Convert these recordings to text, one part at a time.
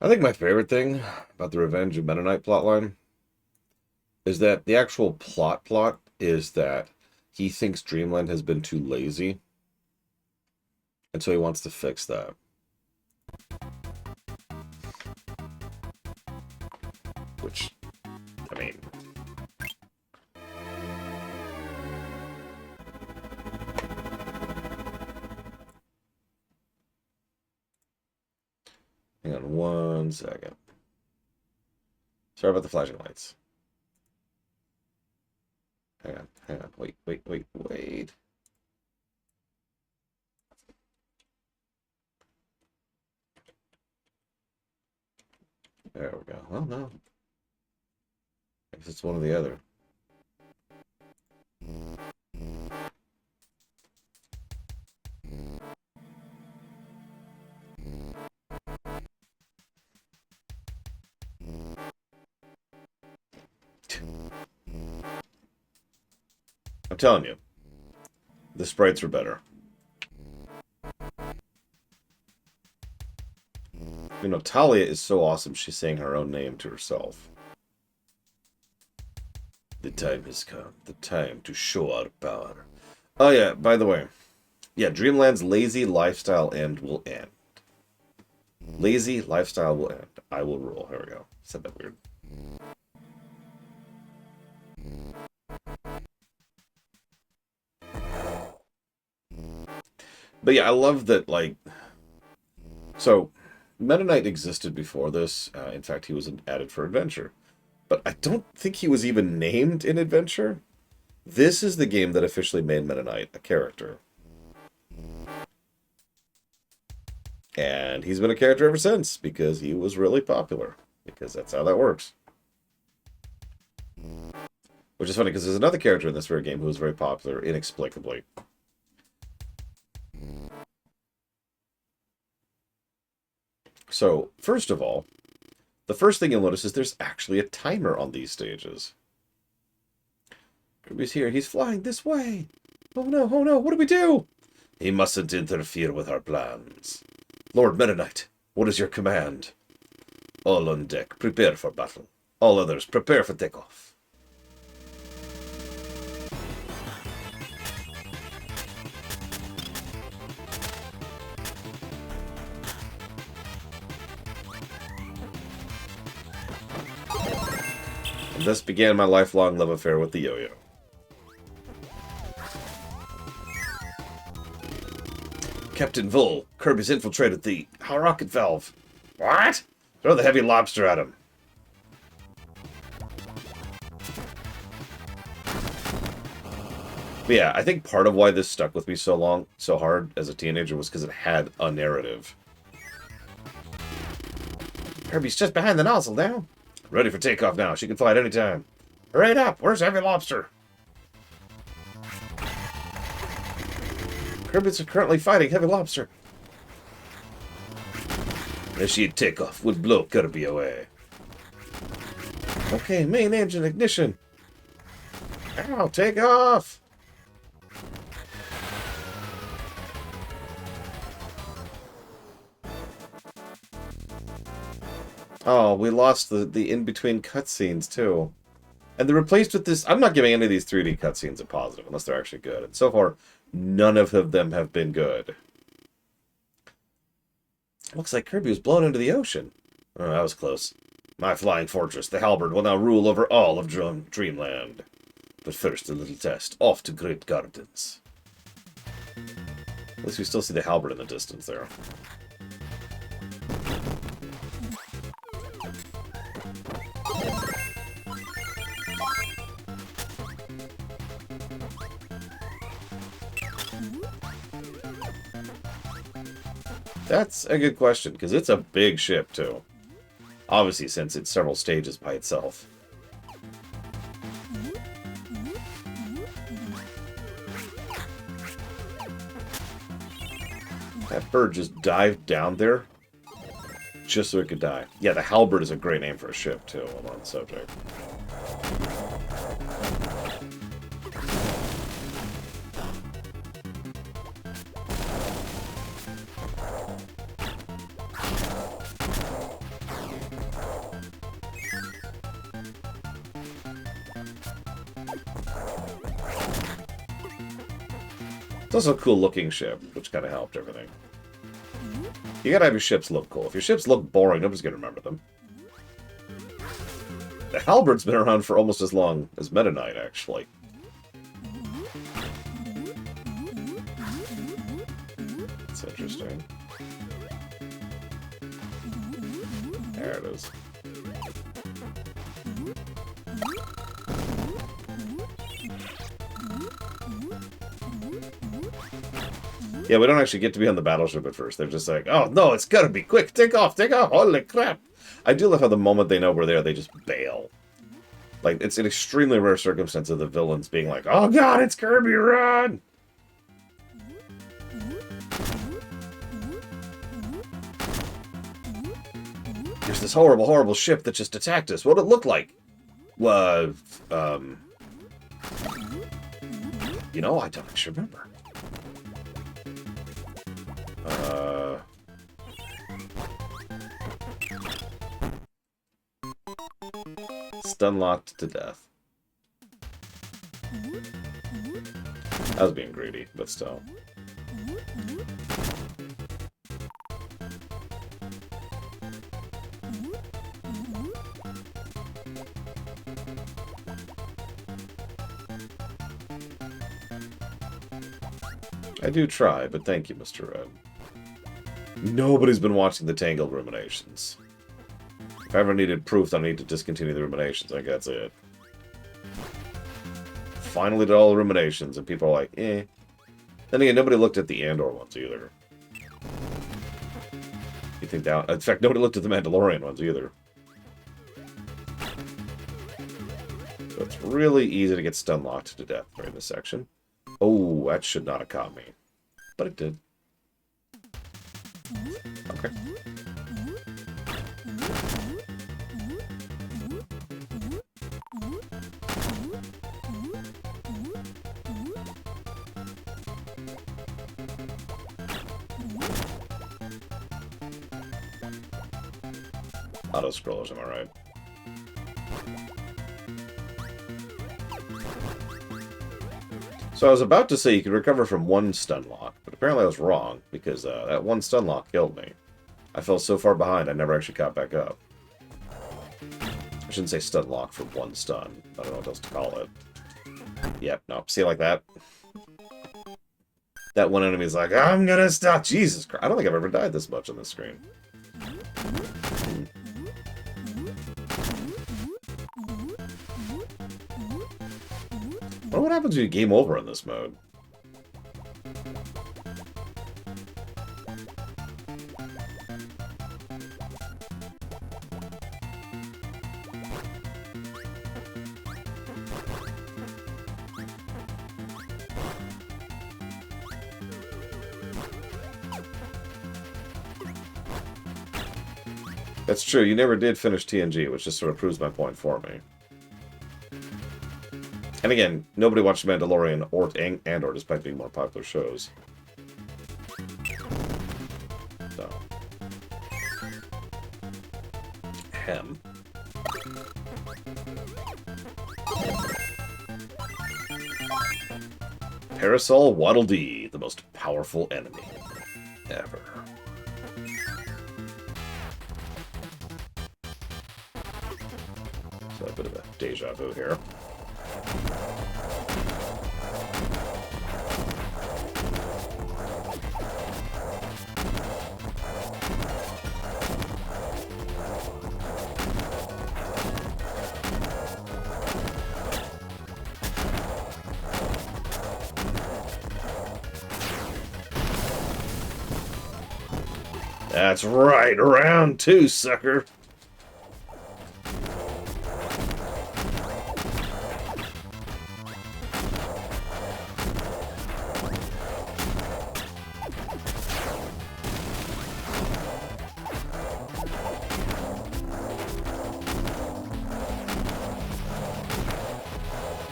I think my favorite thing about the Revenge of Meta Knight plotline is that the actual plot is that he thinks Dreamland has been too lazy, and so he wants to fix that. Which, I mean... Hang on 1 second. Sorry about the flashing lights. Hang on. Wait. There we go. Oh, no. I guess it's one or the other. I'm telling you, the sprites are better. You know, Talia is so awesome, she's saying her own name to herself. The time has come. The time to show our power. Oh, yeah, by the way. Yeah, Dreamland's lazy lifestyle end will end. Lazy lifestyle will end. I will rule. Here we go. Said that weird. But yeah, I love that, like... So, Meta Knight existed before this. In fact, he was added for Adventure. But I don't think he was even named in Adventure. This is the game that officially made Meta Knight a character. And he's been a character ever since, because he was really popular. Because that's how that works. Which is funny, because there's another character in this very game who was very popular, inexplicably. So, first of all, the first thing you'll notice is there's actually a timer on these stages. Kirby's here. He's flying this way. Oh no, what do we do? He mustn't interfere with our plans. Lord Meta Knight, what is your command? All on deck, prepare for battle. All others, prepare for takeoff. And thus began my lifelong love affair with the yo-yo. Captain Vull, Kirby's infiltrated the rocket valve. What? Throw the heavy lobster at him. But yeah, I think part of why this stuck with me so hard as a teenager was because it had a narrative. Kirby's just behind the nozzle now. Ready for takeoff now. She can fly at any time. Hurry it up. Where's Heavy Lobster? Kirby's currently fighting Heavy Lobster. Initiate takeoff. Would blow Kirby away. Okay, main engine ignition. Ow, take off. Oh, we lost the in-between cutscenes, too. And they're replaced with this... I'm not giving any of these 3D cutscenes a positive, unless they're actually good. And so far, none of them have been good. Looks like Kirby was blown into the ocean. Oh, that was close. My flying fortress, the Halberd, will now rule over all of Dreamland. But first, a little test. Off to Great Gardens. At least we still see the Halberd in the distance there. That's a good question, because it's a big ship, too. Obviously, since it's several stages by itself. That bird just dived down there, just so it could die. Yeah, the Halberd is a great name for a ship, too, while on the subject. It's also a cool looking ship, which kind of helped everything. You gotta have your ships look cool. If your ships look boring, nobody's gonna remember them. The Halberd's been around for almost as long as Meta Knight, actually. That's interesting. There it is. Yeah, we don't actually get to be on the battleship at first. They're just like, oh, no, it's gotta be quick. Take off, take off. Holy crap. I do love how the moment they know we're there, they just bail. Like, it's an extremely rare circumstance of the villains being like, oh, God, it's Kirby, run! There's this horrible, horrible ship that just attacked us. What'd it look like? You know, I don't actually remember. Stun locked to death. I was being greedy, but still. I do try, but thank you, Mr. Red. Nobody's been watching the Tangled Ruminations. If I ever needed proof that I need to discontinue the Ruminations, I think that's it. Finally did all the Ruminations, and people are like, eh. Then again, nobody looked at the Andor ones either. You think that... In fact, nobody looked at the Mandalorian ones either. So it's really easy to get stun locked to death during this section. Oh, that should not have caught me. But it did. Okay. Auto-scrollers, am I right? So I was about to say you could recover from one stun lock, but apparently I was wrong, because that one stun lock killed me. I fell so far behind I never actually got back up. I shouldn't say stun lock for one stun. I don't know what else to call it. Yep, no. See it like that? That one enemy's like, I'm gonna stop! Jesus Christ. I don't think I've ever died this much on this screen. What happens when you game over in this mode? That's true, you never did finish TNG, which just sort of proves my point for me. And again, nobody watched Mandalorian or Andor, despite being more popular shows. So. Hem. Parasol Waddle Dee, the most powerful enemy ever. So a bit of a deja vu here. That's right, round two, sucker.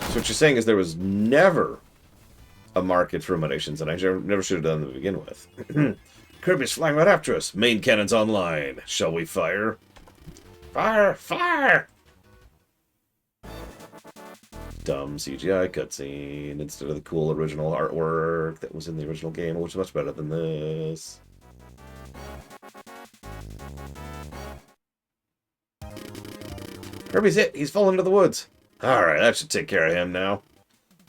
So what you're saying is there was never a market for Ruminations, and I never should have done them to begin with. Kirby's flying right after us. Main cannons online. Shall we fire? Fire! Fire! dumb CGI cutscene instead of the cool original artwork that was in the original game, which is much better than this. Kirby's hit. He's fallen into the woods. Alright, that should take care of him now.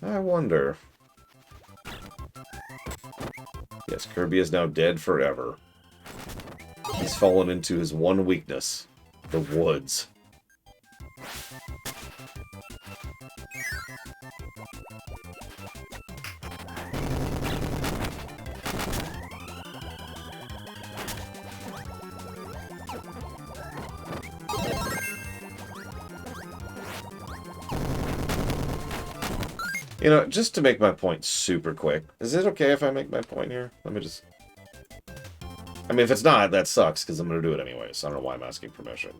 I wonder. Yes, Kirby is now dead forever. He's fallen into his one weakness. The woods. You know, just to make my point super quick, is it okay if I make my point here? Let me just... I mean, if it's not, that sucks, because I'm going to do it anyways. I don't know why I'm asking permission.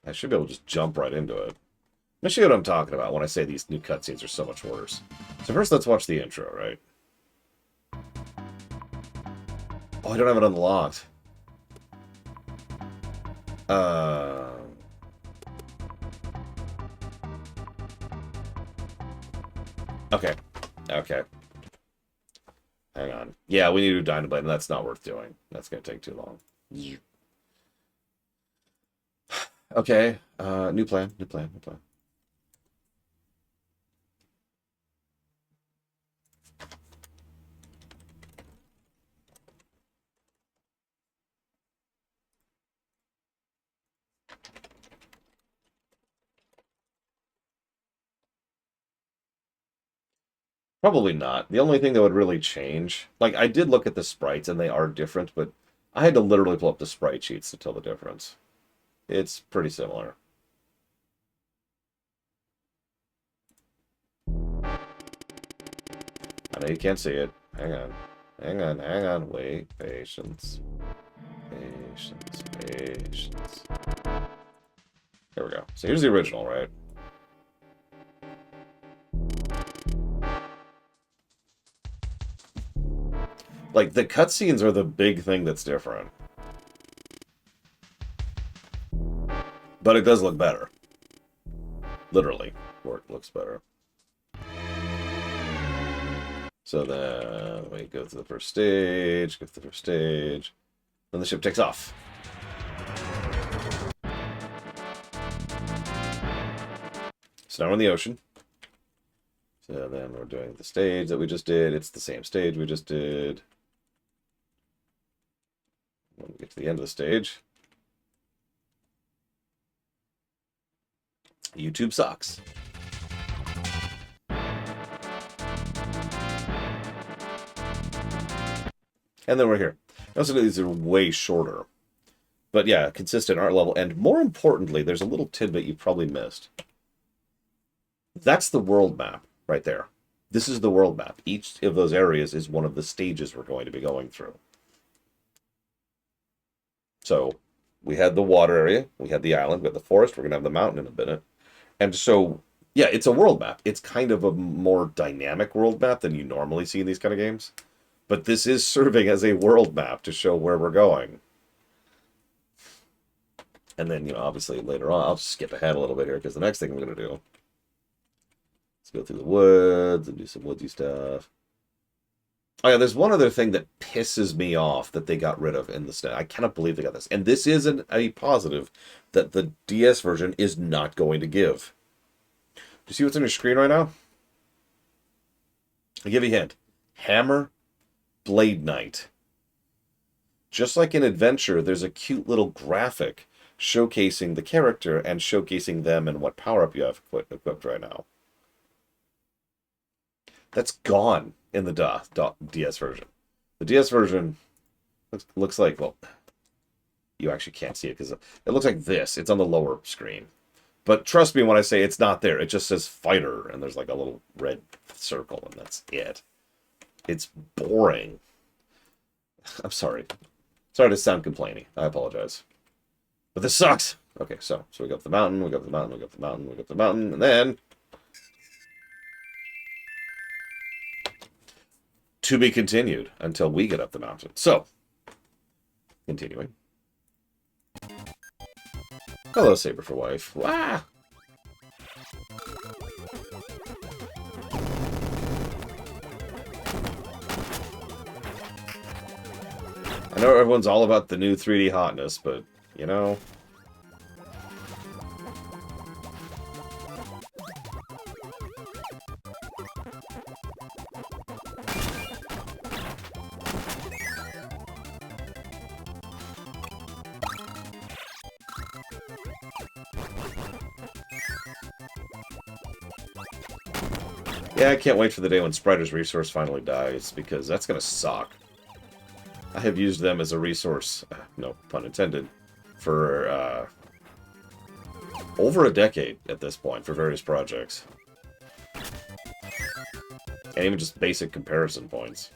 I should be able to just jump right into it. Let me show you what I'm talking about when I say these new cutscenes are so much worse. So first, let's watch the intro, right? Oh, I don't have it unlocked. Okay. Okay. Hang on. Yeah, we need to do Dynablade, and that's not worth doing. That's going to take too long. Okay. New plan. New plan. New plan. Probably not. The only thing that would really change... Like, I did look at the sprites, and they are different, but I had to literally pull up the sprite sheets to tell the difference. It's pretty similar. I know you can't see it. Hang on. Hang on, hang on. Wait. Patience. Patience. Patience. There we go. So here's the original, right? Like, the cutscenes are the big thing that's different. But it does look better. Literally. Work looks better. So then we go to the first stage, go to the first stage. Then the ship takes off. So now we're in the ocean. So then we're doing the stage that we just did. It's the same stage we just did. When we get to the end of the stage, YouTube sucks. And then we're here. Also, these are way shorter. But yeah, consistent art level. And more importantly, there's a little tidbit you probably missed. That's the world map right there. This is the world map. Each of those areas is one of the stages we're going to be going through. So we had the water area, we had the island, we had the forest, we're going to have the mountain in a minute. And so, yeah, it's a world map. It's kind of a more dynamic world map than you normally see in these kind of games. But this is serving as a world map to show where we're going. And then, you know, obviously later on, I'll skip ahead a little bit here because the next thing we're going to do, let's go through the woods and do some woodsy stuff. Oh yeah, there's one other thing that pisses me off that they got rid of in the SNES. I cannot believe they got this. And this is a positive that the DS version is not going to give. Do you see what's on your screen right now? I'll give you a hint. Hammer, Blade Knight. Just like in Adventure, there's a cute little graphic showcasing the character and showcasing them and what power-up you have equipped right now. That's gone in the DS version. The DS version looks like, well, you actually can't see it because it looks like this. It's on the lower screen. But trust me when I say it's not there. It just says fighter, and there's like a little red circle, and that's it. It's boring. I'm sorry. Sorry to sound complaining. I apologize. But this sucks. Okay, so we go up the mountain, we go up the mountain, we go up the mountain, we go up the mountain, and then To be continued until we get up the mountain. So, continuing. Hello, Saber for Wife. Wah! I know everyone's all about the new 3D hotness, but, you know... Yeah, I can't wait for the day when Spriter's resource finally dies, because that's gonna suck. I have used them as a resource, no pun intended, for over a decade at this point for various projects. And even just basic comparison points.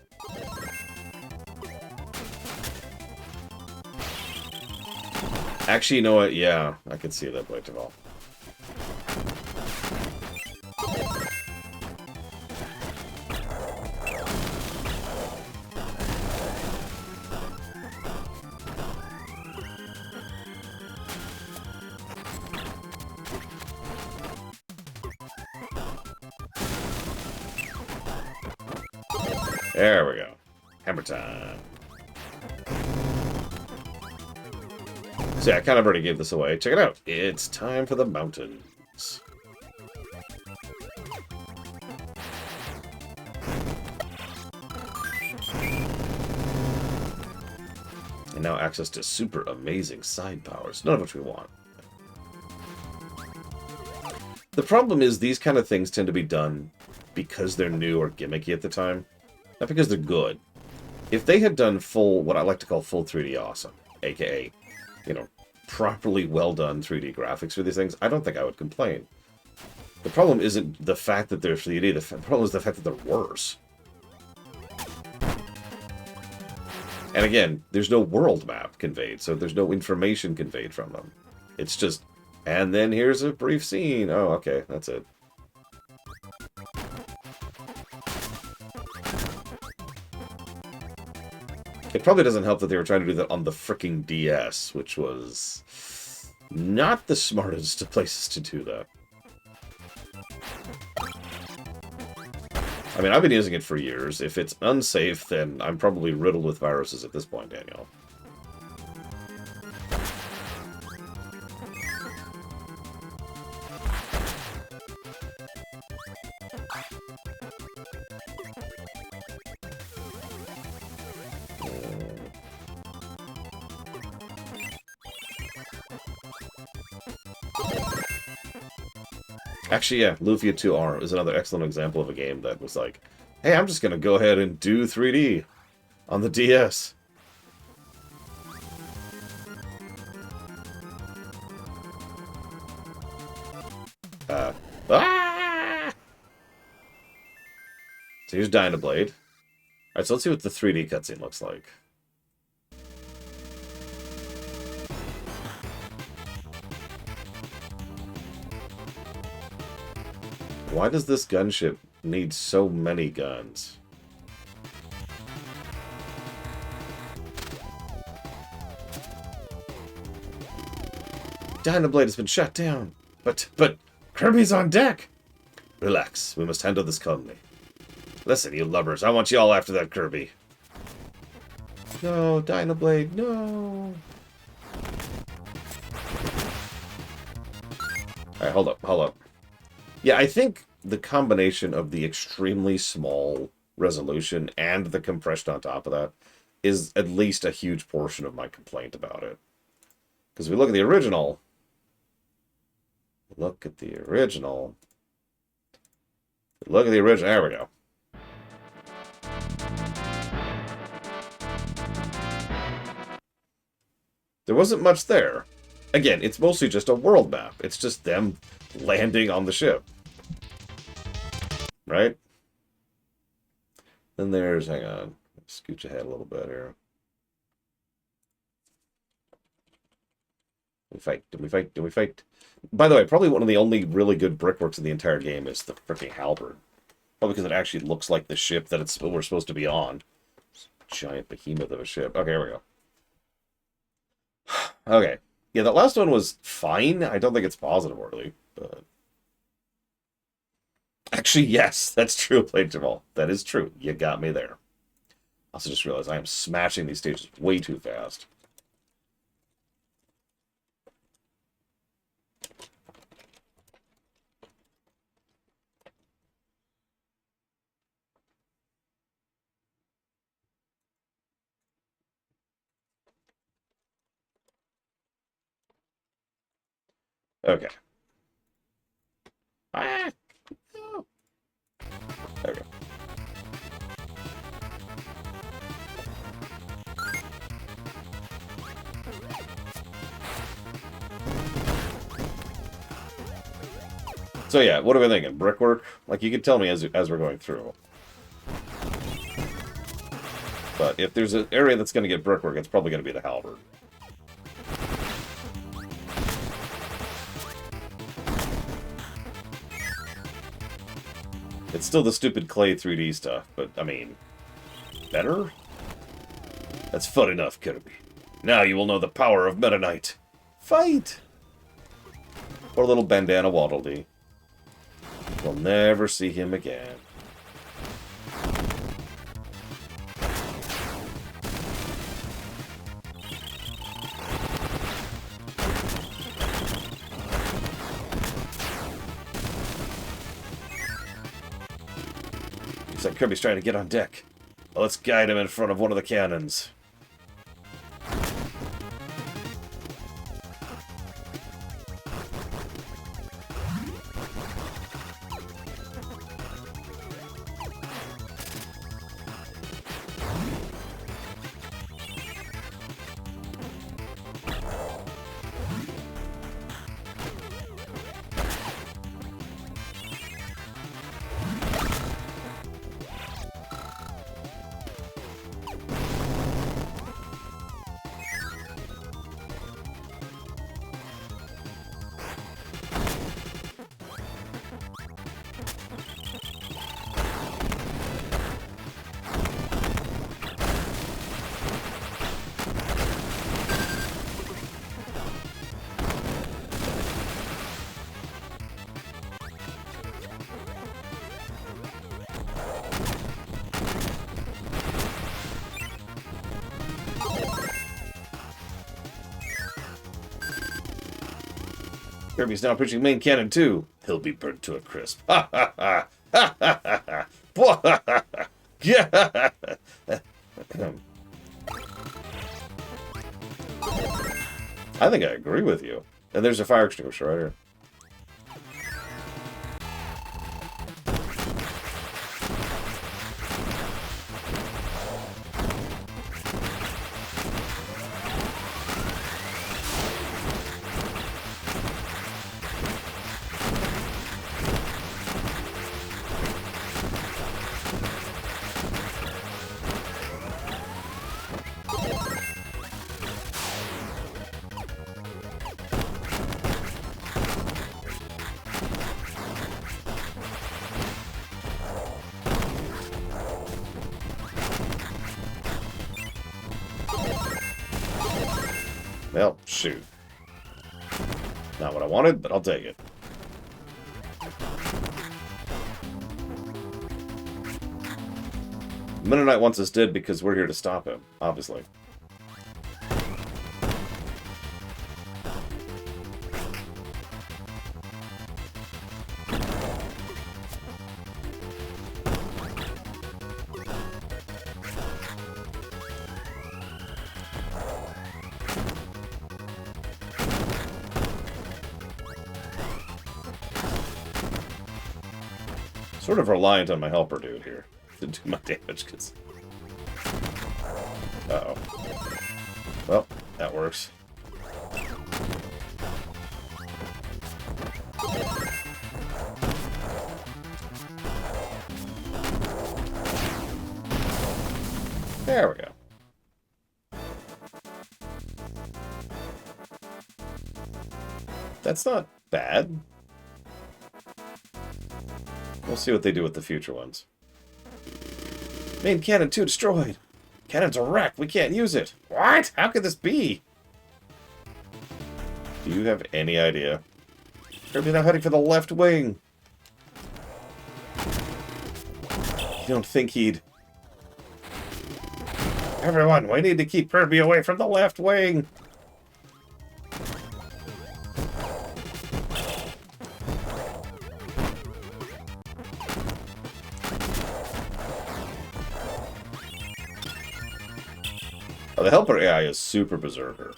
Actually, you know what? Yeah, I can see that Blade Deval. There we go. Hammer time. So yeah, I kind of already gave this away. Check it out. It's time for the mountains. And now access to super amazing side powers, none of which we want. The problem is these kind of things tend to be done because they're new or gimmicky at the time. Not because they're good. If they had done full, what I like to call full 3D awesome, aka, you know, properly well done 3D graphics for these things, I don't think I would complain. The problem isn't the fact that they're 3D, the problem is the fact that they're worse. And again, there's no world map conveyed, so there's no information conveyed from them. It's just, and then here's a brief scene. Oh, okay, that's it. It probably doesn't help that they were trying to do that on the frickin' DS, which was not the smartest of places to do that. I mean, I've been using it for years. If it's unsafe, then I'm probably riddled with viruses at this point, Daniel. Actually, yeah, Lufia 2R is another excellent example of a game that was like, hey, I'm just going to go ahead and do 3D on the DS. So here's Dynablade. Alright, so let's see what the 3D cutscene looks like. Why does this gunship need so many guns? Dynablade has been shut down. But Kirby's on deck! Relax, we must handle this calmly. Listen, you lubbers, I want you all after that Kirby. No, Dynablade, no! Alright, hold up. Yeah, I think the combination of the extremely small resolution and the compression on top of that is at least a huge portion of my complaint about it. Because we look at the original... There we go. There wasn't much there. Again, it's mostly just a world map. It's just them landing on the ship. Right? Then there's, hang on, scooch ahead a little bit here. Did we fight? By the way, probably one of the only really good brickworks in the entire game is the freaking halberd. Probably because it actually looks like the ship that we're supposed to be on. Giant behemoth of a ship. Okay, here we go. Okay. Yeah, that last one was fine. I don't think it's positive worthy, but... Actually, yes, that's true, Plate Jamal. That is true. You got me there. I also just realized I am smashing these stages way too fast. Okay. Ah! Okay. So yeah, what are we thinking? Brickwork? Like, you can tell me as we're going through. But if there's an area that's going to get brickwork, it's probably going to be the halberd. It's still the stupid clay 3D stuff, but, I mean, better? That's fun enough, Kirby. Now you will know the power of Meta Knight. Fight! Poor little bandana Waddle Dee. We'll never see him again. Looks like Kirby's trying to get on deck. Well, let's guide him in front of one of the cannons. Kirby's now pushing main cannon too. He'll be burnt to a crisp. Ha ha ha! Ha ha ha ha! Yeah! I think I agree with you. And there's a fire extinguisher right here. Well, shoot. Not what I wanted, but I'll take it. Meta Knight wants us dead because we're here to stop him, obviously. Sort of reliant on my helper dude here to do my damage, because... Uh-oh. Well, that works. There we go. That's not bad. We'll see what they do with the future ones. Main cannon 2 destroyed. Cannon's a wreck. We can't use it. What? How could this be? Do you have any idea? Kirby's now heading for the left wing. You don't think he'd... Everyone, we need to keep Kirby away from the left wing. Oh, the helper AI is super berserker.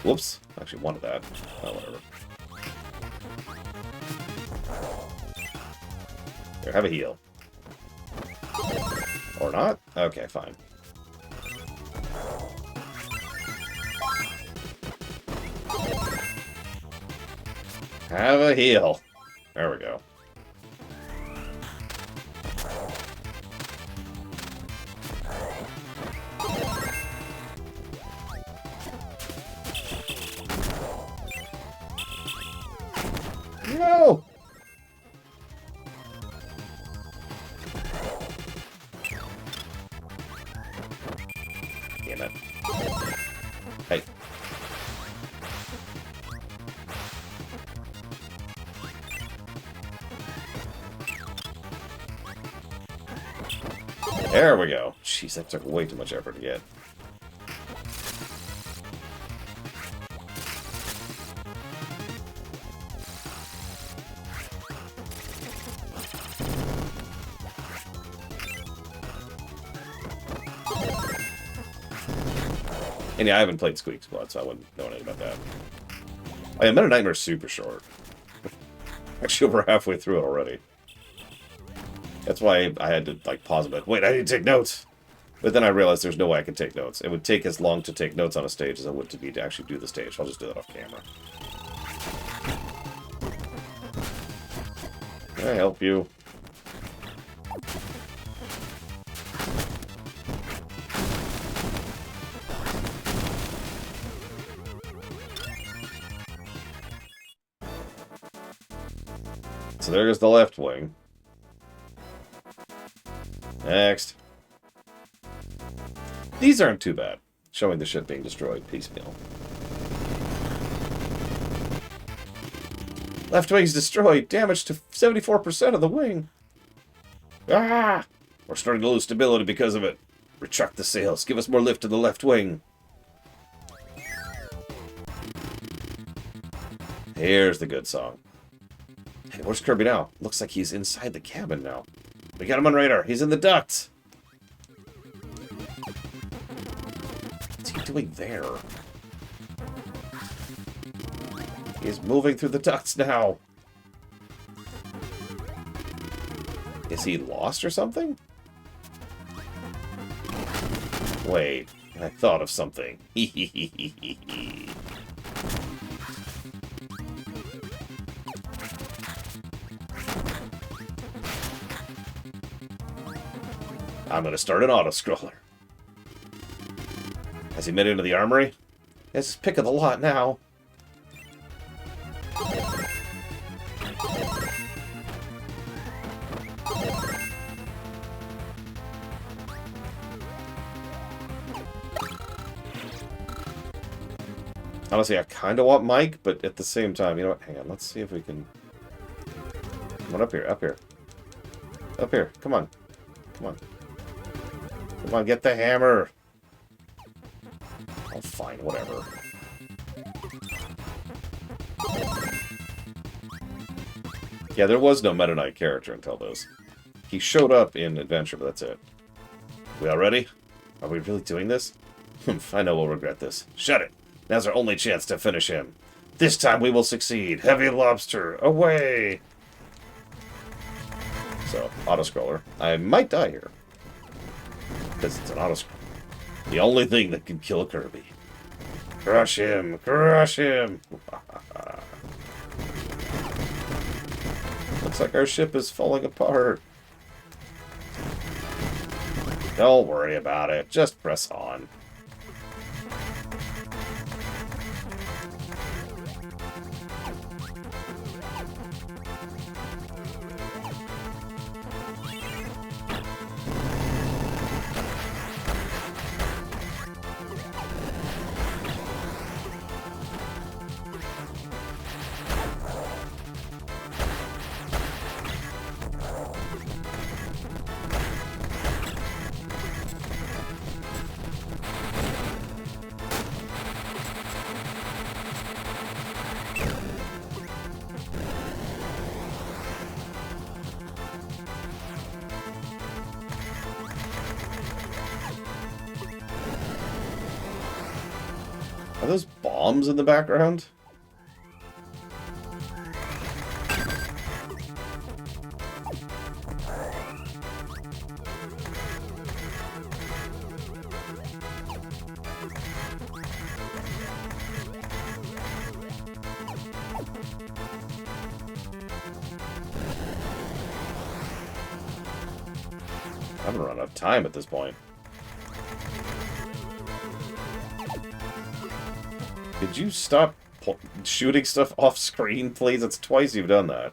Whoops. Actually wanted that. Oh, whatever. Here, have a heal. Or not? Okay, fine. Have a heal. There we go. No! Damn it. Hey. There we go. Jeez, that took way too much effort to get. And yeah, I haven't played Squeak Squad, so I wouldn't know anything about that. Oh yeah, Meta Nightmare's super short. Actually, over halfway through it already. That's why I had to, like, pause a bit. Wait, I need to take notes! But then I realized there's no way I could take notes. It would take as long to take notes on a stage as it would to be to actually do the stage. I'll just do that off camera. Can I help you? So there goes the left wing. Next. These aren't too bad. Showing the ship being destroyed piecemeal. Left wing's destroyed. Damage to 74% of the wing. Ah! We're starting to lose stability because of it. Retract the sails. Give us more lift to the left wing. Here's the good song. Hey, where's Kirby now? Looks like he's inside the cabin now. We got him on radar. He's in the ducts. What's he doing there? He's moving through the ducts now. Is he lost or something? Wait, I thought of something. I'm going to start an auto-scroller. Has he made it into the armory? It's his pick of the lot now. Honestly, I kind of want Mike, but at the same time, you know what? Hang on, let's see if we can... Come on, up here, up here. Up here, come on. Come on. Come on, get the hammer. Oh, fine, whatever. Yeah, there was no Meta Knight character until this. He showed up in Adventure, but that's it. We all ready? Are we really doing this? I know we'll regret this. Shut it! Now's our only chance to finish him. This time we will succeed. Heavy lobster, away! So, auto-scroller. I might die here. Because it's an auto-scroller. The only thing that can kill Kirby. Crush him! Crush him! Looks like our ship is falling apart. Don't worry about it. Just press on. Are those bombs in the background? I'm gonna run out of time at this point. Could you stop shooting stuff off screen, please? It's twice you've done that.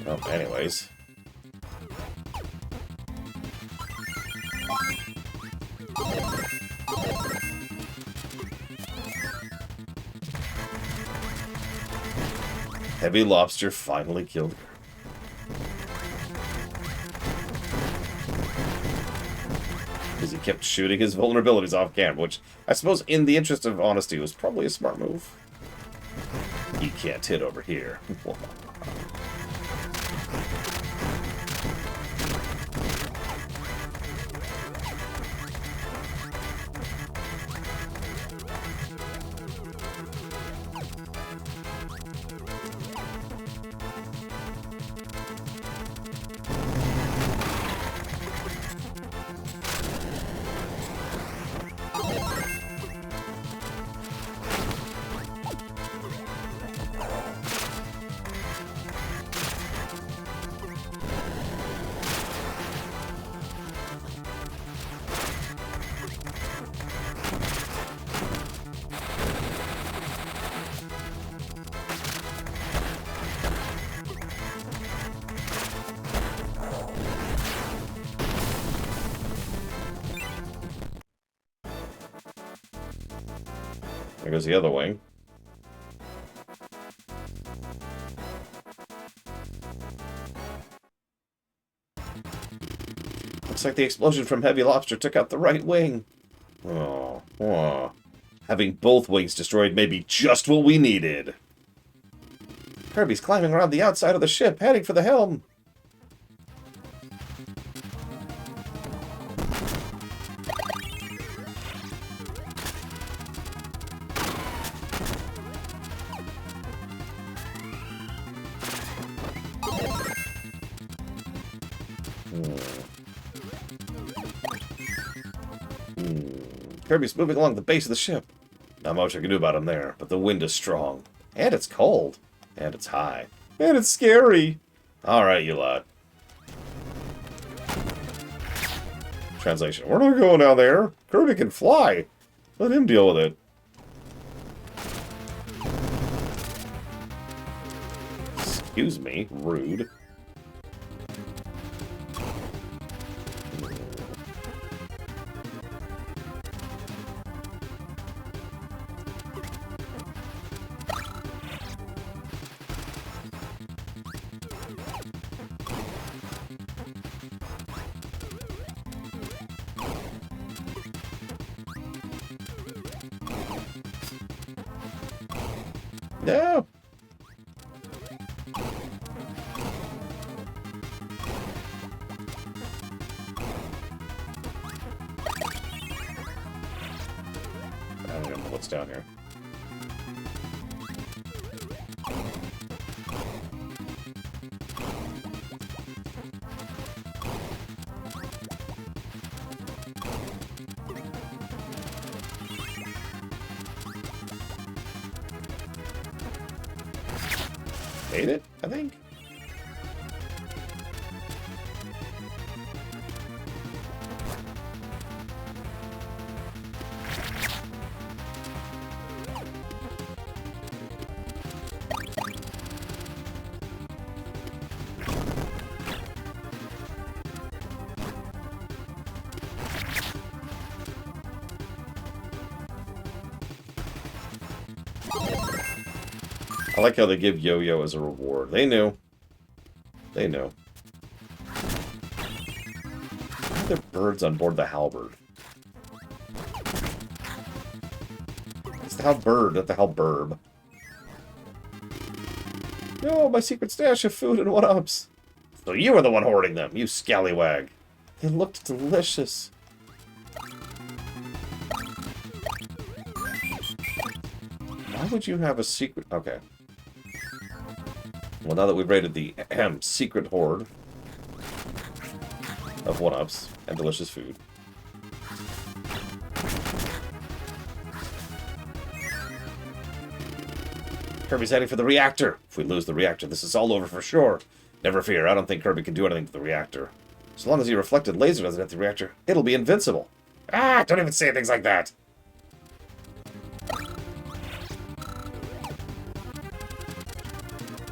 Oh, anyways. Heavy Lobster finally killed her. Because he kept shooting his vulnerabilities off camera, which I suppose in the interest of honesty was probably a smart move. You can't hit over here. There goes the other wing. Looks like the explosion from Heavy Lobster took out the right wing. Oh, oh. Having both wings destroyed may be just what we needed. Kirby's climbing around the outside of the ship, heading for the helm. Kirby's moving along the base of the ship. Not much I can do about him there, but the wind is strong. And it's cold. And it's high. And it's scary. Alright, you lot. Translation. We're not going down there. Kirby can fly. Let him deal with it. Excuse me. Rude. No. I don't know what's down here. Made it, I think. I like how they give Yo-Yo as a reward. They knew. They knew. Why are there birds on board the halberd? It's the halberd, not the halberb. No, my secret stash of food and one-ups. So you were the one hoarding them, you scallywag. They looked delicious. Why would you have a secret... Okay. Well, now that we've raided the secret hoard of one-ups and delicious food. Kirby's heading for the reactor. If we lose the reactor, this is all over for sure. Never fear, I don't think Kirby can do anything to the reactor. So long as he reflected laser doesn't hit the reactor, it'll be invincible. Ah, don't even say things like that.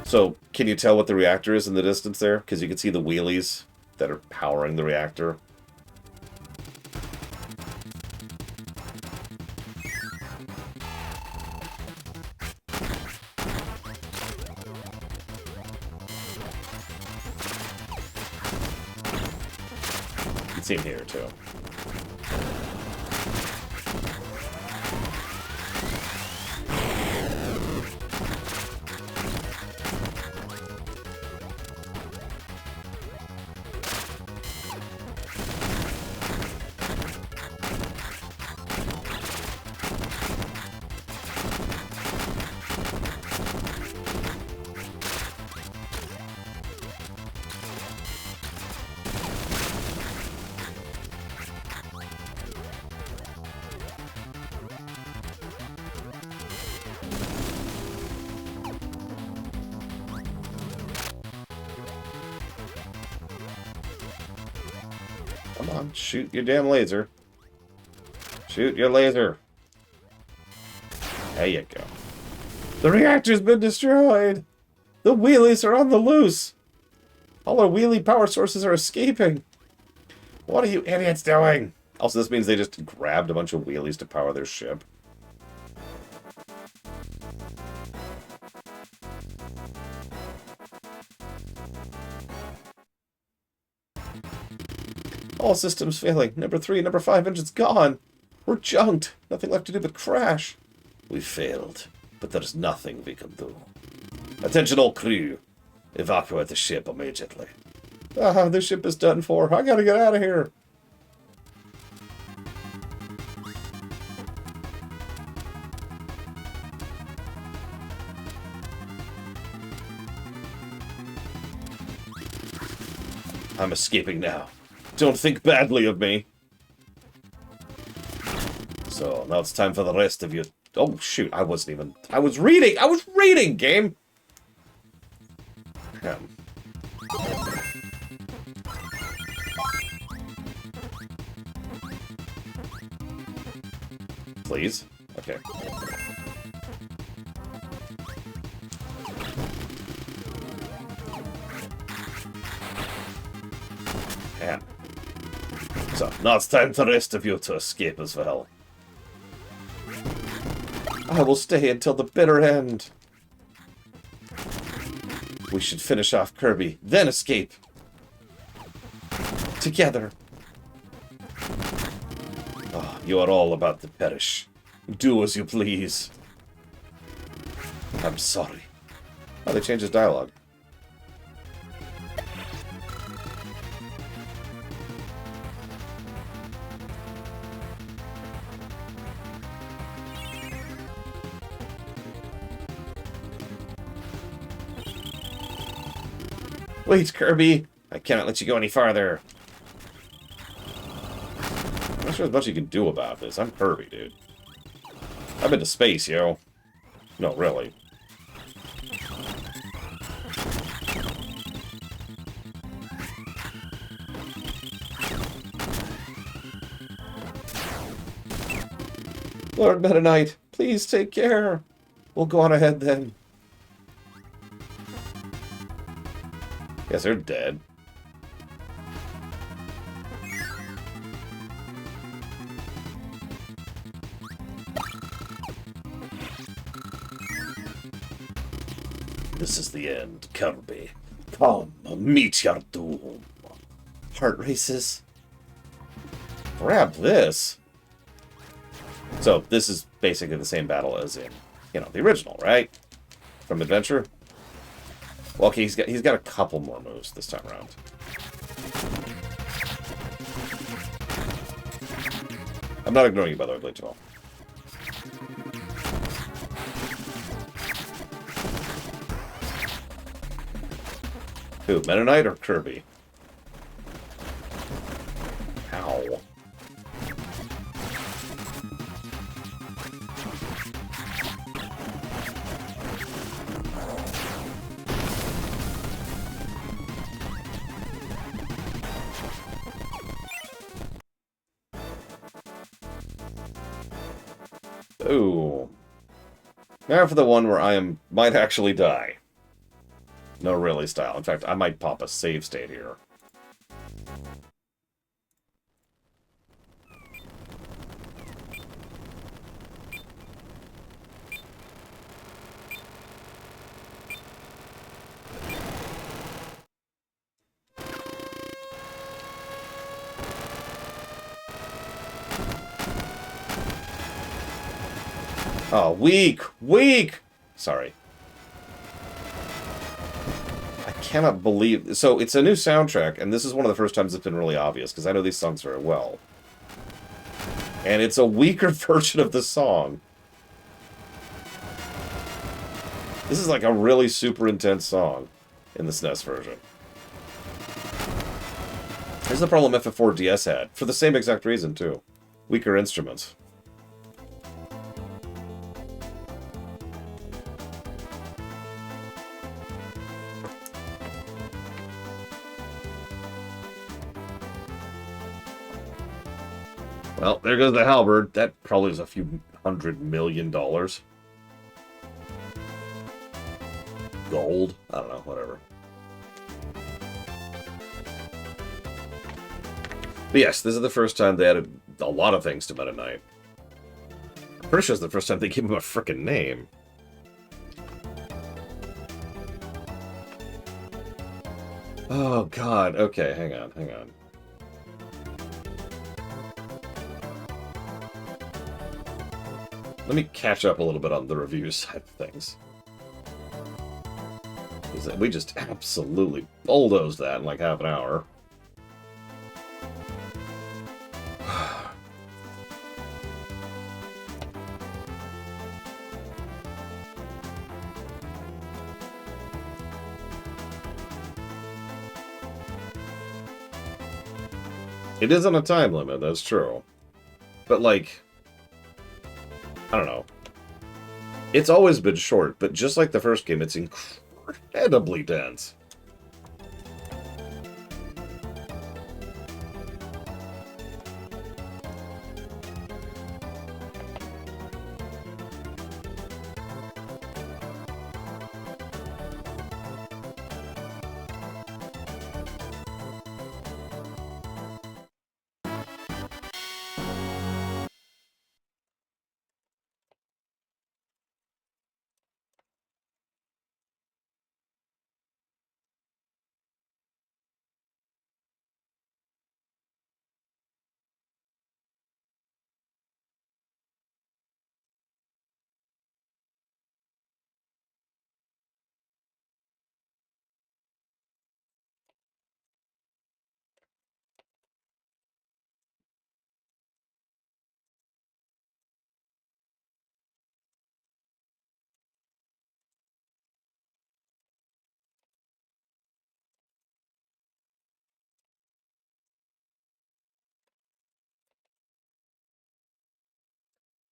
So, can you tell what the reactor is in the distance there? Because you can see the wheelies that are powering the reactor. You can see them here, too. Come on, shoot your damn laser. Shoot your laser. There you go. The reactor's been destroyed! The wheelies are on the loose! All our wheelie power sources are escaping! What are you idiots doing? Also, this means they just grabbed a bunch of wheelies to power their ship. All systems failing. Number 3 and number 5 engines gone. We're junked. Nothing left to do but crash. We failed, but there's nothing we can do. Attention all crew. Evacuate the ship immediately. Ah, the ship is done for. I gotta get out of here. I'm escaping now. Don't think badly of me. So, now it's time for the rest of you. Oh, shoot. I wasn't even... I was reading! I was reading, game! Please? Okay. Yeah. So, now it's time for the rest of you to escape as well. I will stay until the bitter end. We should finish off Kirby, then escape. Together. Oh, you are all about to perish. Do as you please. I'm sorry. Oh, they changed his dialogue. Wait, Kirby! I cannot let you go any farther. I'm not sure there's much you can do about this. I'm Kirby, dude. I've been to space, yo. No, really. Lord Meta Knight, please take care. We'll go on ahead then. Guess they're dead. This is the end, Kirby. Come, meet your doom. Heart races. Grab this. So, this is basically the same battle as in, you know, the original, right? From Adventure. Well, okay, he's got a couple more moves this time around. I'm not ignoring you, by the way, Blade 12. Who, Meta Knight or Kirby? Ow. Ooh. Now for the one where might actually die. No, really style. In fact, I might pop a save state here. Oh, weak! Weak! Sorry. I cannot believe... So, it's a new soundtrack, and this is one of the first times it's been really obvious, because I know these songs very well. And it's a weaker version of the song. This is like a really super intense song in the SNES version. This is the problem FF4DS had, for the same exact reason, too. Weaker instruments. Well, there goes the halberd. That probably is a few $100 million. Gold? I don't know, whatever. But yes, this is the first time they added a lot of things to Meta Knight. I'm pretty sure it's the first time they gave him a frickin' name. Oh, God. Okay, hang on, hang on. Let me catch up a little bit on the review side of things. We just absolutely bulldozed that in like half an hour. It is on a time limit, that's true. But like... I don't know. It's always been short, but just like the first game, it's incredibly dense.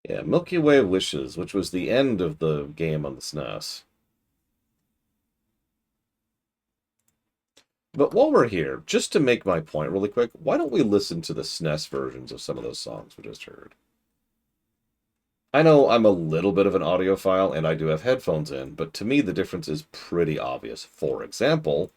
Yeah, Milky Way of Wishes, which was the end of the game on the SNES. But while we're here, just to make my point really quick, why don't we listen to the SNES versions of some of those songs we just heard? I know I'm a little bit of an audiophile, and I do have headphones in, but to me the difference is pretty obvious. For example...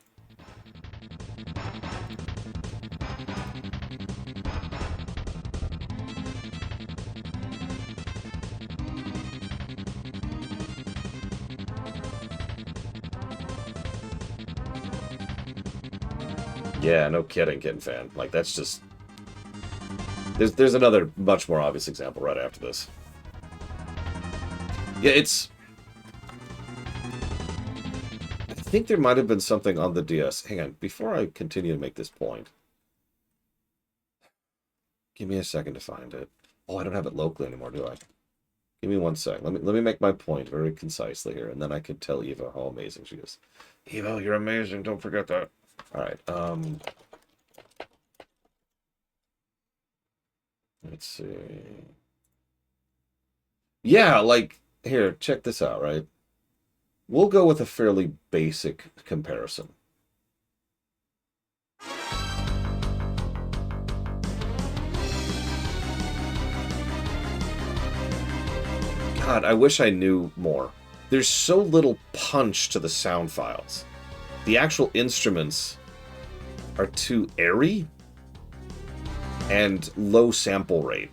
Yeah, no kidding, Kitten Fan. Like, that's just... There's another much more obvious example right after this. Yeah, it's... I think there might have been something on the DS. Hang on, before I continue to make this point. Give me a second to find it. Oh, I don't have it locally anymore, do I? Give me 1 sec. Let me make my point very concisely here, and then I can tell Eva how amazing she is. Eva, you're amazing. Don't forget that. All right. Let's see. Yeah, like here. Check this out. Right. We'll go with a fairly basic comparison. God, I wish I knew more. There's so little punch to the sound files. The actual instruments are too airy and low sample rate.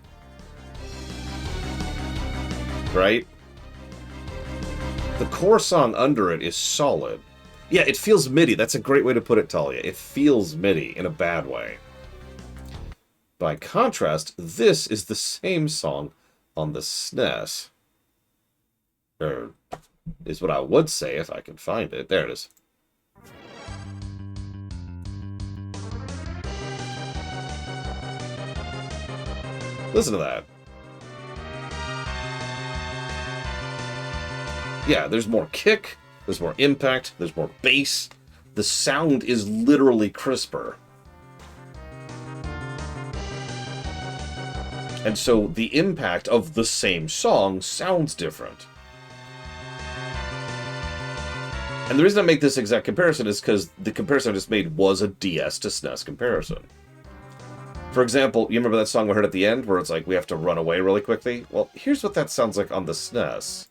Right? The core song under it is solid. Yeah, it feels MIDI. That's a great way to put it, Talia. It feels MIDI in a bad way. By contrast, this is the same song on the SNES. Or is what I would say if I can find it. There it is. Listen to that. Yeah, there's more kick, there's more impact, there's more bass. The sound is literally crisper. And so the impact of the same song sounds different. And the reason I make this exact comparison is because the comparison I just made was a DS to SNES comparison. For example, you remember that song we heard at the end where it's like we have to run away really quickly? Well, here's what that sounds like on the SNES.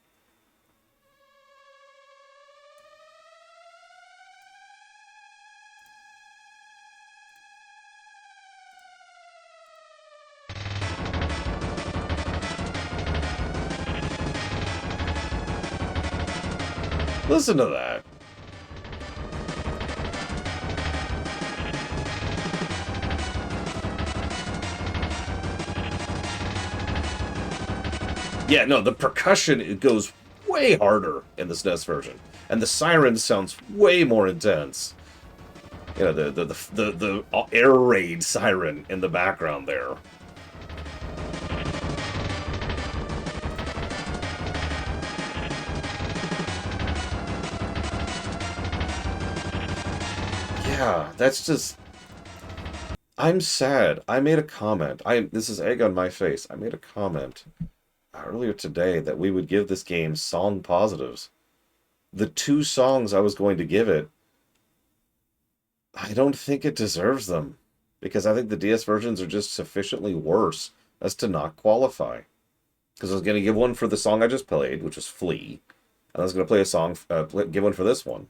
Listen to that. Yeah, no, the percussion, it goes way harder in the SNES version. And the siren sounds way more intense. You know, the air raid siren in the background there. Yeah, that's just... I'm sad. I made a comment. This is egg on my face. I made a comment earlier today that we would give this game song positives. The 2 songs I was going to give it, I don't think it deserves them. Because I think the DS versions are just sufficiently worse as to not qualify. Because I was going to give one for the song I just played, which was Flea. And I was going to play a song, give one for this one.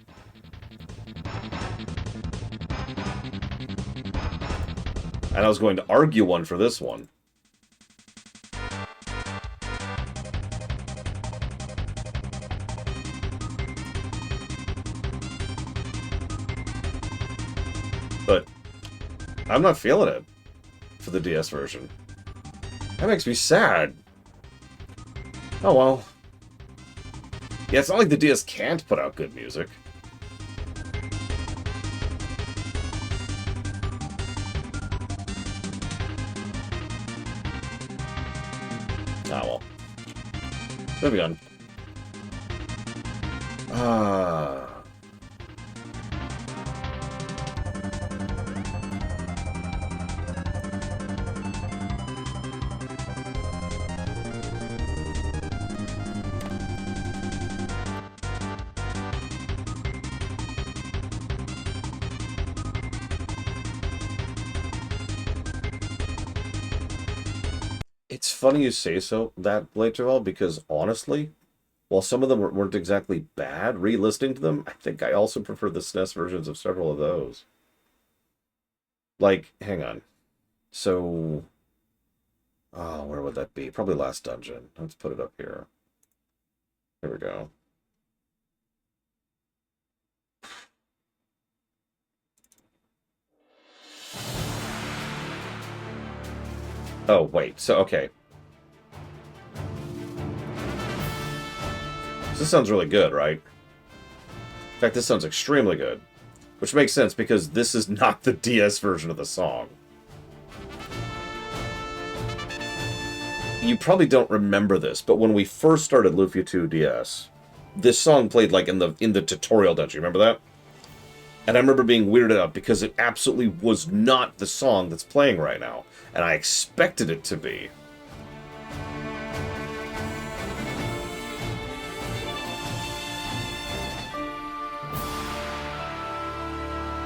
And I was going to argue one for this one. But I'm not feeling it for the DS version. That makes me sad. Oh well. Yeah, it's not like the DS can't put out good music. Ah, well. Moving on. It's funny you say so, that Blade Travel, because honestly, while some of them weren't exactly bad, re-listening to them, I think I also prefer the SNES versions of several of those. Like, hang on. So, oh, where would that be? Probably Last Dungeon. Let's put it up here. Here we go. Oh, wait. So, okay. This sounds really good, right? fact, this sounds extremely good. Which makes sense, because this is not the DS version of the song. You probably don't remember this, but when we first started Lufia 2 DS, this song played like in the tutorial dungeon. Remember that? And I remember being weirded out because it absolutely was not the song that's playing right now. And I expected it to be.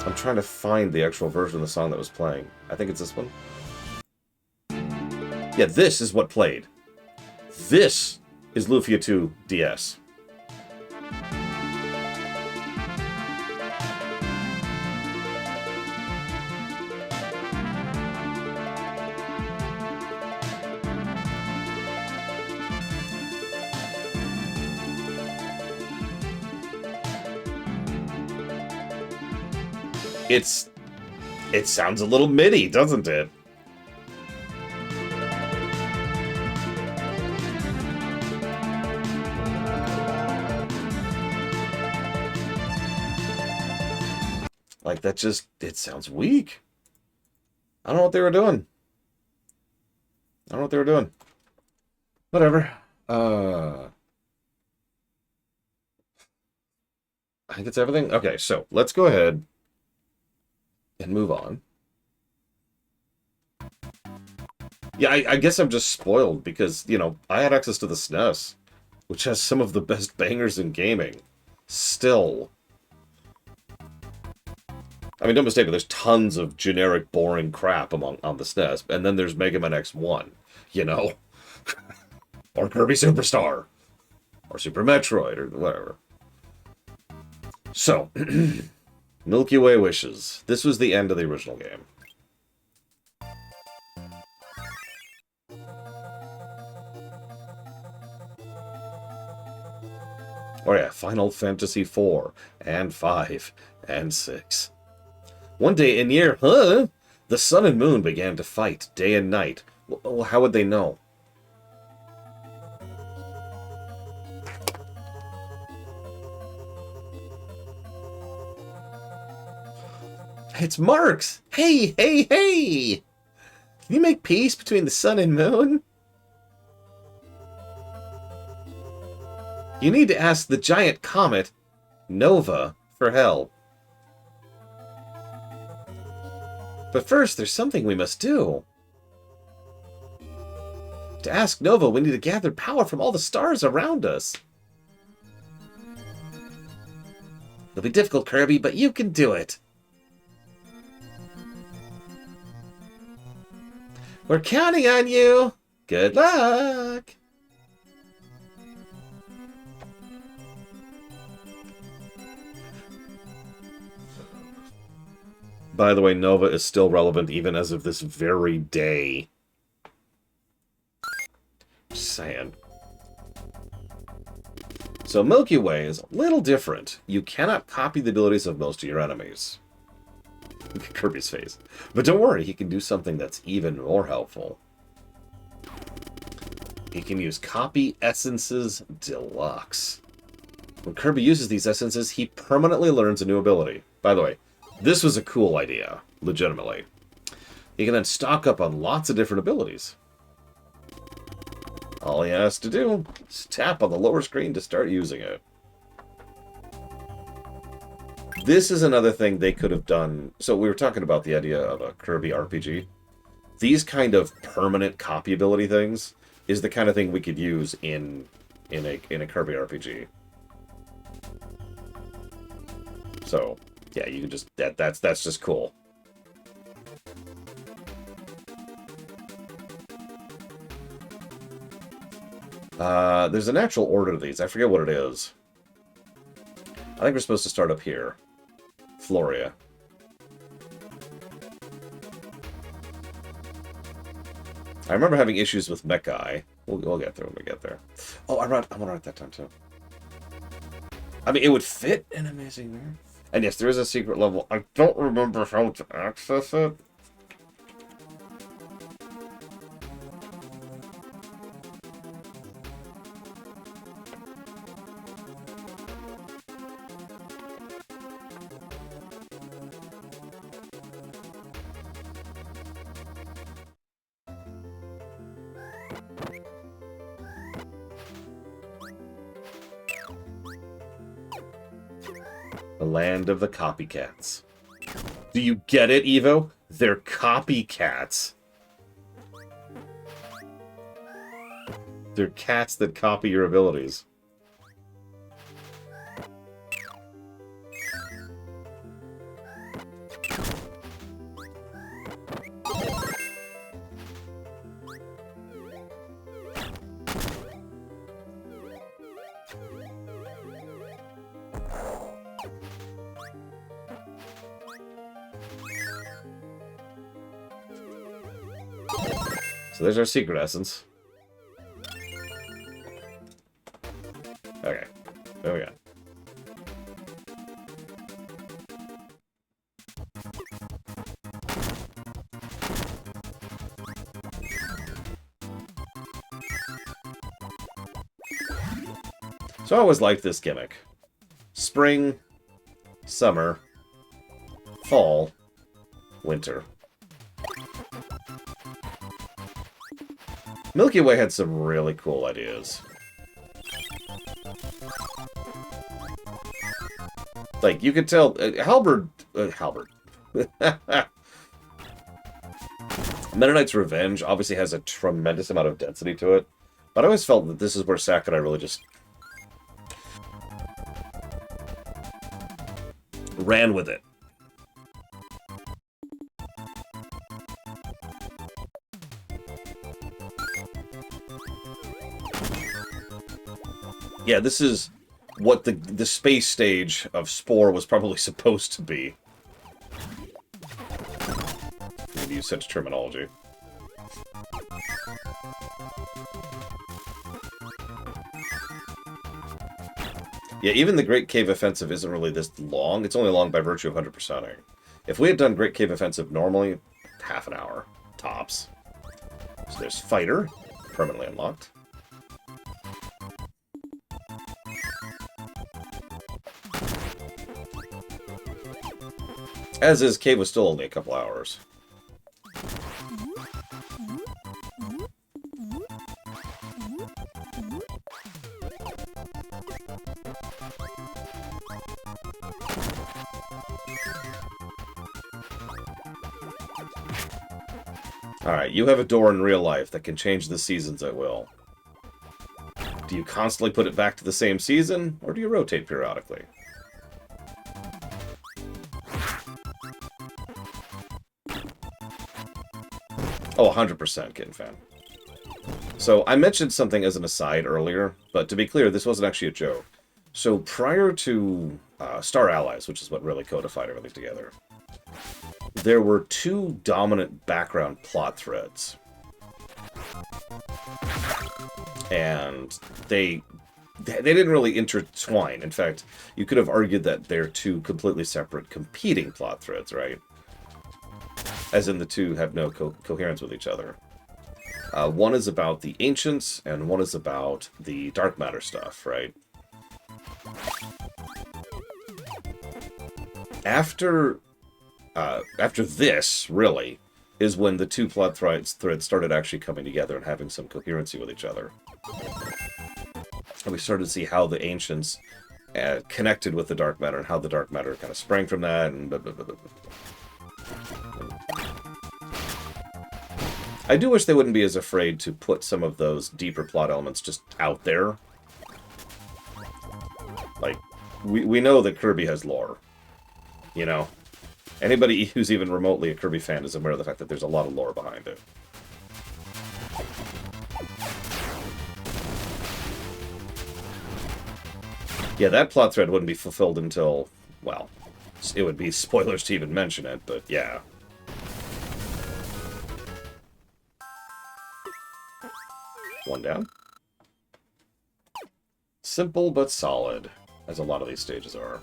I'm trying to find the actual version of the song that was playing. I think it's this one. Yeah, this is what played. This is Lufia 2 DS. It sounds a little MIDI, doesn't it? Like, that just, it sounds weak. I don't know what they were doing. I don't know what they were doing. Whatever. I think it's everything. Okay, so let's go ahead and move on. Yeah, I guess I'm just spoiled because, you know, I had access to the SNES, which has some of the best bangers in gaming. Still. I mean, don't mistake me, there's tons of generic, boring crap on the SNES, and then there's Mega Man X1, you know? Or Kirby Superstar. Or Super Metroid, or whatever. So, Milky Way Wishes. This was the end of the original game. Oh yeah, Final Fantasy 4, and 5, and 6. One day in year, the sun and moon began to fight day and night. Well, how would they know? It's Marx! Hey, hey, hey! Can you make peace between the sun and moon? You need to ask the giant comet, Nova, for help. But first, there's something we must do. To ask Nova, we need to gather power from all the stars around us. It'll be difficult, Kirby, but you can do it. We're counting on you. Good luck. By the way, Nova is still relevant even as of this very day. Just saying. So Milky Way is a little different. You cannot copy the abilities of most of your enemies. Look at Kirby's face. But don't worry, he can do something that's even more helpful. He can use Copy Essences Deluxe. When Kirby uses these essences, he permanently learns a new ability. By the way, this was a cool idea, legitimately. He can then stock up on lots of different abilities. All he has to do is tap on the lower screen to start using it. This is another thing they could have done. So we were talking about the idea of a Kirby RPG. These kind of permanent copy ability things is the kind of thing we could use in a Kirby RPG. So yeah, you can just that's just cool. There's a natural order to these. I forget what it is. I think we're supposed to start up here. Floria. I remember having issues with Mech Guy. We'll get there when we get there. Oh, I'm gonna run at that time too. I mean, it would fit in Amazing Mirror. And yes, there is a secret level. I don't remember how to access it. The land of the copycats. Do you get it, Evo? They're copycats. They're cats that copy your abilities. So there's our secret essence. Okay, there we go. So I always liked this gimmick. Spring, summer, fall, winter. Milky Way had some really cool ideas. Like, you could tell... Halberd... Mennonite's Revenge obviously has a tremendous amount of density to it. But I always felt that this is where Sakurai really just... ran with it. Yeah, this is what the space stage of Spore was probably supposed to be. I'm use such terminology. Yeah, even the Great Cave Offensive isn't really this long. It's only long by virtue of 100%ing. If we had done Great Cave Offensive normally, half an hour, tops. So there's Fighter, permanently unlocked. As is, Cave was still only a couple hours. Alright, you have a door in real life that can change the seasons at will. Do you constantly put it back to the same season, or do you rotate periodically? Oh, 100% Kitten Fan. So, I mentioned something as an aside earlier, but to be clear, this wasn't actually a joke. So, prior to Star Allies, which is what really codified everything together, there were two dominant background plot threads. And they didn't really intertwine. In fact, you could have argued that they're two completely separate competing plot threads, right? As in the two have no coherence with each other. One is about the Ancients, and one is about the dark matter stuff, right? After this, really, is when the two plot threads started actually coming together and having some coherency with each other. And we started to see how the Ancients connected with the dark matter, and how the dark matter kind of sprang from that, and blah, blah, blah, blah, blah. I do wish they wouldn't be as afraid to put some of those deeper plot elements just out there. Like, we know that Kirby has lore. You know? Anybody who's even remotely a Kirby fan is aware of the fact that there's a lot of lore behind it. Yeah, that plot thread wouldn't be fulfilled until, well, it would be spoilers to even mention it, but yeah. One down. Simple but solid, as a lot of these stages are.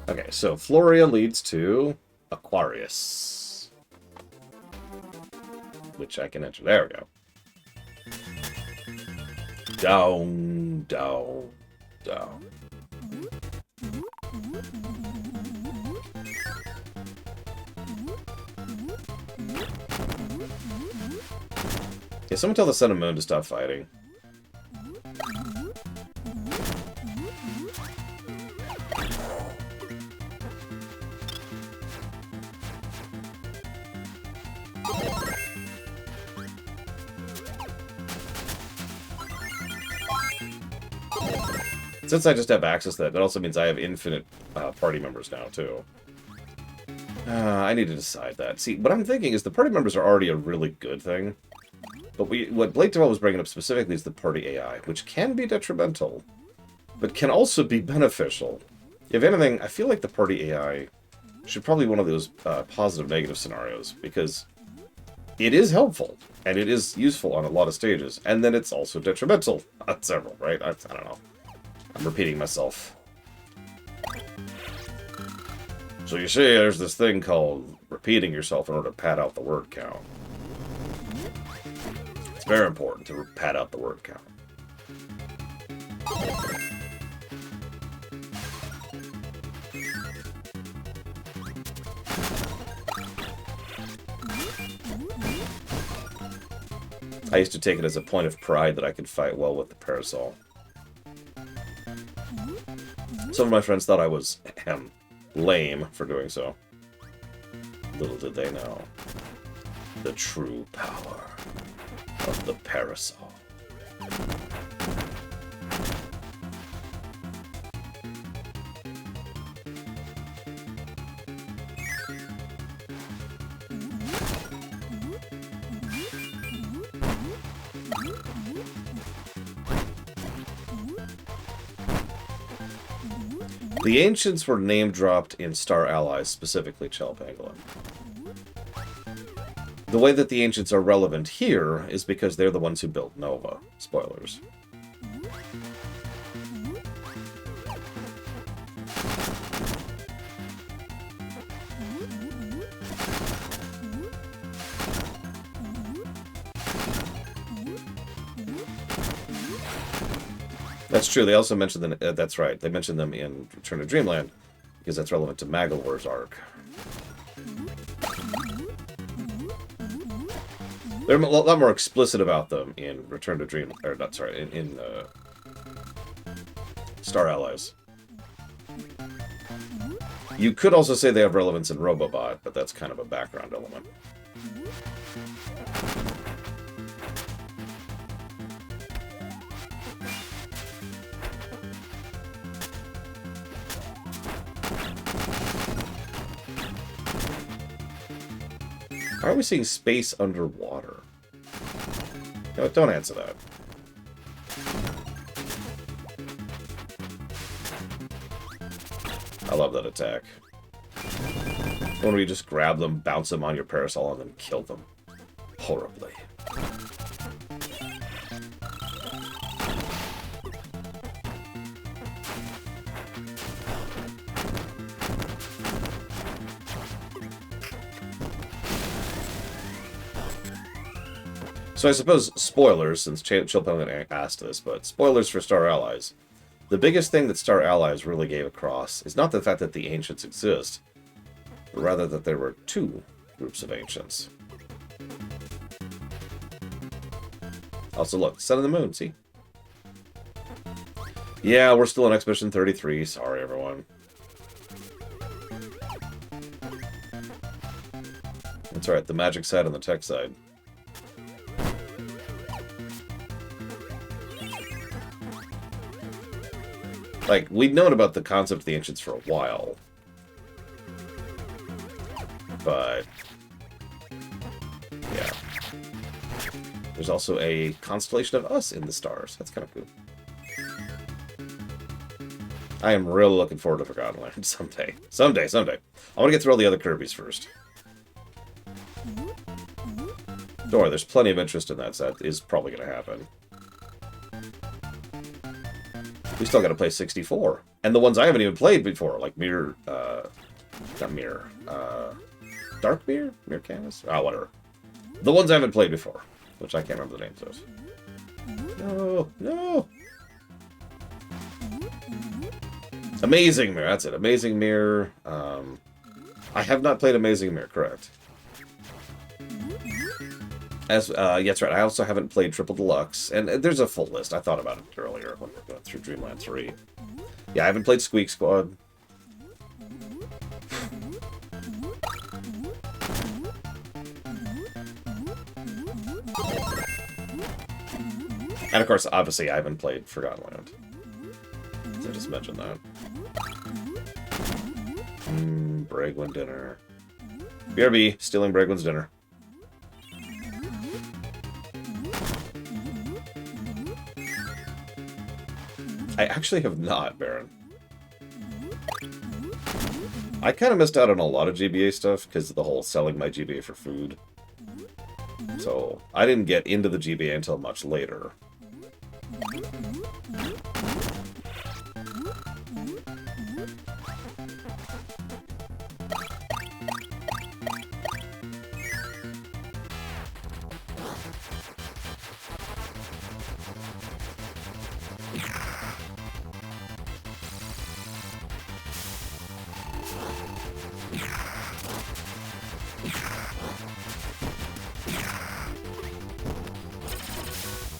Okay, so Floria leads to Aquarius. Which I can enter. There we go. Down, down, down. Yeah, someone tell the Sun and Moon to stop fighting. Since I just have access to that also means I have infinite party members now, too. I need to decide that. See, what I'm thinking is the party members are already a really good thing. But what Blake Devil was bringing up specifically is the party AI, which can be detrimental, but can also be beneficial. If anything, I feel like the party AI should probably be one of those positive-negative scenarios, because it is helpful, and it is useful on a lot of stages, and then it's also detrimental on several, right? I don't know. I'm repeating myself. So you see, there's this thing called repeating yourself in order to pad out the word count. It's very important to pad out the word count. I used to take it as a point of pride that I could fight well with the parasol. Some of my friends thought I was lame for doing so. Little did they know the true power of the parasol. The Ancients were name-dropped in Star Allies, specifically Chell Pangolin. The way that the Ancients are relevant here is because they're the ones who built Nova. Spoilers. That's true. They also mentioned them. That's right. They mentioned them in Return to Dreamland because that's relevant to Magalor's arc. They're a lot more explicit about them in Return to Dream, or not. Sorry, in Star Allies. You could also say they have relevance in Robobot, but that's kind of a background element. How are we seeing space underwater? No, don't answer that. I love that attack. When you just grab them, bounce them on your parasol, and then kill them. Horribly. So I suppose spoilers, since Chillpellion asked this, but spoilers for Star Allies. The biggest thing that Star Allies really gave across is not the fact that the Ancients exist, but rather that there were two groups of Ancients. Also, look, Sun and the Moon, see? Yeah, we're still on Expedition 33. Sorry, everyone. That's right, the magic side and the tech side. Like, we'd known about the concept of the Ancients for a while. But yeah. There's also a constellation of us in the stars. That's kind of cool. I am really looking forward to Forgotten Land someday. Someday. I want to get through all the other Kirbys first. Don't worry, there's plenty of interest in that, so that is probably going to happen. We still got to play 64. And the ones I haven't even played before, like Mirror Not Mirror. Dark Mirror? Mirror Canvas? Ah, whatever. The ones I haven't played before, which I can't remember the names of. No, no! Amazing Mirror, that's it. Amazing Mirror. I have not played Amazing Mirror, correct. Yeah, that's right. I also haven't played Triple Deluxe, and there's a full list. I thought about it earlier when we were going through Dreamland 3. Yeah, I haven't played Squeak Squad. And of course, obviously, I haven't played Forgotten Land. So I just mentioned that. Bragwin dinner. BRB, stealing Bragwin's dinner. I actually have not, Baron. I kind of missed out on a lot of GBA stuff because of the whole selling my GBA for food. So, I didn't get into the GBA until much later.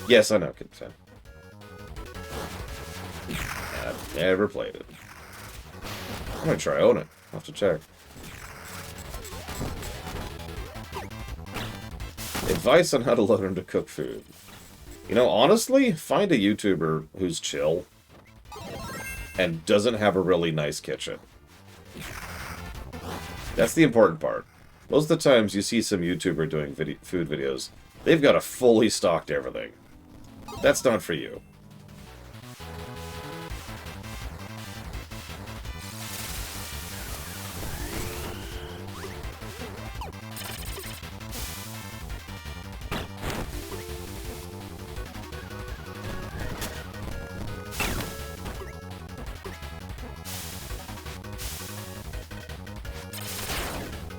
Yes, I know, Kid Fan. I've never played it. I'm gonna try own it. I'll have to check. Advice on how to learn to cook food. You know, honestly, find a YouTuber who's chill and doesn't have a really nice kitchen. That's the important part. Most of the times you see some YouTuber doing food videos, they've got a fully stocked everything. That's not for you.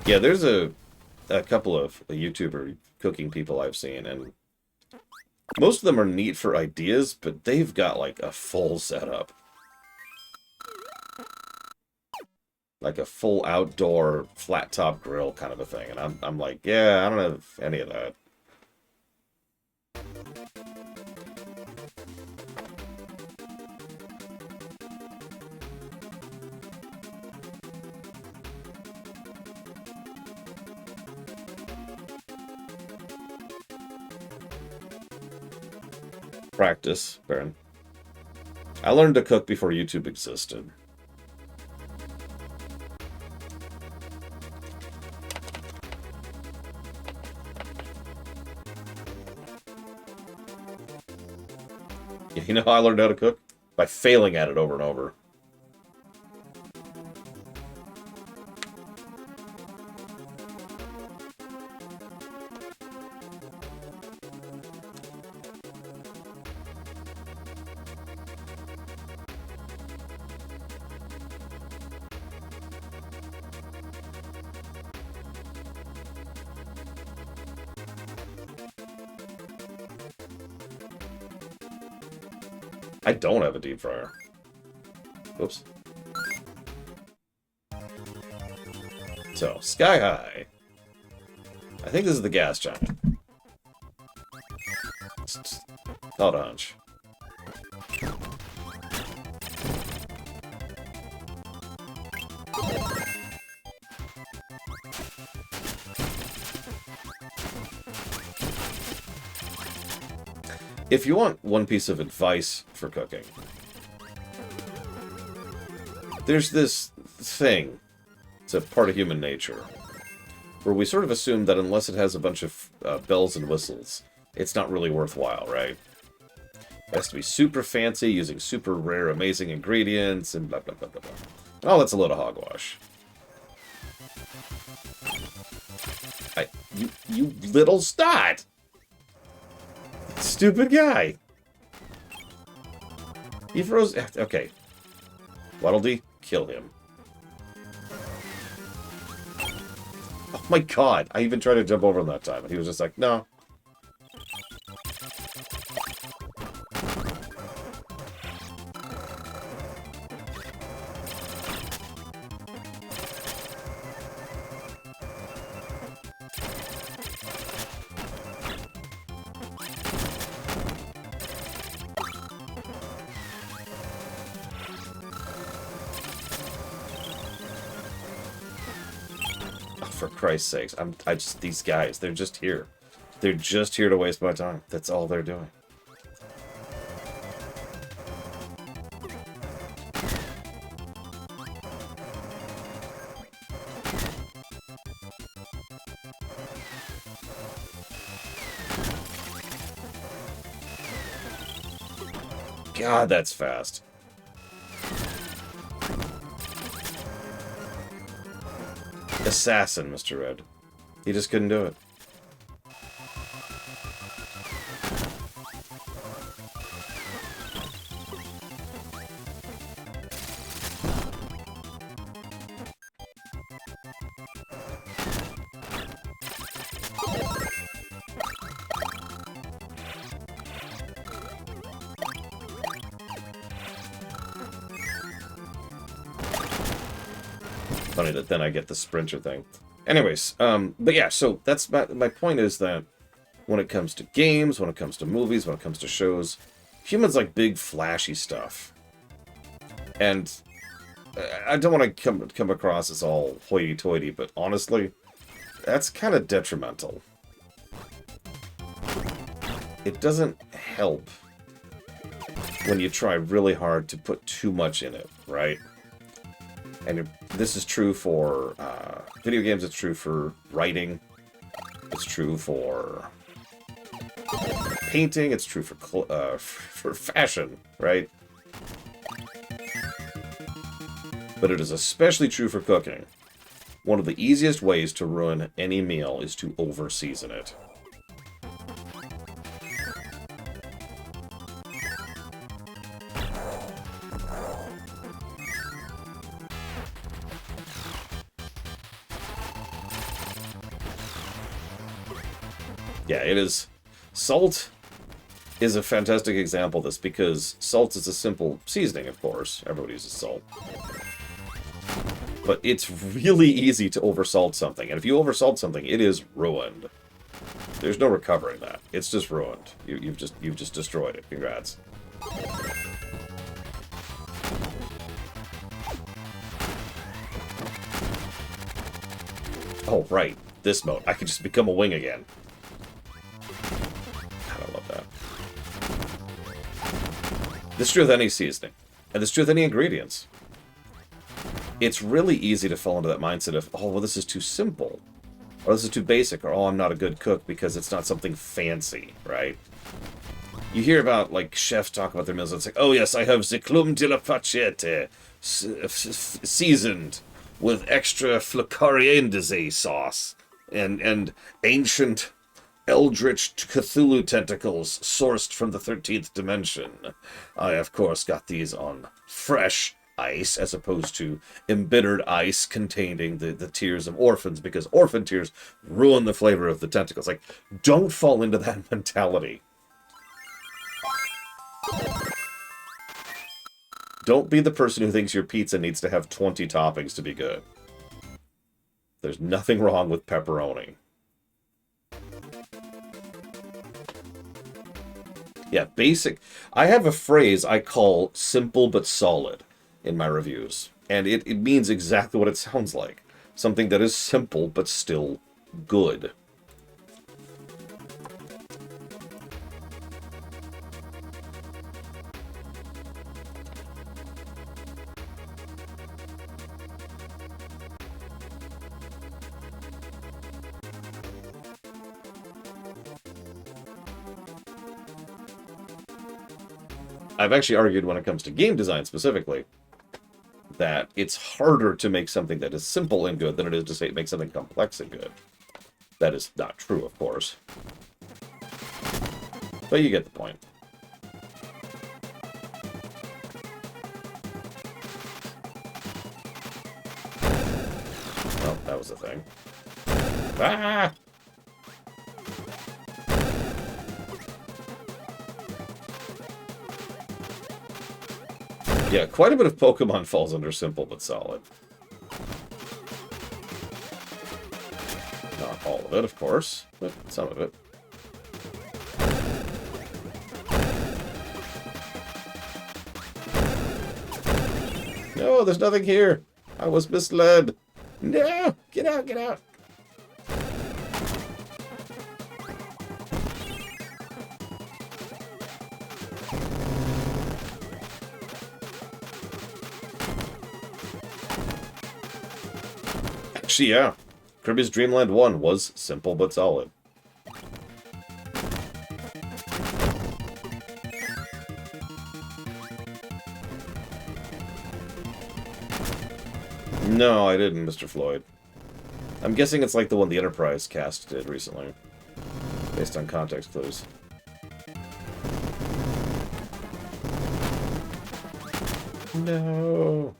Yeah, there's a couple of YouTuber cooking people I've seen, and most of them are neat for ideas, but they've got, like, a full setup. Like a full outdoor, flat-top grill kind of a thing. And I'm like, yeah, I don't have any of that. Practice, Baron. I learned to cook before YouTube existed. You know how I learned how to cook? By failing at it over and over. I don't have a deep fryer. Oops. So, Sky High. I think this is the gas giant. Call it a hunch. If you want one piece of advice for cooking, there's this thing, it's a part of human nature, where we sort of assume that unless it has a bunch of bells and whistles, it's not really worthwhile, right? It has to be super fancy, using super rare, amazing ingredients, and blah, blah, blah, blah, blah. Oh, that's a load of hogwash. You little stot! Stupid guy. He froze. Okay. Waddle Dee, kill him. My god, I even tried to jump over him that time, and he was just like, no. For Christ's sakes, I just, these guys, they're just here. They're just here to waste my time. That's all they're doing. God, that's fast. Assassin, Mr. Red. He just couldn't do it. Funny that then I get the sprinter thing. Anyways, but yeah, so that's my point is that when it comes to games, when it comes to movies, when it comes to shows, humans like big, flashy stuff. And I don't want to come across as all hoity-toity, but honestly, that's kind of detrimental. It doesn't help when you try really hard to put too much in it, right? And this is true for video games, it's true for writing, it's true for painting, it's true for fashion, right? But it is especially true for cooking. One of the easiest ways to ruin any meal is to over-season it. Yeah, it is. Salt is a fantastic example of this, because salt is a simple seasoning, of course. Everybody uses salt. But it's really easy to oversalt something, and if you oversalt something, it is ruined. There's no recovering that. It's just ruined. You've just destroyed it. Congrats. Oh, right. This mode. I could just become a wing again. I love that. This is true with any seasoning. And this is true with any ingredients. It's really easy to fall into that mindset of, oh, well, this is too simple. Or this is too basic. Or, oh, I'm not a good cook because it's not something fancy, right? You hear about, like, chefs talk about their meals, and it's like, oh, yes, I have the clum de la pachete seasoned with extra flocariendaise sauce and ancient eldritch Cthulhu tentacles sourced from the 13th dimension. I, of course, got these on fresh ice as opposed to embittered ice containing the tears of orphans, because orphan tears ruin the flavor of the tentacles. Like, don't fall into that mentality. Don't be the person who thinks your pizza needs to have 20 toppings to be good. There's nothing wrong with pepperoni. Yeah, basic. I have a phrase I call simple but solid in my reviews. And it means exactly what it sounds like. Something that is simple but still good. I've actually argued when it comes to game design specifically that it's harder to make something that is simple and good than it is to say make something complex and good. That is not true, of course. But you get the point. Oh, that was the thing. Ah! Yeah, quite a bit of Pokemon falls under simple but solid. Not all of it, of course, but some of it. No, there's nothing here. I was misled. No! Get out, get out. Actually, yeah. Kirby's Dream Land 1 was simple but solid. No, I didn't, Mr. Floyd. I'm guessing it's like the one the Enterprise cast did recently, based on context clues. No.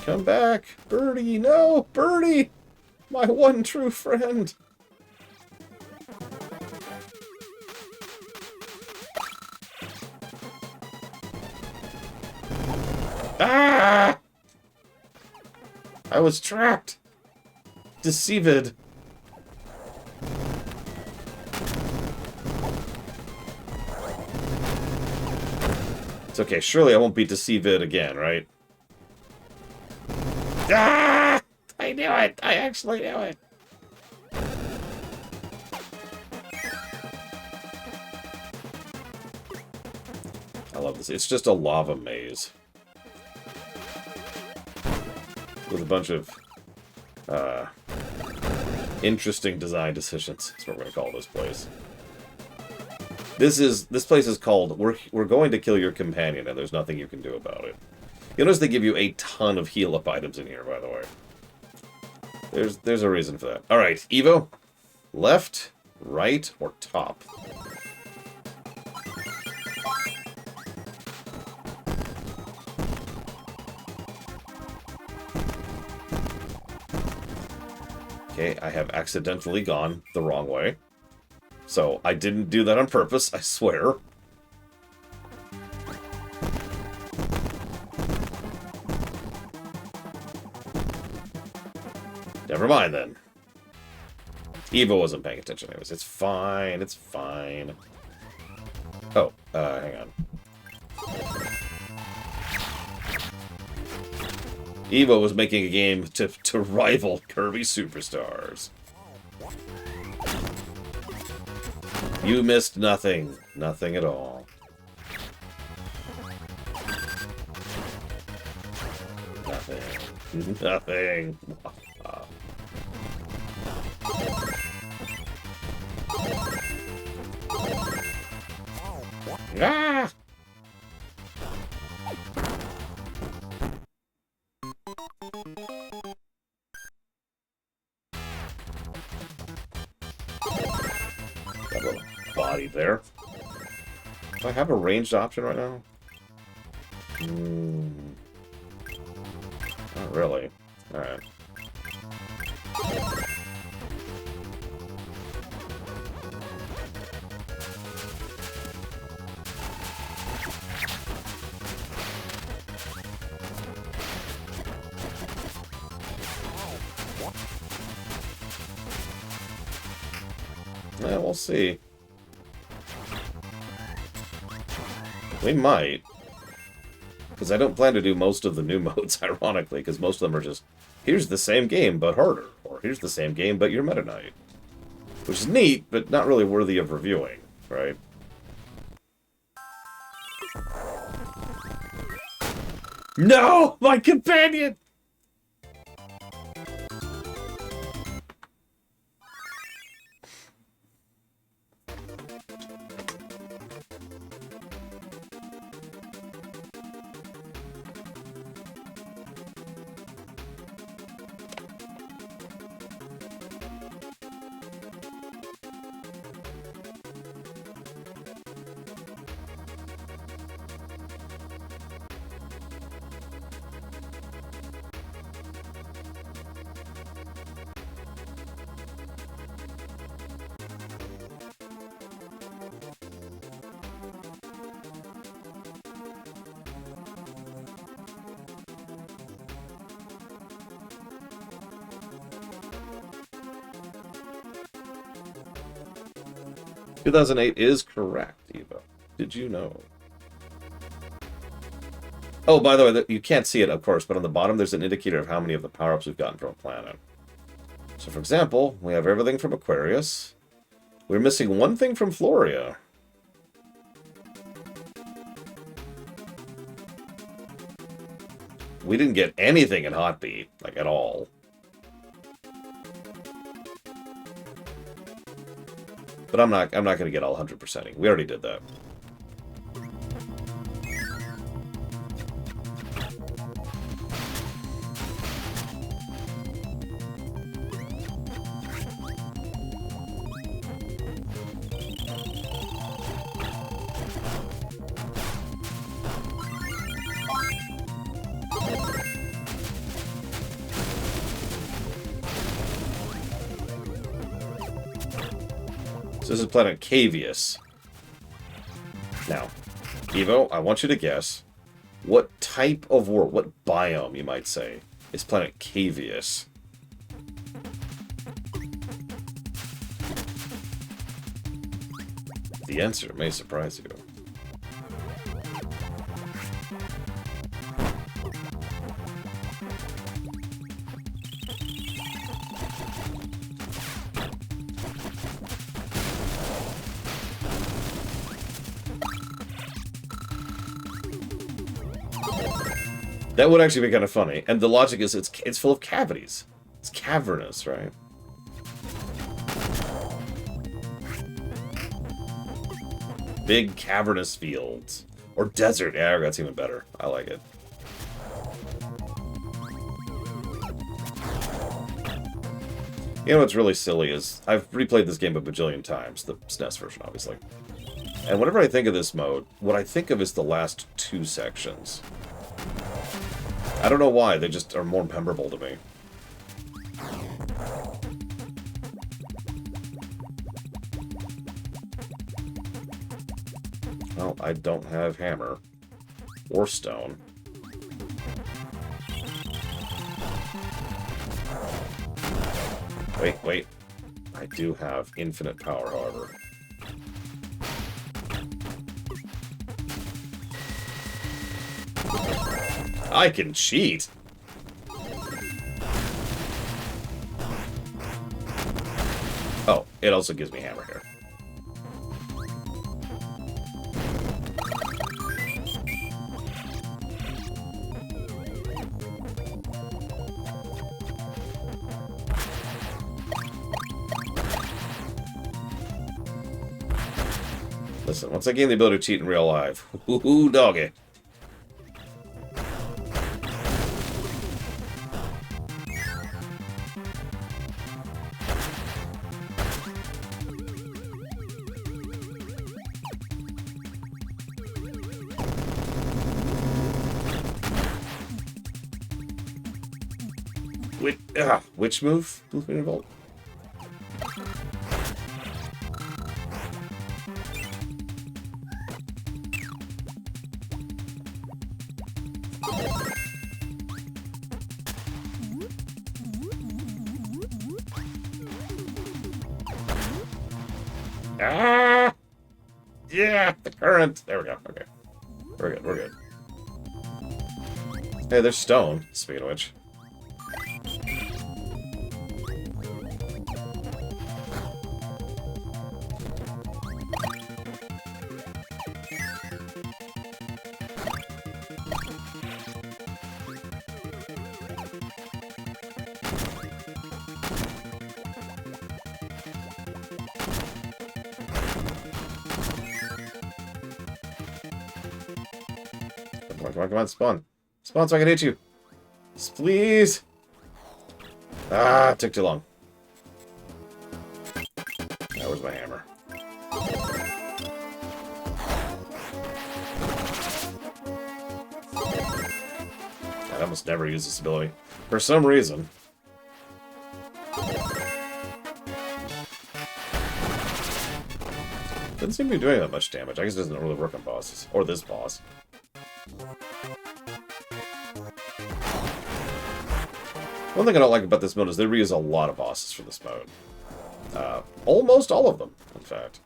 Come back! Birdie! No! Birdie! My one true friend! Ah! I was trapped! Deceived! It's okay, surely I won't be deceived again, right? Ah! I knew it! I actually knew it! I love this. It's just a lava maze. With a bunch of interesting design decisions. That's what we're gonna call this place. This place is called We're Going to Kill Your Companion, and there's nothing you can do about it. You'll notice they give you a ton of heal-up items in here, by the way. There's a reason for that. Alright, Evo. Left, right, or top? Okay, I have accidentally gone the wrong way. So, I didn't do that on purpose, I swear. Never mind, then. Evo wasn't paying attention anyways. It's fine, it's fine. Oh, hang on. Evo was making a game to rival Kirby Superstars. You missed nothing. Nothing at all. Nothing. Nothing. Ah! Got a little body there. Do I have a ranged option right now? Not really. Alright. Yeah, we'll see. We might. Because I don't plan to do most of the new modes, ironically, because most of them are just, here's the same game, but harder. Or here's the same game, but you're Meta Knight. Which is neat, but not really worthy of reviewing, right? No! My companion! 2008 is correct, Eva. Did you know? Oh, by the way, you can't see it, of course, but on the bottom there's an indicator of how many of the power-ups we've gotten from a planet. So, for example, we have everything from Aquarius. We're missing one thing from Floria. We didn't get anything in Hotbeat, like, at all. But I'm not going to get all 100%ing. We already did that. So this is planet Cavius. Now, Evo, I want you to guess what type of world, what biome, you might say, is planet Cavius. The answer may surprise you. That would actually be kind of funny. And the logic is it's full of cavities. It's cavernous, right? Big cavernous fields. Or desert. Yeah, that's even better. I like it. You know what's really silly is I've replayed this game a bajillion times. The SNES version, obviously. And whenever I think of this mode, what I think of is the last two sections. I don't know why, they just are more memorable to me. Well, I don't have hammer. Or stone. Wait. I do have infinite power, however. I can cheat. Oh, it also gives me hammer here. Listen, once I gain the ability to cheat in real life, ooh, doggy. Which move? Blueprint Revolt? Ah! Yeah, the current. There we go. Okay. We're good. Hey, there's stone, speaking of which. Come on, spawn. Spawn so I can hit you. Please. Ah, it took too long. That was my hammer. I almost never use this ability. For some reason. Doesn't seem to be doing that much damage. I guess it doesn't really work on bosses. Or this boss. One thing I don't like about this mode is they reuse a lot of bosses for this mode. Almost all of them, in fact.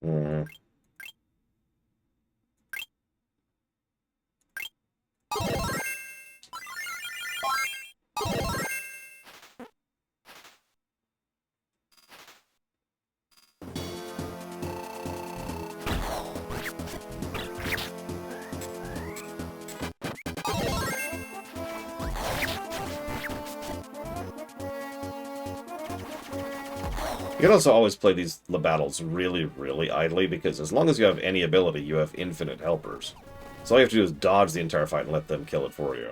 Hmm. You can also always play these battles really, really idly, because as long as you have any ability, you have infinite helpers. So all you have to do is dodge the entire fight and let them kill it for you.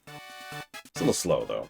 It's a little slow, though.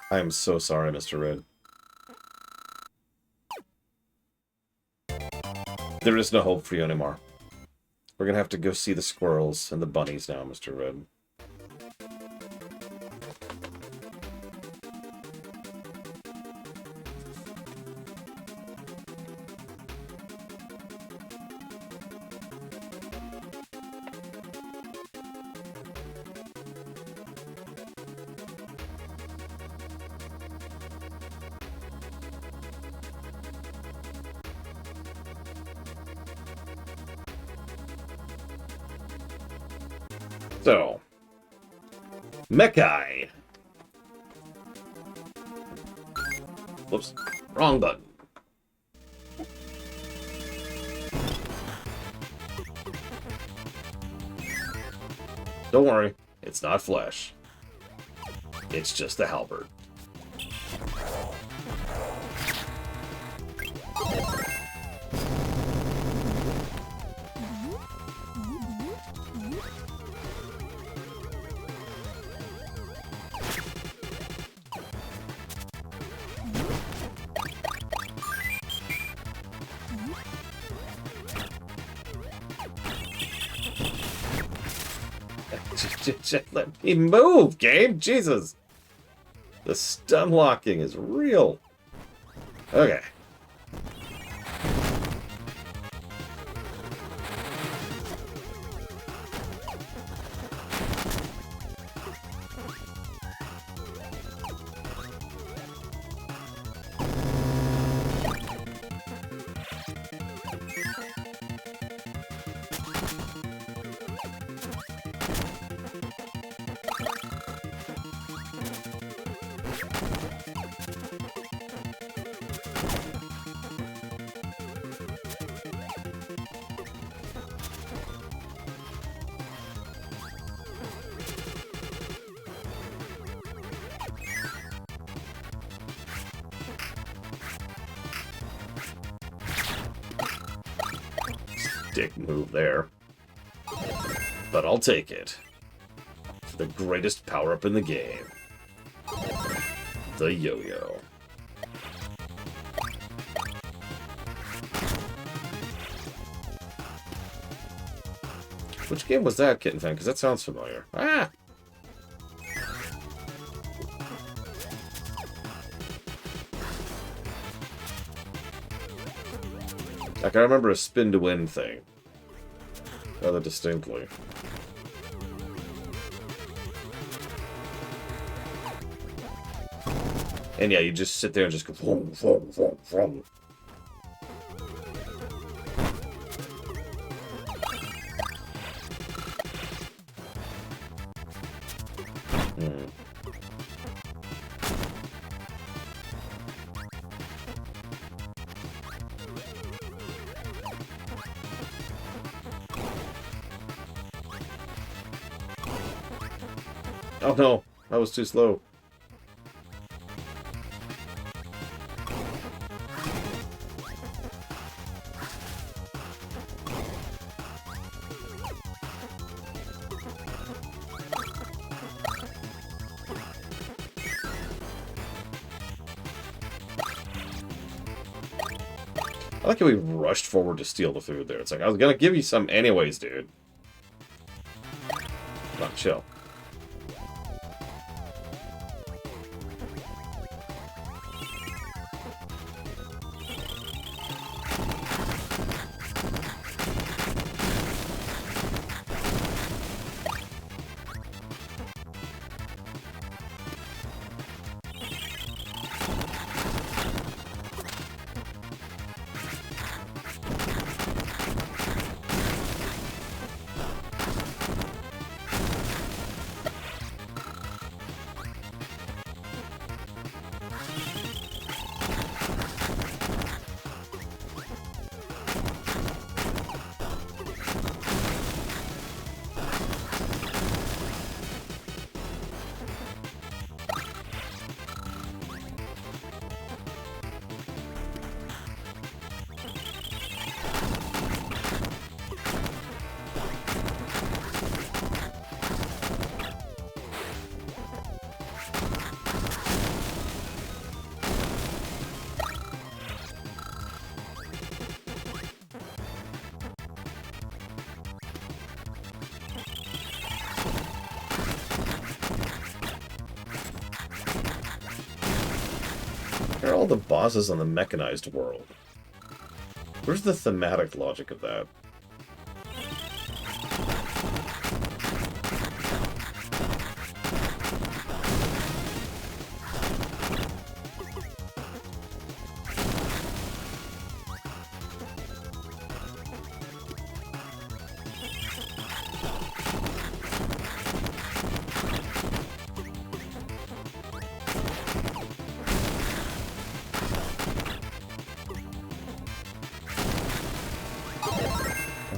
I am so sorry, Mr. Red. There is no hope for you anymore. We're gonna have to go see the squirrels and the bunnies now, Mr. Red. So, Mechai. Whoops, wrong button. Don't worry, it's not flesh. It's just the halberd. Just let me move, game! Jesus! The stun locking is real. Okay. Dick move there. But I'll take it. For the greatest power-up in the game. The yo-yo. Which game was that, Kitten Fan? Because that sounds familiar. Ah! I can remember a spin-to-win thing. Rather distinctly. And yeah, you just sit there and just go... Vroom, vroom, vroom, vroom. Oh no, that was too slow. I like how we rushed forward to steal the food there. It's like, I was gonna give you some anyways, dude. Not chill. Where are all the bosses on the mechanized world? Where's the thematic logic of that?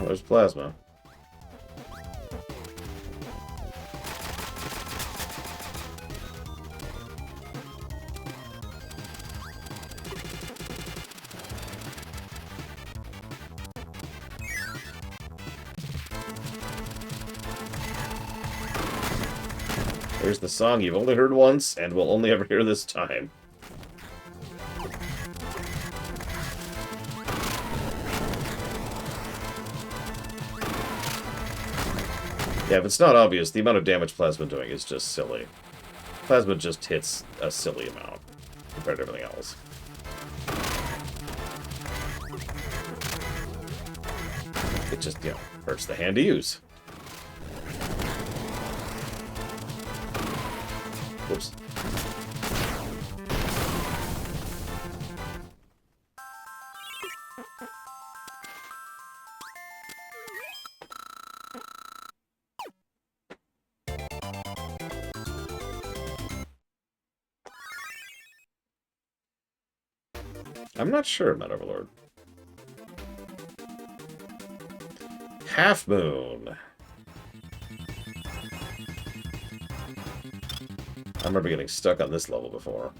Oh, there's plasma. There's the song you've only heard once and will only ever hear this time. Yeah, if it's not obvious, the amount of damage Plasma doing is just silly. Plasma just hits a silly amount compared to everything else. It just, you know, hurts the hand to use. Whoops. I'm not sure, Meta Overlord. Half Moon. I remember getting stuck on this level before.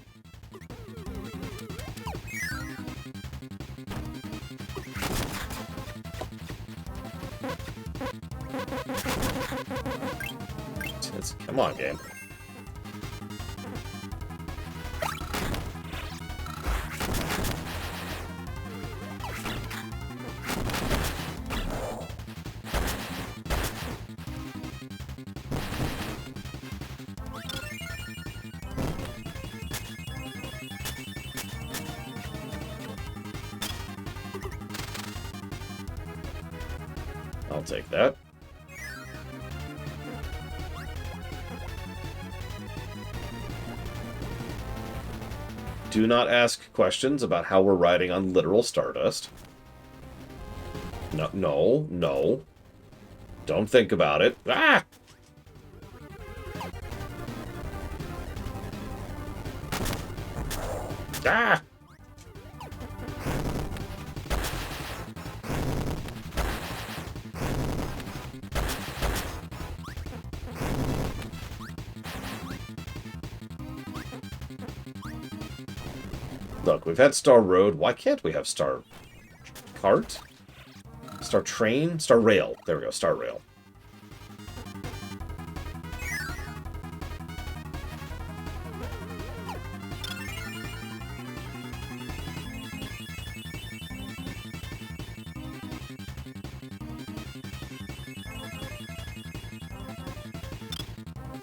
Come on, game. I'll take that. Do not ask questions about how we're riding on literal stardust. No, no, no. Don't think about it. Ah! Ah! Look, we've had Star Road. Why can't we have Star Cart? Star Train? Star Rail. There we go, Star Rail.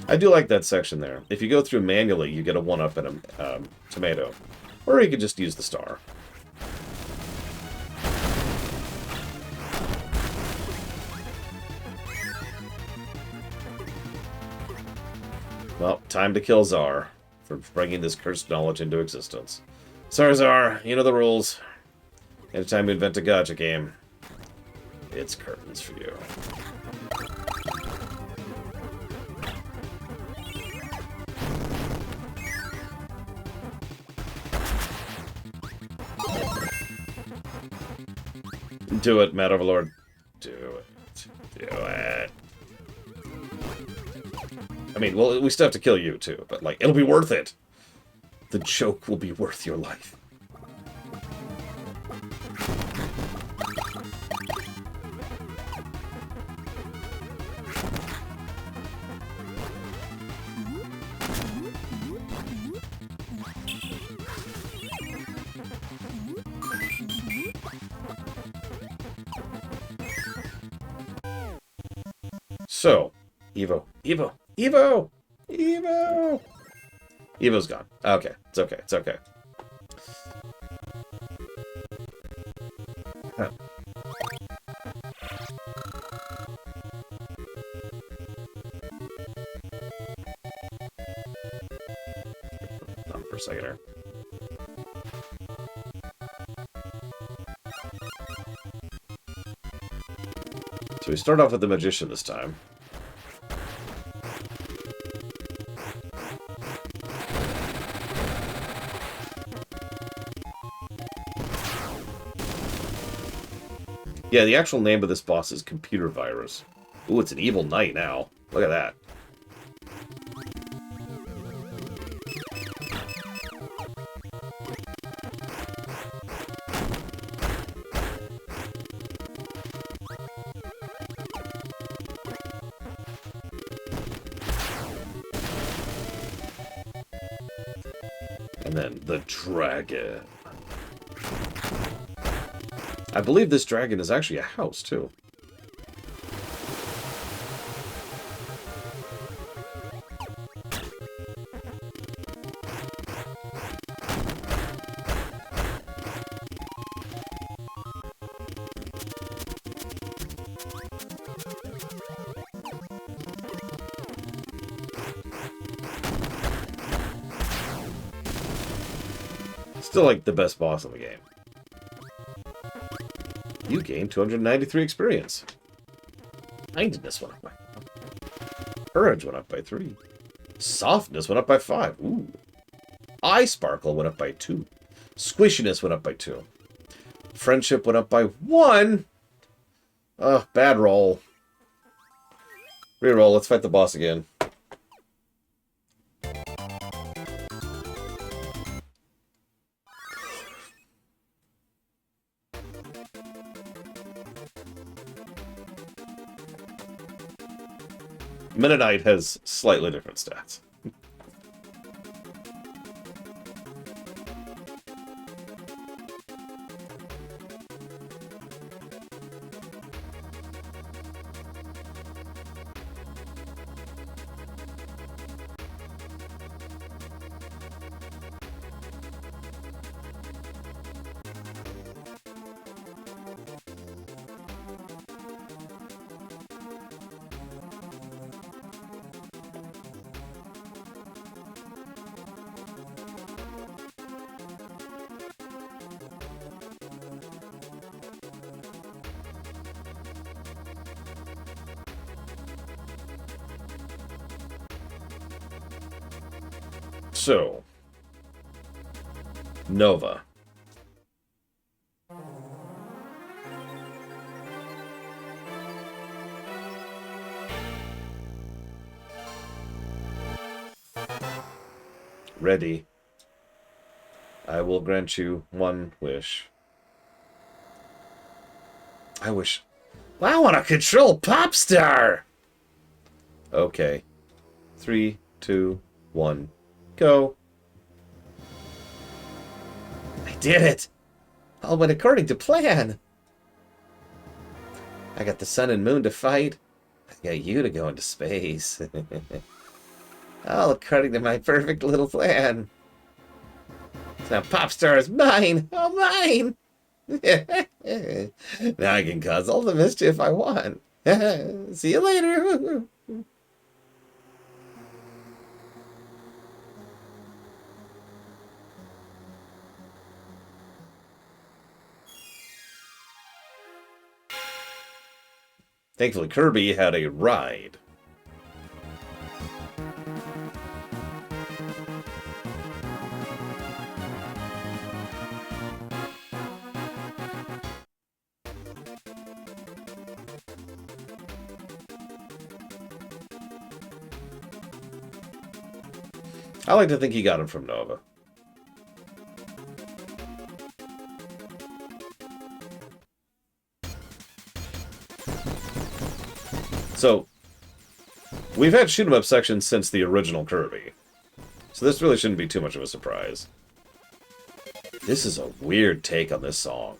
I do like that section there. If you go through manually, you get a 1-up and a tomato. Or you could just use the star. Well, time to kill Czar for bringing this cursed knowledge into existence. Sorry, Czar, you know the rules. Anytime you invent a gacha game, it's curtains for you. Do it, Mad Overlord. Do it. Do it. I mean, well, we still have to kill you, too, but, like, it'll be worth it. The joke will be worth your life. So, Evo. Evo! Evo! Evo! Evo's gone. Okay. It's okay. It's okay. Huh. On for a second here. So we start off with the Magician this time. Yeah, the actual name of this boss is Computer Virus. Ooh, it's an evil knight now. Look at that. And then the dragon. I believe this dragon is actually a house, too. Still, like, the best boss in the game. You gained 293 experience. Kindness went up by 1. Courage went up by 3. Softness went up by 5. Ooh. Eye sparkle went up by 2. Squishiness went up by 2. Friendship went up by 1. Ugh, bad roll. Reroll, let's fight the boss again. Mennonite has slightly different stats. So, Nova. Ready. I will grant you one wish. I wish... I want to control Popstar! Okay. 3, 2, 1, go. I did it! All went according to plan. I got the sun and moon to fight. I got you to go into space. All according to my perfect little plan. Now Popstar is mine! Oh, mine! Now I can cause all the mischief I want. See you later! Thankfully, Kirby had a ride. I like to think he got him from Nova. So, we've had shoot-'em-up sections since the original Kirby. So this really shouldn't be too much of a surprise. This is a weird take on this song.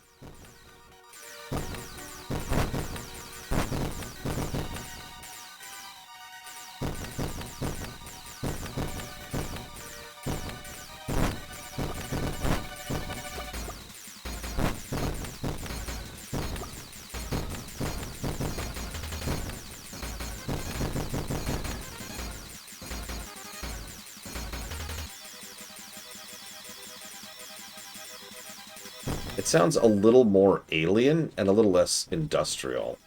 It sounds a little more alien and a little less industrial,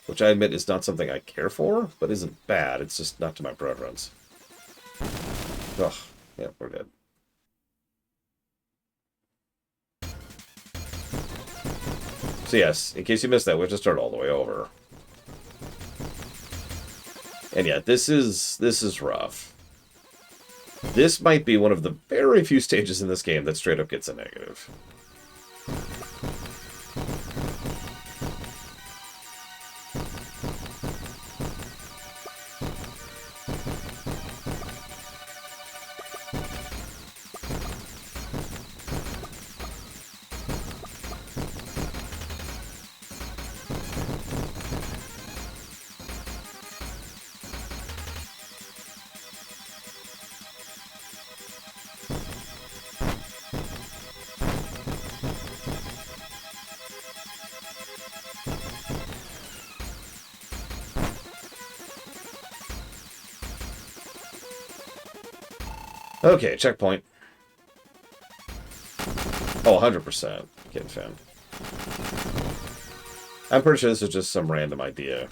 which I admit is not something I care for, but isn't bad. It's just not to my preference. Ugh, yeah, we're dead. So yes, in case you missed that, we have to start all the way over. And yeah, this is rough. This might be one of the very few stages in this game that straight up gets a negative. Okay, checkpoint. Oh, 100%. Kid fan. I'm pretty sure this is just some random idea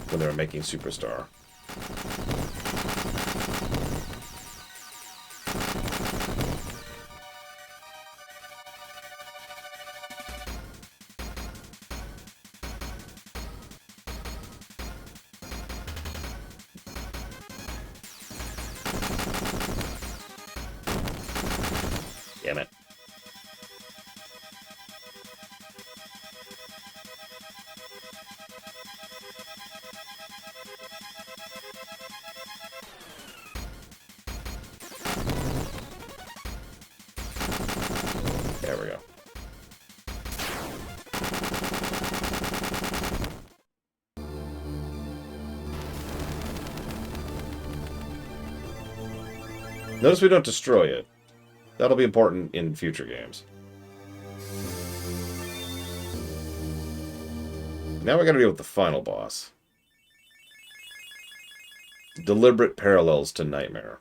when they were making Superstar. Damn it. There we go. Notice we don't destroy it. That'll be important in future games. Now we gotta deal with the final boss. Deliberate parallels to Nightmare.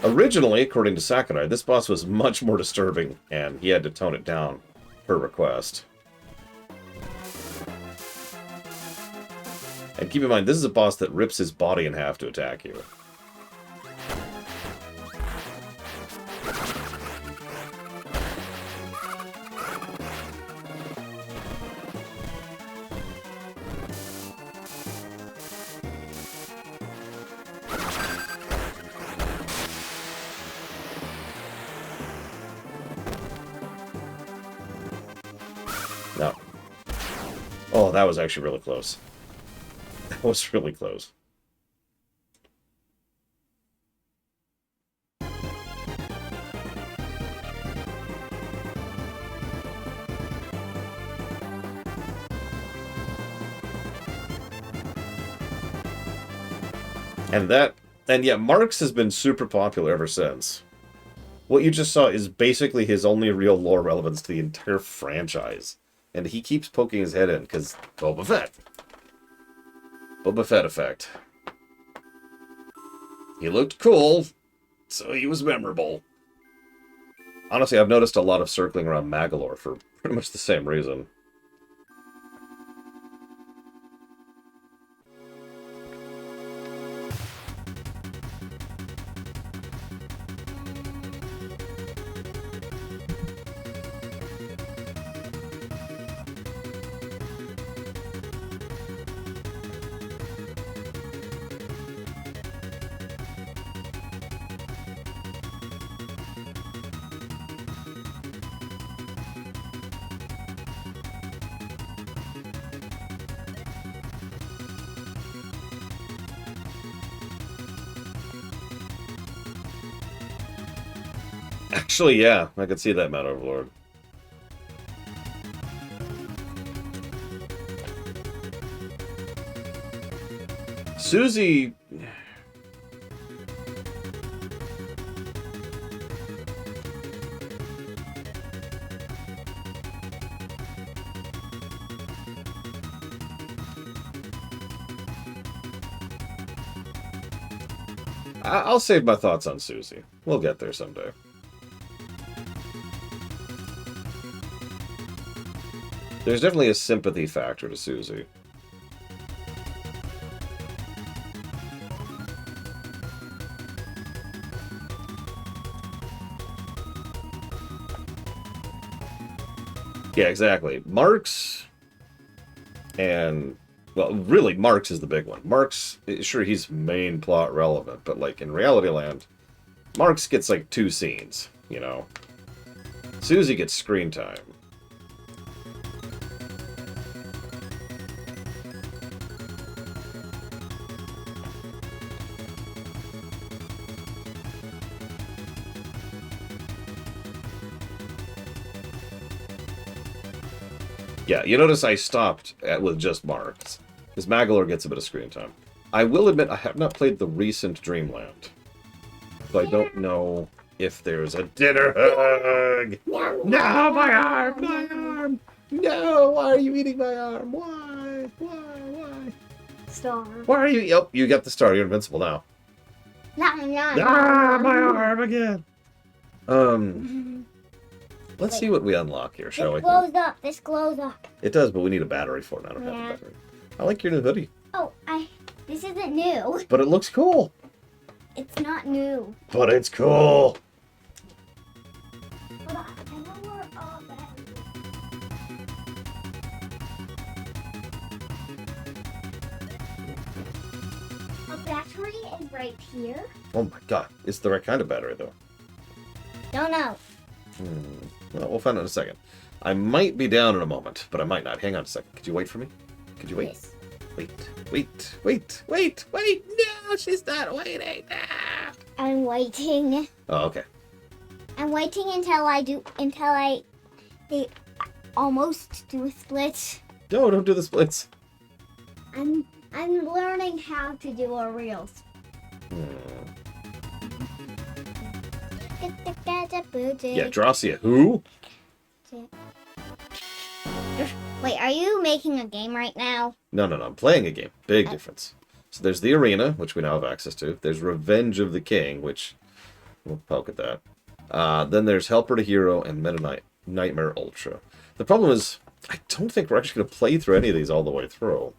Originally, according to Sakurai, this boss was much more disturbing, and he had to tone it down per request. And keep in mind, this is a boss that rips his body in half to attack you. No. Oh, that was actually really close. That was really close. And yeah, Marx has been super popular ever since. What you just saw is basically his only real lore relevance to the entire franchise. And he keeps poking his head in, because Boba Fett. Boba Fett effect. He looked cool, so he was memorable. Honestly, I've noticed a lot of circling around Magalore for pretty much the same reason. Actually, yeah, I could see that, Mount Overlord. Susie... I'll save my thoughts on Susie. We'll get there someday. There's definitely a sympathy factor to Susie. Yeah, exactly. Marx and... Well, really, Marx is the big one. Marx, sure, he's main plot relevant, but, like, in Reality Land, Marx gets, like, 2 scenes, you know? Susie gets screen time. Yeah, you notice I stopped with just Marx, because Magalore gets a bit of screen time. I will admit I have not played the recent Dreamland, so I don't know if there's a dinner hug. No, my arm, my arm. No, why are you eating my arm? Why? Star. Why are you? Yep, you got the star. You're invincible now. No. My arm again. Let's see what we unlock here, shall we? This glows up. It does, but we need a battery for it. I don't have a battery. I like your new hoodie. Oh, this isn't new. But it looks cool. It's not new. But it's cool. Hold on, I know where a battery is right here. Oh my god. It's the right kind of battery, though. Don't know. Well, we'll find out in a second. I might be down in a moment, but I might not. Hang on a second. Could you wait for me? Could you wait? Yes. Wait. No, she's not waiting. Ah. I'm waiting. Oh, okay. I'm waiting until they almost do a split. No, don't do the splits. I'm learning how to do a real split. Yeah, Drossia. Who? Wait, are you making a game right now? No. I'm playing a game. Big difference. So there's the arena, which we now have access to. There's Revenge of the King, which we'll poke at that. Then there's Helper to Hero and Meta Knight Nightmare Ultra. The problem is, I don't think we're actually going to play through any of these all the way through.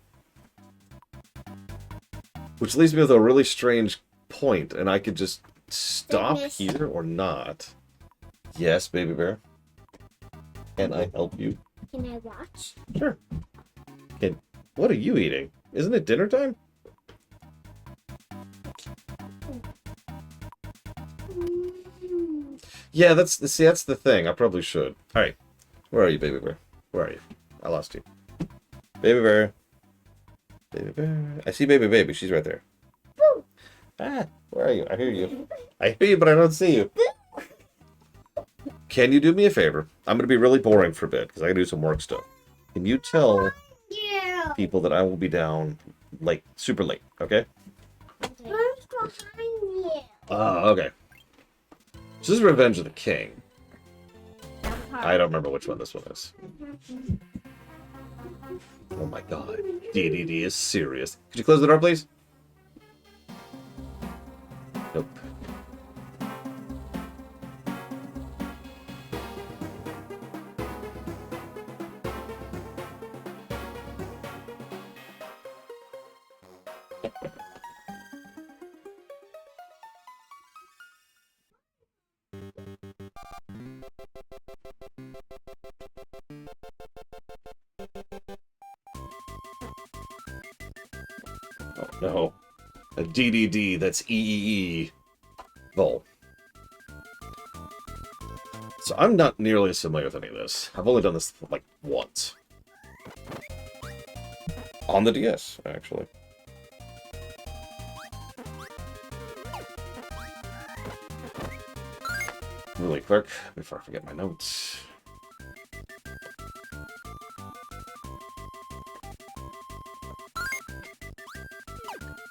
Which leaves me with a really strange point, and I could just stop here or not. Yes, baby bear. Can I help you? Can I watch? Sure. What are you eating? Isn't it dinner time? Yeah, that's the thing. I probably should. All right. Where are you, baby bear? Where are you? I lost you. Baby bear. Baby bear. I see baby baby. She's right there. Boo. Ah, where are you? I hear you. I hear you, but I don't see you. Can you do me a favor? I'm going to be really boring for a bit because I got to do some work stuff. Can you tell Yeah. people that I will be down late, super late, okay? Who's behind you? Okay. So this is Revenge of the King. I don't remember which one this one is. Oh my god. DDD is serious. Could you close the door, please? Nope. Oh no. A DDD that's EEE. Vol. So I'm not nearly as familiar with any of this. I've only done this like once. On the DS, actually. Really quick, before I forget my notes.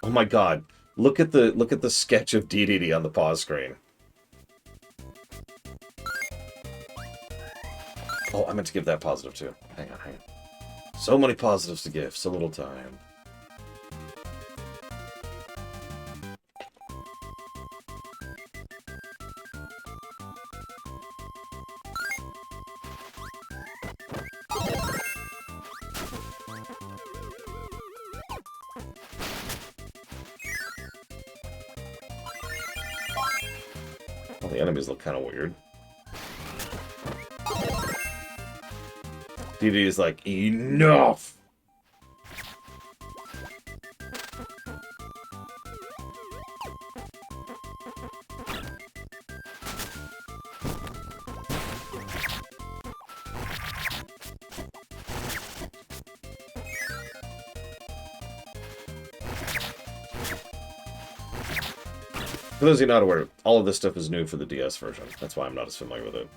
Oh my god. Look at the sketch of DDD on the pause screen. Oh, I meant to give that positive too. Hang on. So many positives to give, so little time. Well, the enemies look kind of weird. DD is like, enough! For those of you not aware, all of this stuff is new for the DS version. That's why I'm not as familiar with it.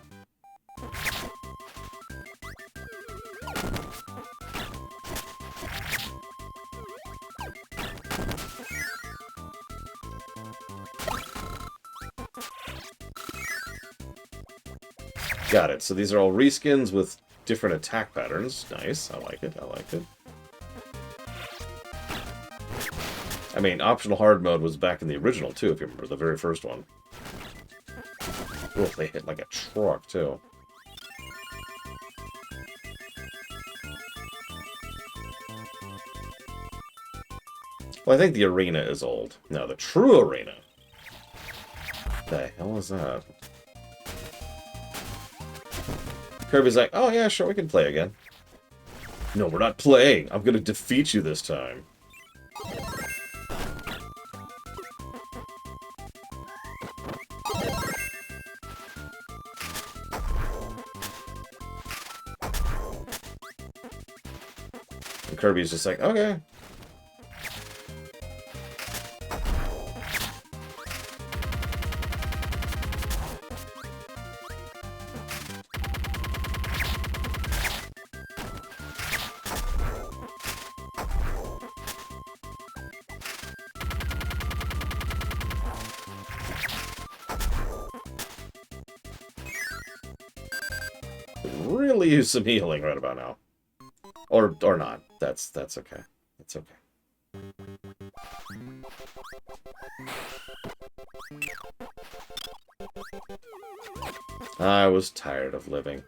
Got it. So these are all reskins with different attack patterns. Nice. I like it. I like it. I mean, optional hard mode was back in the original, too, if you remember, the very first one. Oh, they hit like a truck, too. Well, I think the arena is old. No, the true arena. The hell is that? Kirby's like, oh yeah, sure, we can play again. No, we're not playing. I'm gonna defeat you this time. And Kirby's just like, okay. Really use some healing right about now. Or not. That's okay. That's okay. I was tired of living.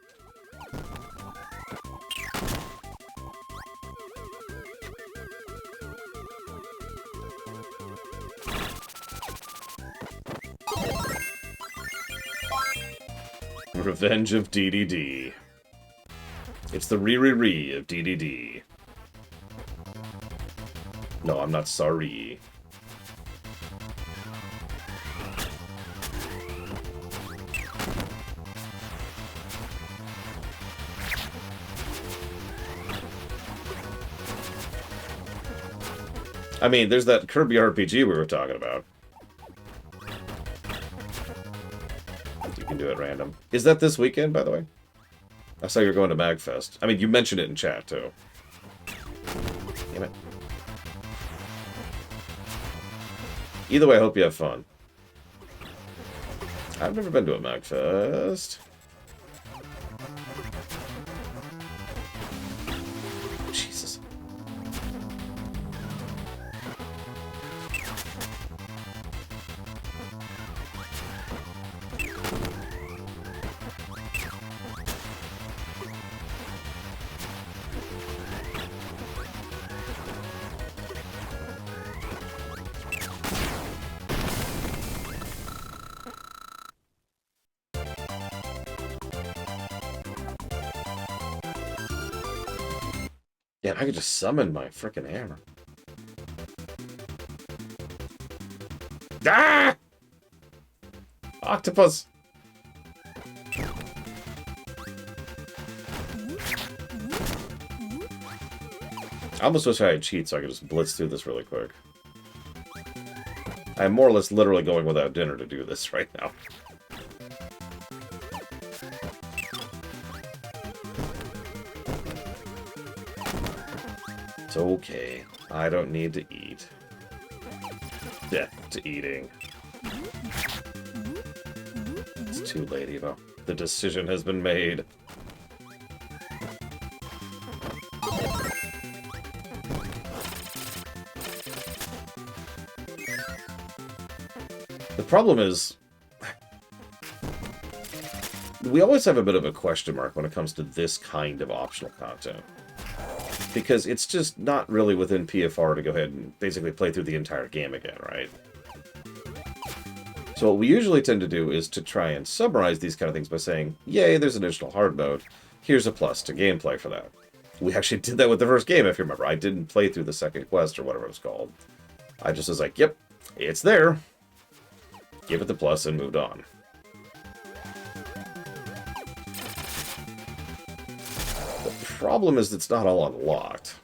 Revenge of DDD. It's the re-re-re of DDD. No, I'm not sorry. I mean, there's that Kirby RPG we were talking about. You can do it random. Is that this weekend, by the way? I saw you were going to MagFest. I mean, you mentioned it in chat, too. Damn it. Either way, I hope you have fun. I've never been to a MagFest. Jesus. Yeah, I could just summon my frickin' hammer. Ah! Octopus! I almost wish I had cheats so I could just blitz through this really quick. I'm more or less literally going without dinner to do this right now. It's okay. I don't need to eat. Death to eating. It's too late, Eva. The decision has been made. The problem is, we always have a bit of a question mark when it comes to this kind of optional content. Because it's just not really within PFR to go ahead and basically play through the entire game again, right? So what we usually tend to do is to try and summarize these kind of things by saying, yay, there's an additional hard mode. Here's a plus to gameplay for that. We actually did that with the first game, if you remember. I didn't play through the second quest or whatever it was called. I just was like, yep, it's there. Give it the plus and moved on. The problem is it's not all unlocked.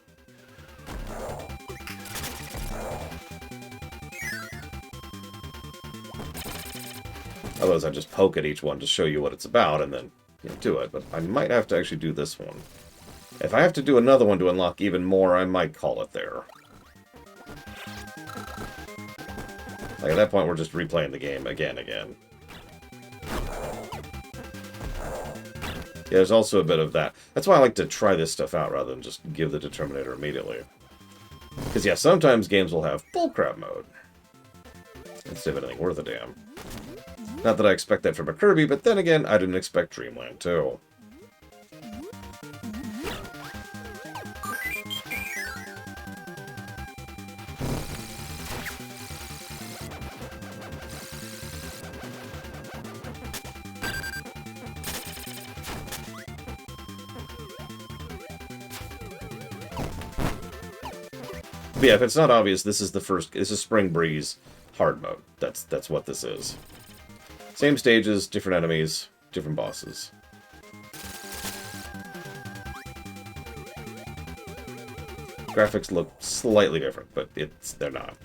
Otherwise, I just poke at each one to show you what it's about and then do it. But I might have to actually do this one. If I have to do another one to unlock even more, I might call it there. Like, at that point, we're just replaying the game again. Yeah, there's also a bit of that. That's why I like to try this stuff out rather than just give the Determinator immediately. Because, yeah, sometimes games will have bullcrap mode. Instead of anything worth a damn. Not that I expect that from a Kirby, but then again, I didn't expect Dreamland, too. But yeah, if it's not obvious, this is Spring Breeze hard mode. That's what this is. Same stages, different enemies, different bosses. Graphics look slightly different, but they're not.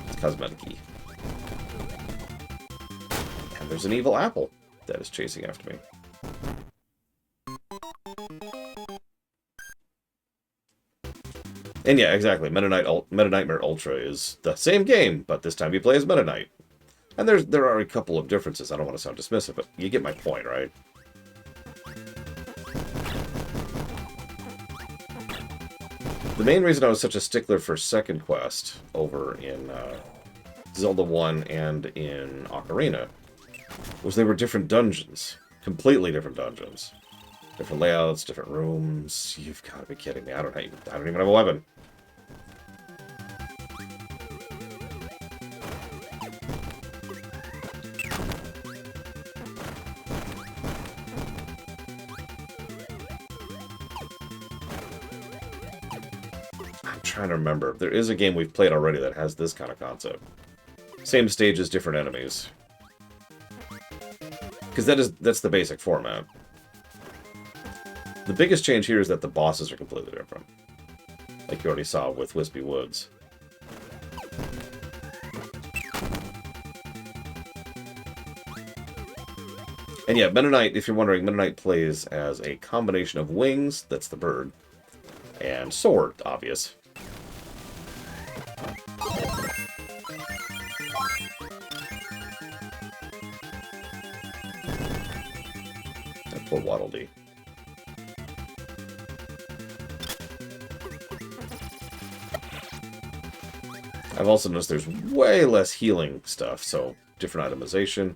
It's cosmetic-y. And there's an evil apple that is chasing after me. And yeah, exactly. Meta Nightmare Ultra is the same game, but this time you play as Meta Knight. And there are a couple of differences. I don't want to sound dismissive, but you get my point, right? The main reason I was such a stickler for second quest over in Zelda 1 and in Ocarina was they were different dungeons. Completely different dungeons. Different layouts, different rooms. You've got to be kidding me. I don't even have a weapon. I'm trying to remember. There is a game we've played already that has this kind of concept. Same stages, different enemies. Because that's the basic format. The biggest change here is that the bosses are completely different. Like, you already saw with Wispy Woods. And yeah, Meta Knight, if you're wondering, Meta Knight plays as a combination of wings, that's the bird, and sword, obvious. And poor Waddle Dee. I've also noticed there's way less healing stuff, so different itemization.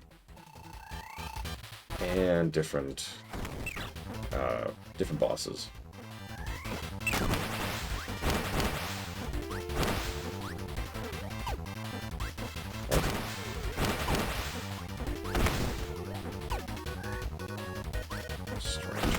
And different bosses. Strange.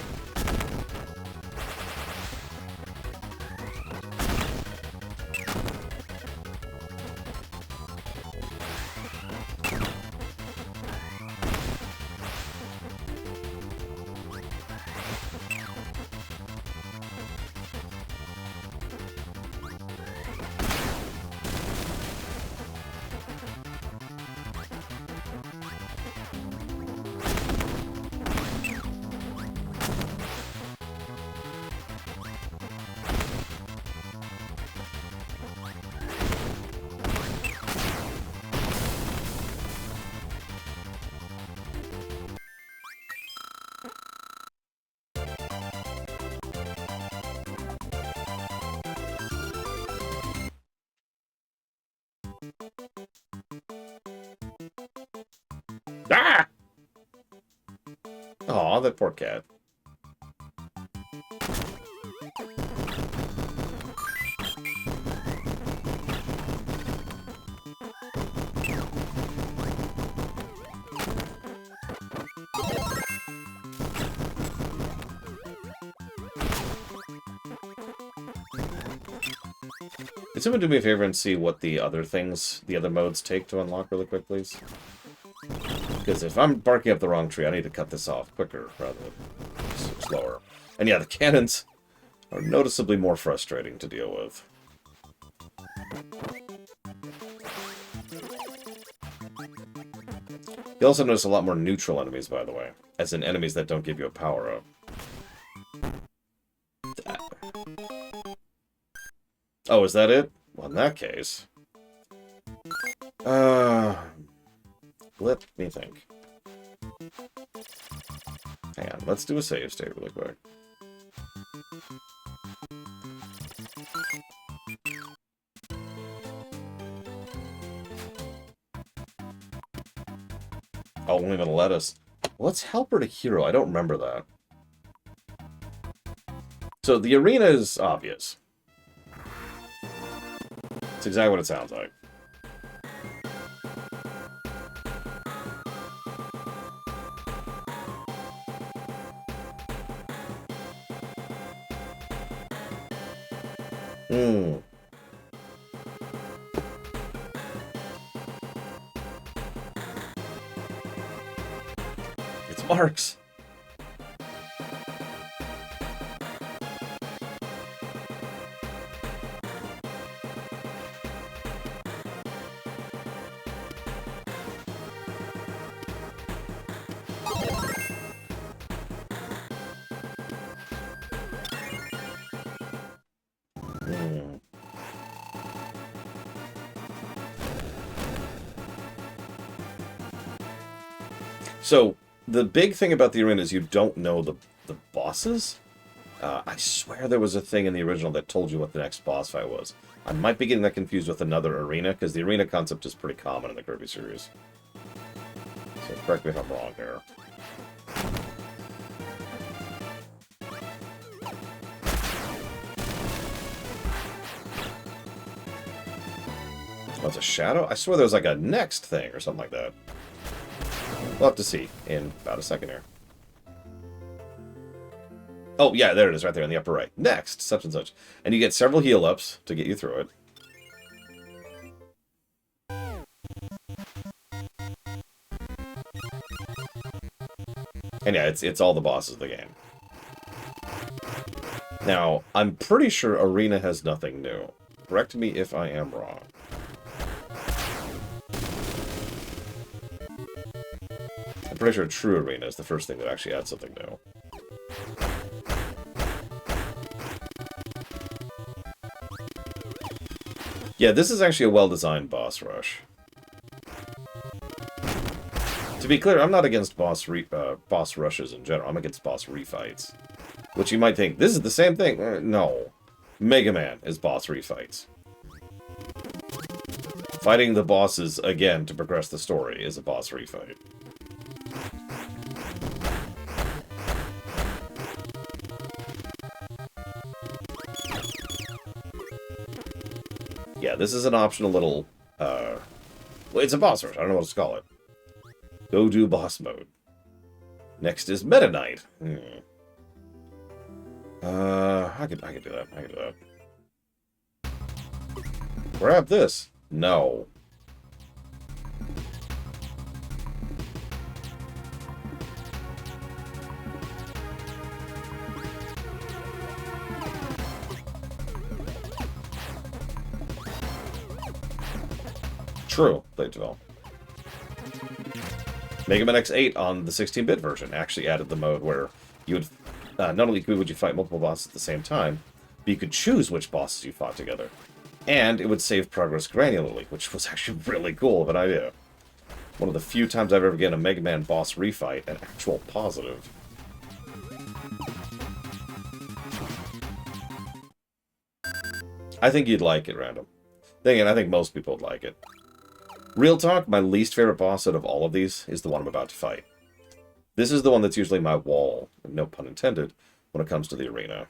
Ah! Aw, that poor cat. Could someone do me a favor and see what the other things, the other modes take to unlock really quick, please? Because if I'm barking up the wrong tree, I need to cut this off quicker rather than slower. And yeah, the cannons are noticeably more frustrating to deal with. You also notice a lot more neutral enemies, by the way. As in enemies that don't give you a power-up. Oh, is that it? Well, in that case... let me think. Hang on, let's do a save state really quick. Oh, won't even let us. Let's help her to hero. I don't remember that. So the arena is obvious. It's exactly what it sounds like. It's Marks. So, the big thing about the arena is you don't know the bosses. I swear there was a thing in the original that told you what the next boss fight was. I might be getting that confused with another arena, because the arena concept is pretty common in the Kirby series. So correct me if I'm wrong here. Oh, it's a shadow? I swear there was like a next thing or something like that. We'll have to see in about a second here. Oh, yeah, there it is, right there in the upper right. Next, such and such. And you get several heal-ups to get you through it. And yeah, it's all the bosses of the game. Now, I'm pretty sure Arena has nothing new. Correct me if I am wrong. I'm pretty sure True Arena is the first thing that actually adds something new. Yeah, this is actually a well-designed boss rush. To be clear, I'm not against boss rushes in general. I'm against boss refights. Which you might think, this is the same thing. No. Mega Man is boss refights. Fighting the bosses again to progress the story is a boss refight. Yeah, this is an optional little, well, it's a boss rush. I don't know what to call it. Go do boss mode. Next is Meta Knight. I could do that. I could do that. Grab this. No. True, played well. Mega Man X8 on the 16-bit version actually added the mode where you would not only would you fight multiple bosses at the same time, but you could choose which bosses you fought together. And it would save progress granularly, which was actually really cool of an idea. One of the few times I've ever given a Mega Man boss refight an actual positive. I think you'd like it, Random. Then again, I think most people would like it. Real talk, my least favorite boss out of all of these is the one I'm about to fight. This is the one that's usually my wall, no pun intended, when it comes to the arena.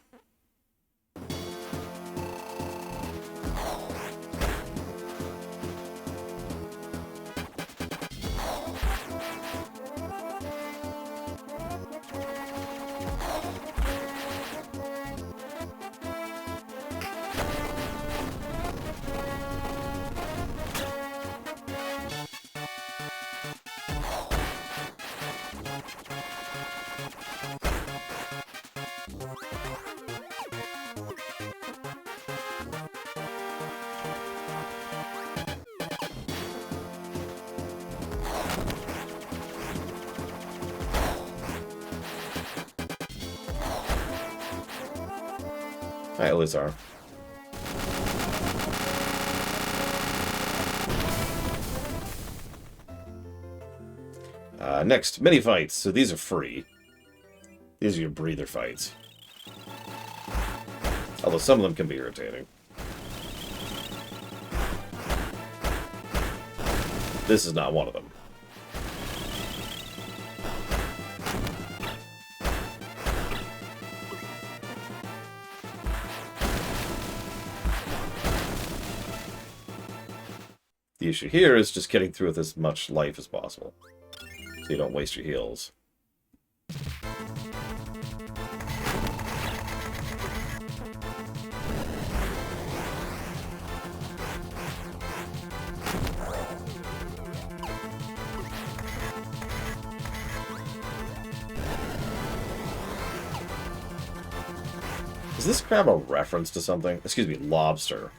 Hi, Elizar. Next, mini fights. So these are free. These are your breather fights. Although some of them can be irritating. This is not one of them. The issue here is just getting through with as much life as possible, so you don't waste your heals. Is this crab a reference to something? Excuse me, lobster.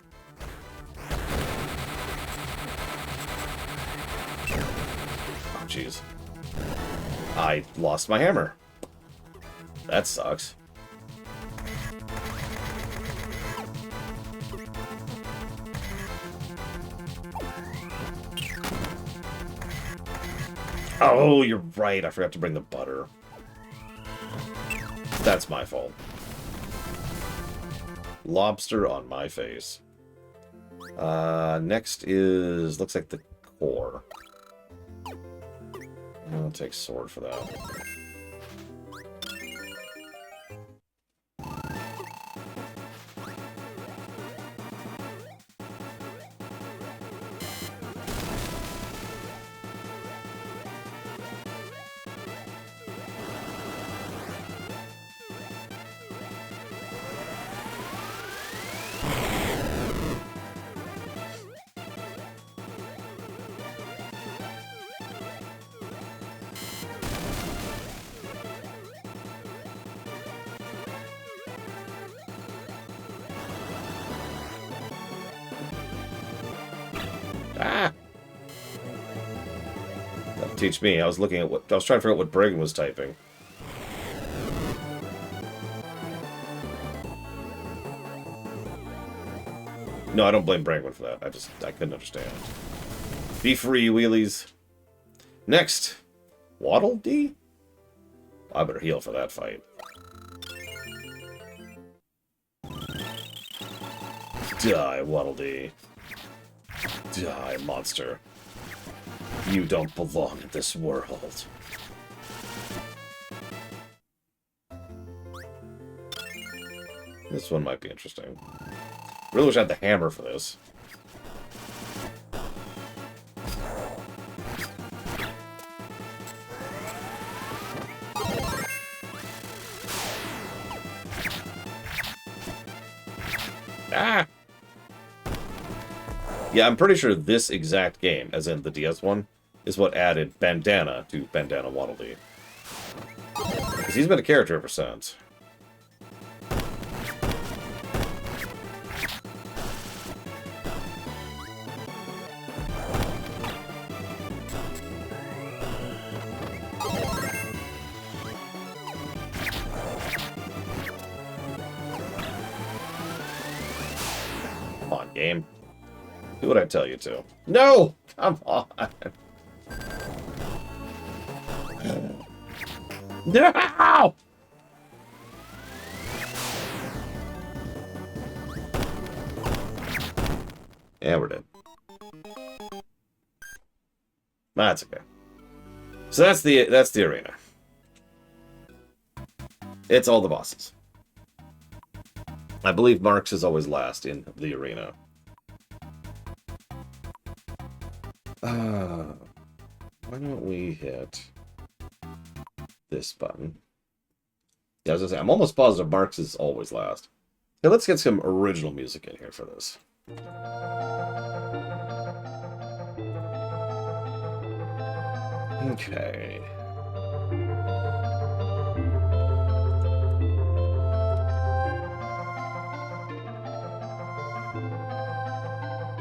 Oh, jeez. I lost my hammer. That sucks. Oh, you're right. I forgot to bring the butter. That's my fault. Lobster on my face. Next is... looks like the core. I'll take sword for that. Ah! That'll teach me. I was looking at what... I was trying to figure out what Briggs was typing. No, I don't blame Bragman for that. I couldn't understand. Be free, wheelies. Next, Waddle Dee? I better heal for that fight. Die, Waddle Dee. Die, monster. You don't belong in this world. This one might be interesting. Really wish I had the hammer for this. Ah! Yeah, I'm pretty sure this exact game, as in the DS one, is what added Bandana to Bandana Waddle Dee. Because he's been a character ever since. Come on, game. Do what I tell you to. No! Come on! No! Yeah, we're dead. That's okay. So that's the arena. It's all the bosses. I believe Marx is always last in the arena. Why don't we hit this button? Yeah, I was gonna say, I'm almost positive Marx is always last. Now let's get some original music in here for this. Okay.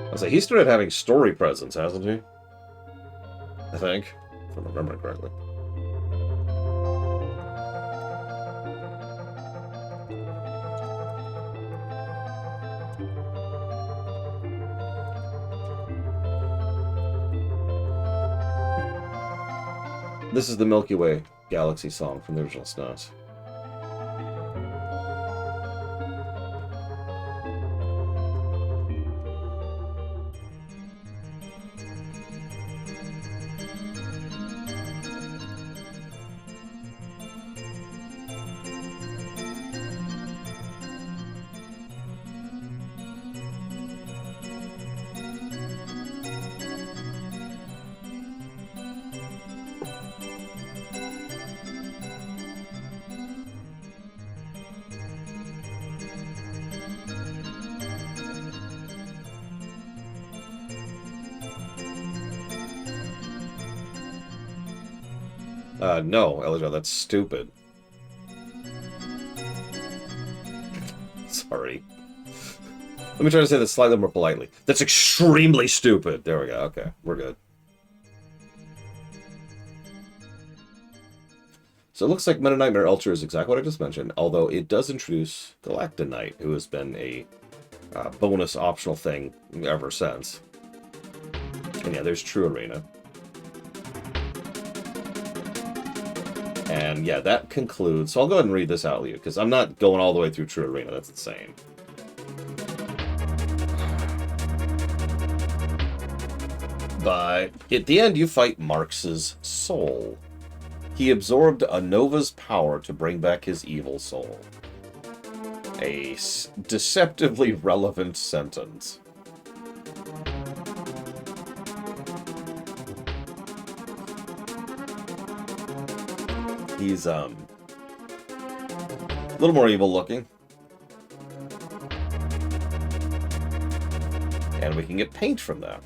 I was like, he started having story presence, hasn't he? I think, if I'm remembering correctly. This is the Milky Way Galaxy song from the original SNES. No, Elijah, that's stupid. Sorry. Let me try to say this slightly more politely. That's extremely stupid. There we go. Okay, we're good. So it looks like Meta Nightmare Ultra is exactly what I just mentioned, although it does introduce Galacta Knight, who has been a bonus optional thing ever since. And yeah, there's True Arena. And yeah, that concludes. So I'll go ahead and read this out to you, because I'm not going all the way through True Arena. That's insane. But at the end, you fight Marx's soul. He absorbed a Nova's power to bring back his evil soul. A deceptively relevant sentence. He's, a little more evil looking. And we can get paint from that.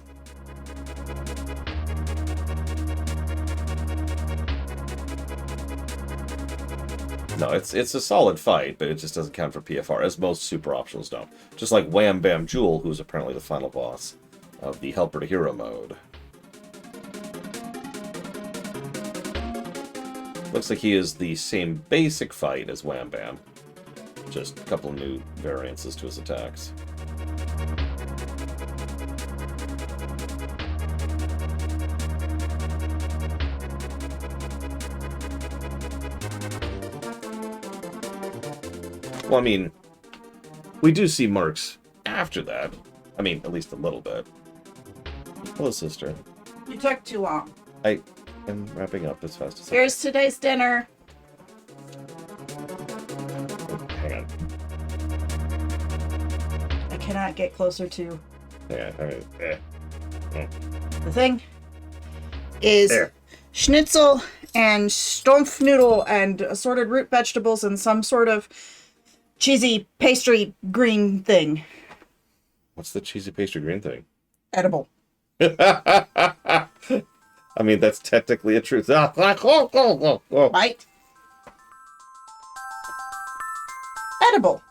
No, it's a solid fight, but it just doesn't count for PFR, as most super optionals don't. Just like Wham Bam Jewel, who's apparently the final boss of the helper to hero mode. Looks like he is the same basic fight as Wham Bam. Just a couple of new variances to his attacks. Well, I mean, we do see marks after that. I mean, at least a little bit. Hello, sister. You took too long. I am wrapping up as fast as I can. Here's today's dinner. Hang on. I cannot get closer to Hang on. the thing. Is There. schnitzel and Stumpfnoodle and assorted root vegetables and some sort of cheesy pastry green thing. What's the cheesy pastry green thing? Edible. I mean, that's technically a truth. Right? Edible.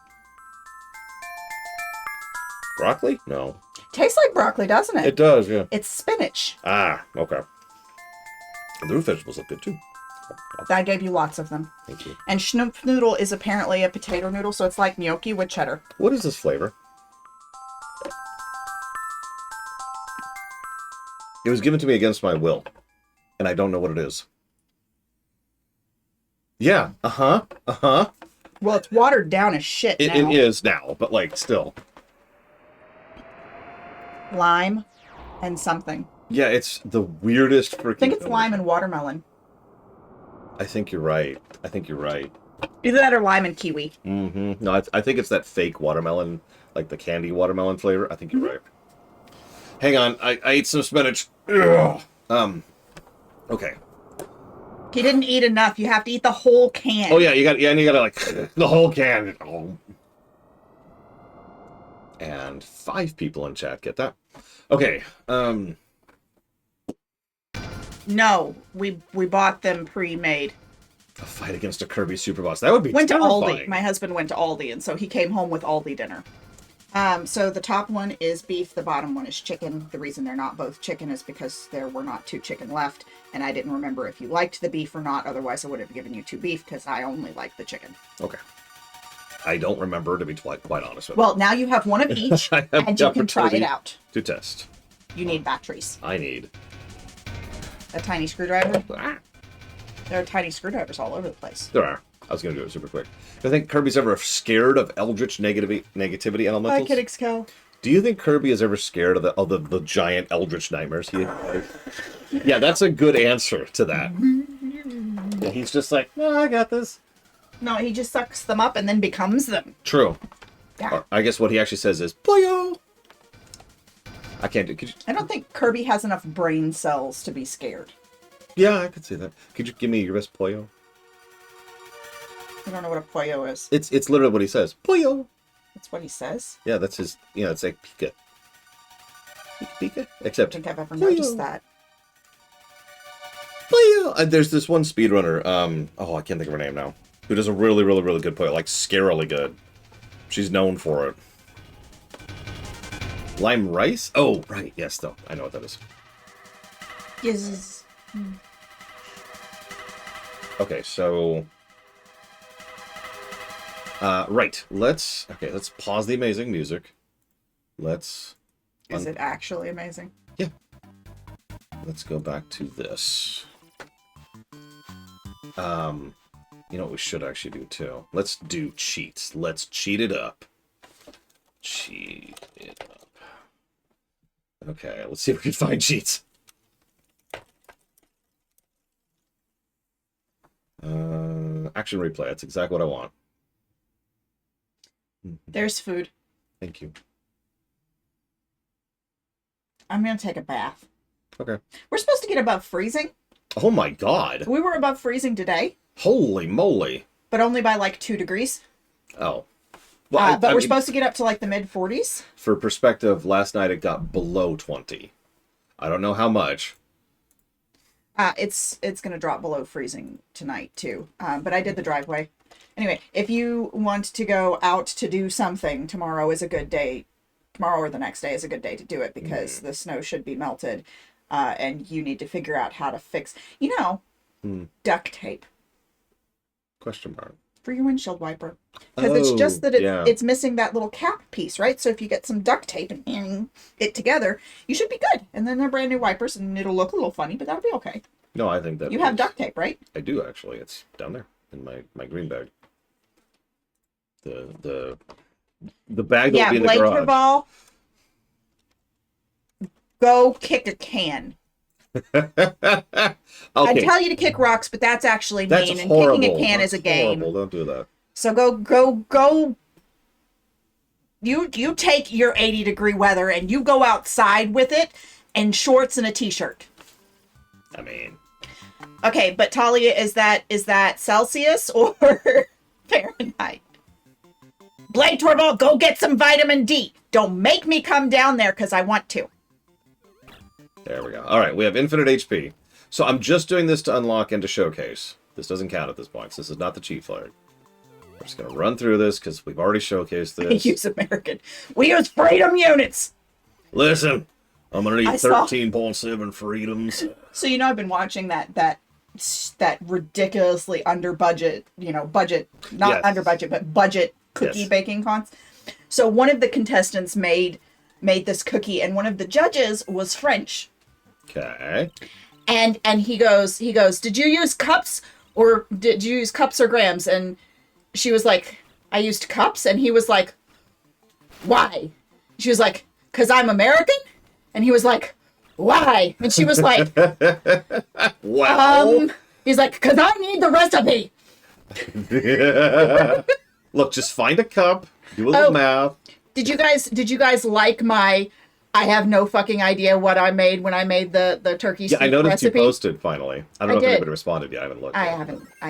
Broccoli? No. Tastes like broccoli, doesn't it? It does, yeah. It's spinach. Ah, okay. And the root vegetables look good, too. I gave you lots of them. Thank you. And Schnumpfnoodle is apparently a potato noodle, so it's like gnocchi with cheddar. What is this flavor? It was given to me against my will, and I don't know what it is. Yeah, uh-huh. Well, it's watered down as shit It now. is now, but, like, still. Lime and something. Yeah, it's the weirdest freaking I think it's thing. lime and watermelon. I think you're right. Either that or lime and kiwi. Mm-hmm. No, I think it's that fake watermelon, like the candy watermelon flavor. I think you're right. Hang on, I ate some spinach. Ugh. Okay. He didn't eat enough. You have to eat the whole can. Oh yeah, you gotta like the whole can. Oh. And 5 people in chat get that. Okay. No, we bought them pre-made. A fight against a Kirby Super Boss. That would be Went to terrifying. Aldi. My husband went to Aldi, and so he came home with Aldi dinner. So the top one is beef, the bottom one is chicken. The reason they're not both chicken is because there were not 2 chicken left, and I didn't remember if you liked the beef or not. Otherwise, I would have given you 2 beef because I only like the chicken. Okay. I don't remember, to be quite honest with you. Well, now you have one of each, I have and the you can try it opportunity out. to test. You need batteries. I need. A tiny screwdriver. Ah, There are tiny screwdrivers all over the place. there are. I was going to do it super quick. Do you think Kirby's ever scared of eldritch negativity elementals? Hi, Kiddix Co. Do you think Kirby is ever scared of the giant eldritch nightmares? Yeah, that's a good answer to that. Yeah, he's just like, no, I got this. No, he just sucks them up and then becomes them. True. Yeah. I guess what he actually says is, Poyo! I can't do. Could you, I don't think Kirby has enough brain cells to be scared. yeah, I could see that. Could you give me your best Poyo? I don't know what a Poyo is. It's literally what he says. Poyo! That's what he says. Yeah, that's his, it's like Pika. Pika? I Except, don't think I've ever Poyo. noticed that. Poyo! There's this one speedrunner, I can't think of her name now, who does a really, really, really good Poyo, like scarily good. She's known for it. Lime rice? Oh, right, yes, though. I know what that is. Yes. Okay, so... right, let's pause the amazing music. Let's Is it actually amazing? Let's go back to this. You know what we should actually do too? Let's do cheats. Let's cheat it up. Cheat it up. Okay, let's see if we can find cheats. Action replay. That's exactly what I want. There's food. Thank you. I'm going to take a bath. Okay. We're supposed to get above freezing. Oh my god. We were above freezing today, Holy moly. but only by like 2 degrees. Oh. Well, But I we're mean, supposed to get up to like the mid 40s. for perspective, last night it got below 20. I don't know how much. It's going to drop below freezing tonight too. But I did the driveway. Anyway, if you want to go out to do something, tomorrow is a good day tomorrow or the next day is a good day to do it because the snow should be melted, and you need to figure out how to fix, duct tape Question mark. for your windshield wiper, because it's just that it's missing that little cap piece, right? So if you get some duct tape and hang it together, you should be good. And then they're brand new wipers, and it'll look a little funny, but that'll be okay. No, I think that you have duct tape, right? I do actually. It's down there in my green bag. The bag that will be in the Blake garage. Ball, go kick a can. Okay. I tell you to kick rocks, but that's actually That's mean. And horrible. kicking a can That's is a game. horrible. Don't do that. So go. You take your 80-degree weather and you go outside with it in shorts and a t-shirt. I mean, okay, but Talia, is that Celsius or Fahrenheit? Blade Torvald, go get some vitamin D. Don't make me come down there because I want to. there we go. All right, we have infinite HP. So I'm just doing this to unlock and to showcase. This doesn't count at this point. So this is not the cheat flag. We're just going to run through this because we've already showcased We this. use American. We use freedom units. Listen, I'm going to need 13.7 freedoms. So I've been watching that ridiculously under budget, budget, not under budget, but budget cookie baking contest. So one of the contestants made this cookie, and one of the judges was French. Okay. And he goes, did you use cups or grams? And she was like, I used cups. And he was like, why? She was like, 'cause I'm American. And he was like, why? And she was like, wow. He's like, 'cause I need the recipe. Look, just find a cup, do a little math. Did you guys like my I have no fucking idea what I made when I made the turkey steak I noticed recipe? you posted finally. I don't know if did. anybody responded yet. I haven't looked. I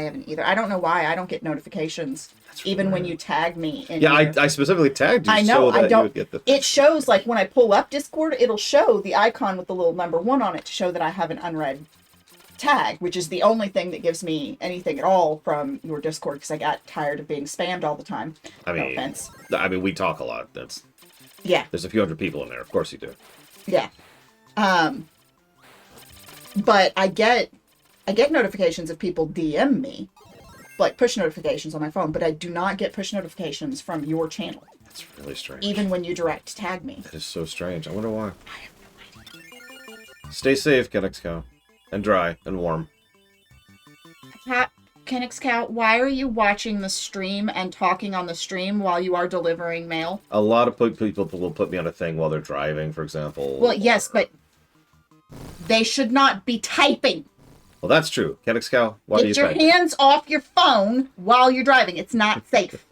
haven't either. I don't know why I don't get notifications even when you tag me. I specifically tagged you. I know. So that I don't. You would get the... It shows like when I pull up Discord, it'll show the icon with the little number 1 on it to show that I have an unread tag, which is the only thing that gives me anything at all from your Discord because I got tired of being spammed all the time. No offense. I mean, we talk a lot. There's a few hundred people in there. Of course you do. Yeah. But I get notifications if people DM me, like push notifications on my phone, but I do not get push notifications from your channel. That's really strange. Even when you direct tag me. That is so strange. I wonder why. I have no idea. Stay safe, Kennex Cow. And dry and warm. Kennex Cow, why are you watching the stream and talking on the stream while you are delivering mail? A lot of people will put me on a thing while they're driving, for example. Well, yes, but they should not be typing. Well, that's true. Kennex Cow, why do you Get your hands off your phone while you're driving. It's not safe.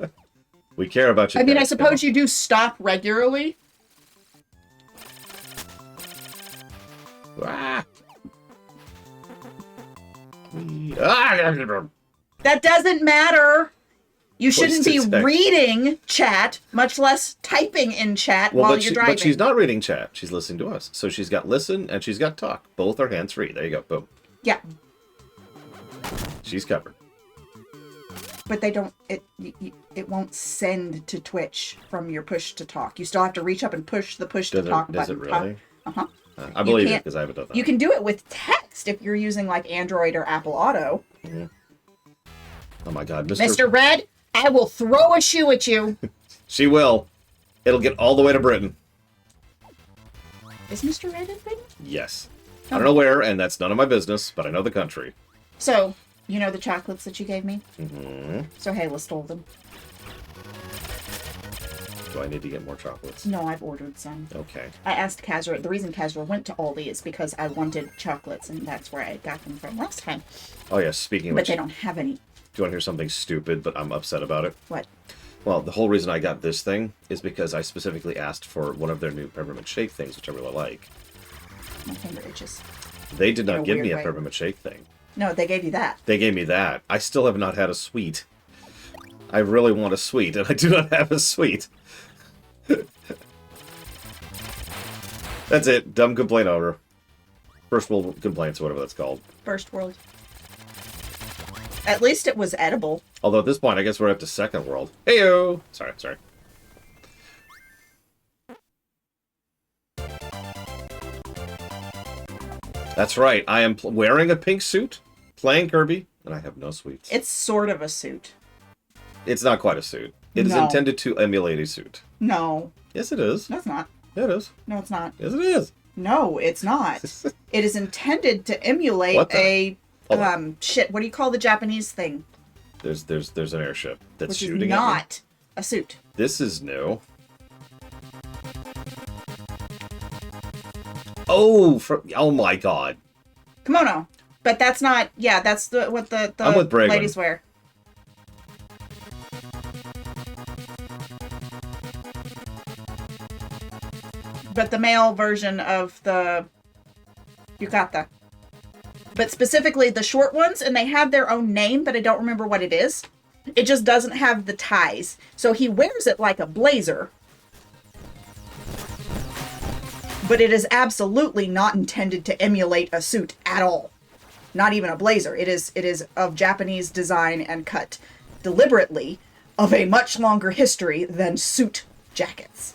We care about you. I mean, I suppose you do stop regularly. Ah. That doesn't matter. You shouldn't be text. reading chat, much less typing in chat while you're driving. But she's not reading chat. She's listening to us. So she's got listen and she's got talk. Both are hands-free. There you go. Boom. Yeah. She's covered. But they don't, it won't send to Twitch from your push to talk. You still have to reach up and push the push to talk button. Does it really? Uh-huh. I believe it because I haven't done that. You can do it with text if you're using like Android or Apple Auto. Mm-hmm. Oh my God, Mr. Red, I will throw a shoe at you. She will. It'll get all the way to Britain. Is Mr. Red in Britain? Yes. I don't know where, and that's none of my business, but I know the country. So, you know the chocolates that you gave me? Mm-hmm. So Hayla stole them. Do I need to get more chocolates? No, I've ordered some. Okay. I asked Kazra. The reason Kazra went to Aldi is because I wanted chocolates, and that's where I got them from last time. Oh, yes. Speaking of But which, they don't have any. do you want to hear something stupid, but I'm upset about it? What? Well, the whole reason I got this thing is because I specifically asked for one of their new peppermint shake things, which I really like. My finger itches. They did not give me a way. peppermint shake thing. No, they gave you that. They gave me that. I still have not had a sweet. I really want a sweet, and I do not have a sweet. That's it. Dumb complaint over. First world complaints, whatever that's called. First world. At least it was edible. Although at this point, I guess we're up to second world. Heyo! Sorry. That's right. I am wearing a pink suit, playing Kirby, and I have no sweets. It's sort of a suit. It's not quite a suit. It is No. intended to emulate a suit. No. Yes, it is. No, it's not. Yeah, it is. No, it's not. Yes, it is. No, it's not. It is intended to emulate What the- a Hold on. shit. What do you call the Japanese thing? There's an airship that's Which shooting is not a suit. at me. This is new. Oh my god. Kimono. But that's not. Yeah, that's what the I'm with Bragman. ladies wear. But the male version of the yukata. But specifically the short ones, and they have their own name, but I don't remember what it is. It just doesn't have the ties. So he wears it like a blazer. But it is absolutely not intended to emulate a suit at all. Not even a blazer. It is of Japanese design and cut deliberately of a much longer history than suit jackets.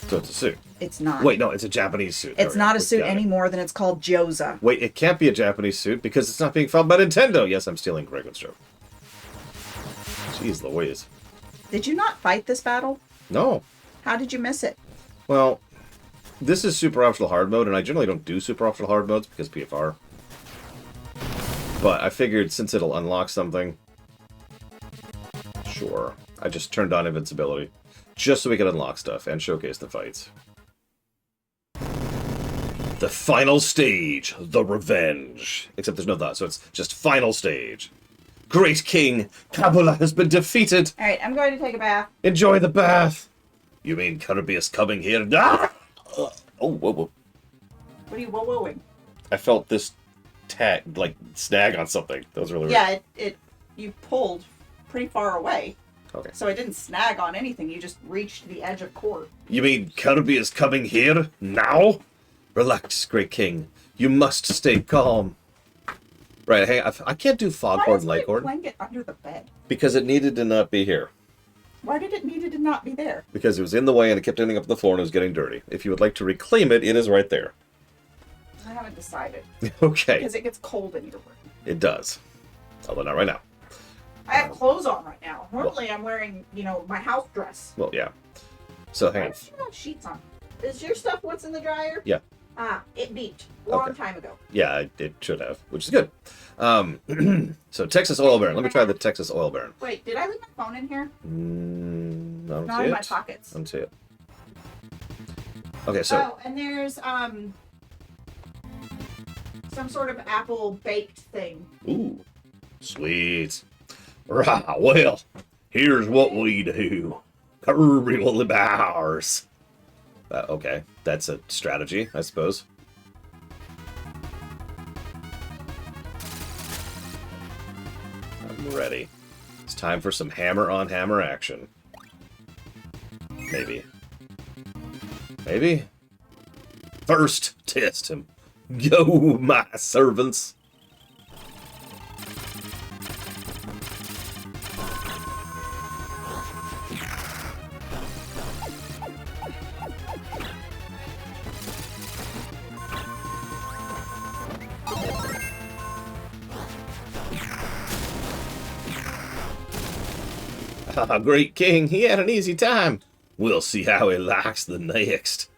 So it's a suit. It's not. Wait, no, it's a Japanese suit. It's not a suit Got it. any more than it's called Gyoza. Wait, it can't be a Japanese suit because it's not being filed by Nintendo. Yes, I'm stealing Gregman's joke. Jeez Louise. Did you not fight this battle? No. How did you miss it? Well, this is super optional hard mode, and I generally don't do super optional hard modes because PFR. But I figured since it'll unlock something, sure. I just turned on invincibility just so we could unlock stuff and showcase the fights. The final stage, the revenge. Except there's no that, so it's just final stage. Great King, Kabula has been defeated. All right, I'm going to take a bath. Enjoy the bath. You mean Kirby is coming here? Ah! Oh, whoa, whoa. What are you whoa-whoing? I felt this snag on something. That was really weird. Yeah, you pulled pretty far away. Okay. So it didn't snag on anything. You just reached the edge of court. You mean Kirby is coming here? Now? Relax, Great King. You must stay calm. Right, hey, I can't do Why Foghorn is my Leghorn blanket under the bed? because it needed to not be here. Why did it needed to not be there? Because it was in the way and it kept ending up on the floor and it was getting dirty. If you would like to reclaim it, it is right there. I haven't decided. Okay. Because it gets cold in your room. It does. Although not right now. I have clothes on right now. Normally I'm wearing, my house dress. Well, yeah. So hang Why on. do you have sheets on? Is your stuff what's in the dryer? Yeah. Ah, it beeped. Long Okay. time ago. Yeah, it should have, which is good. So Texas Oil Baron. Let me try the Texas Oil Baron. Wait, did I leave my phone in here? I don't Not see in it. my pockets. I don't see it. Okay, so Oh, and there's some sort of apple baked thing. ooh, sweet. Right, well, here's what we do. Kirby will be ours. Okay, that's a strategy, I suppose. I'm ready. It's time for some hammer-on-hammer action. Maybe. Maybe? First, test him. Go, my servants. Ah, Great King, he had an easy time. We'll see how he likes the next.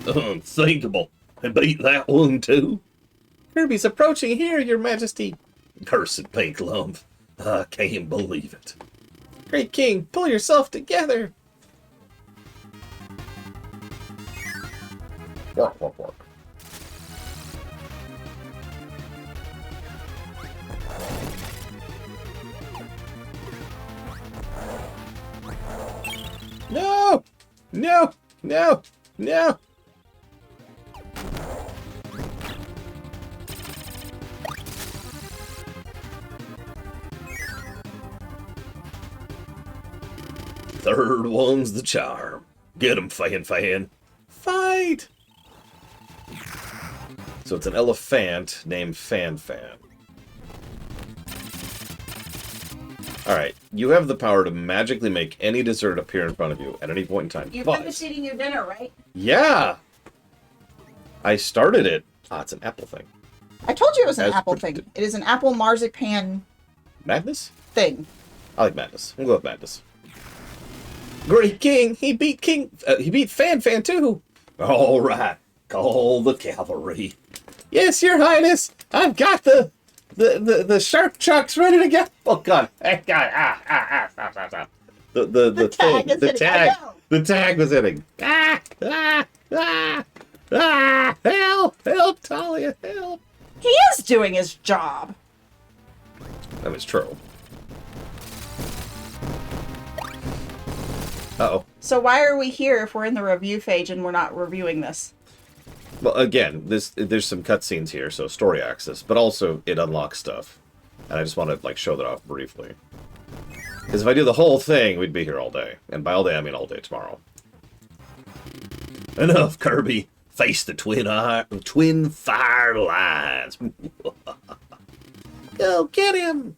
Unthinkable. I beat that one too. Kirby's approaching here, Your Majesty. Cursed pink lump. I can't believe it. Great King, pull yourself together. Work, work, work. No! No! No! No! Third one's the charm. Get him, Fan Fan. Fight! So it's an elephant named Fan Fan. Alright, you have the power to magically make any dessert appear in front of you at any point in time. You But- finished eating your dinner, right? Yeah! I started it. Ah, it's an apple thing. I told you it was an As apple predicted. thing. It is an apple marzipan Madness? thing. I like Madness. We'll go with Madness. Great King! He beat Fan Fan too! Alright, call the cavalry. Yes, your highness! I've got the shark chucks ready to go! Oh god! Hey, god! Stop. The tag thing. is The hitting. I tag. know. The tag was hitting. Help, Talia, help! He is doing his job. That was true. Uh-oh. So why are we here if we're in the review phase and we're not reviewing this? Well, again, there's some cutscenes here, so story access, but also it unlocks stuff. And I just want to, like, show that off briefly. Because if I do the whole thing, we'd be here all day. And by all day, I mean all day tomorrow. Enough, Kirby. Face the twin fire lines. Go get him!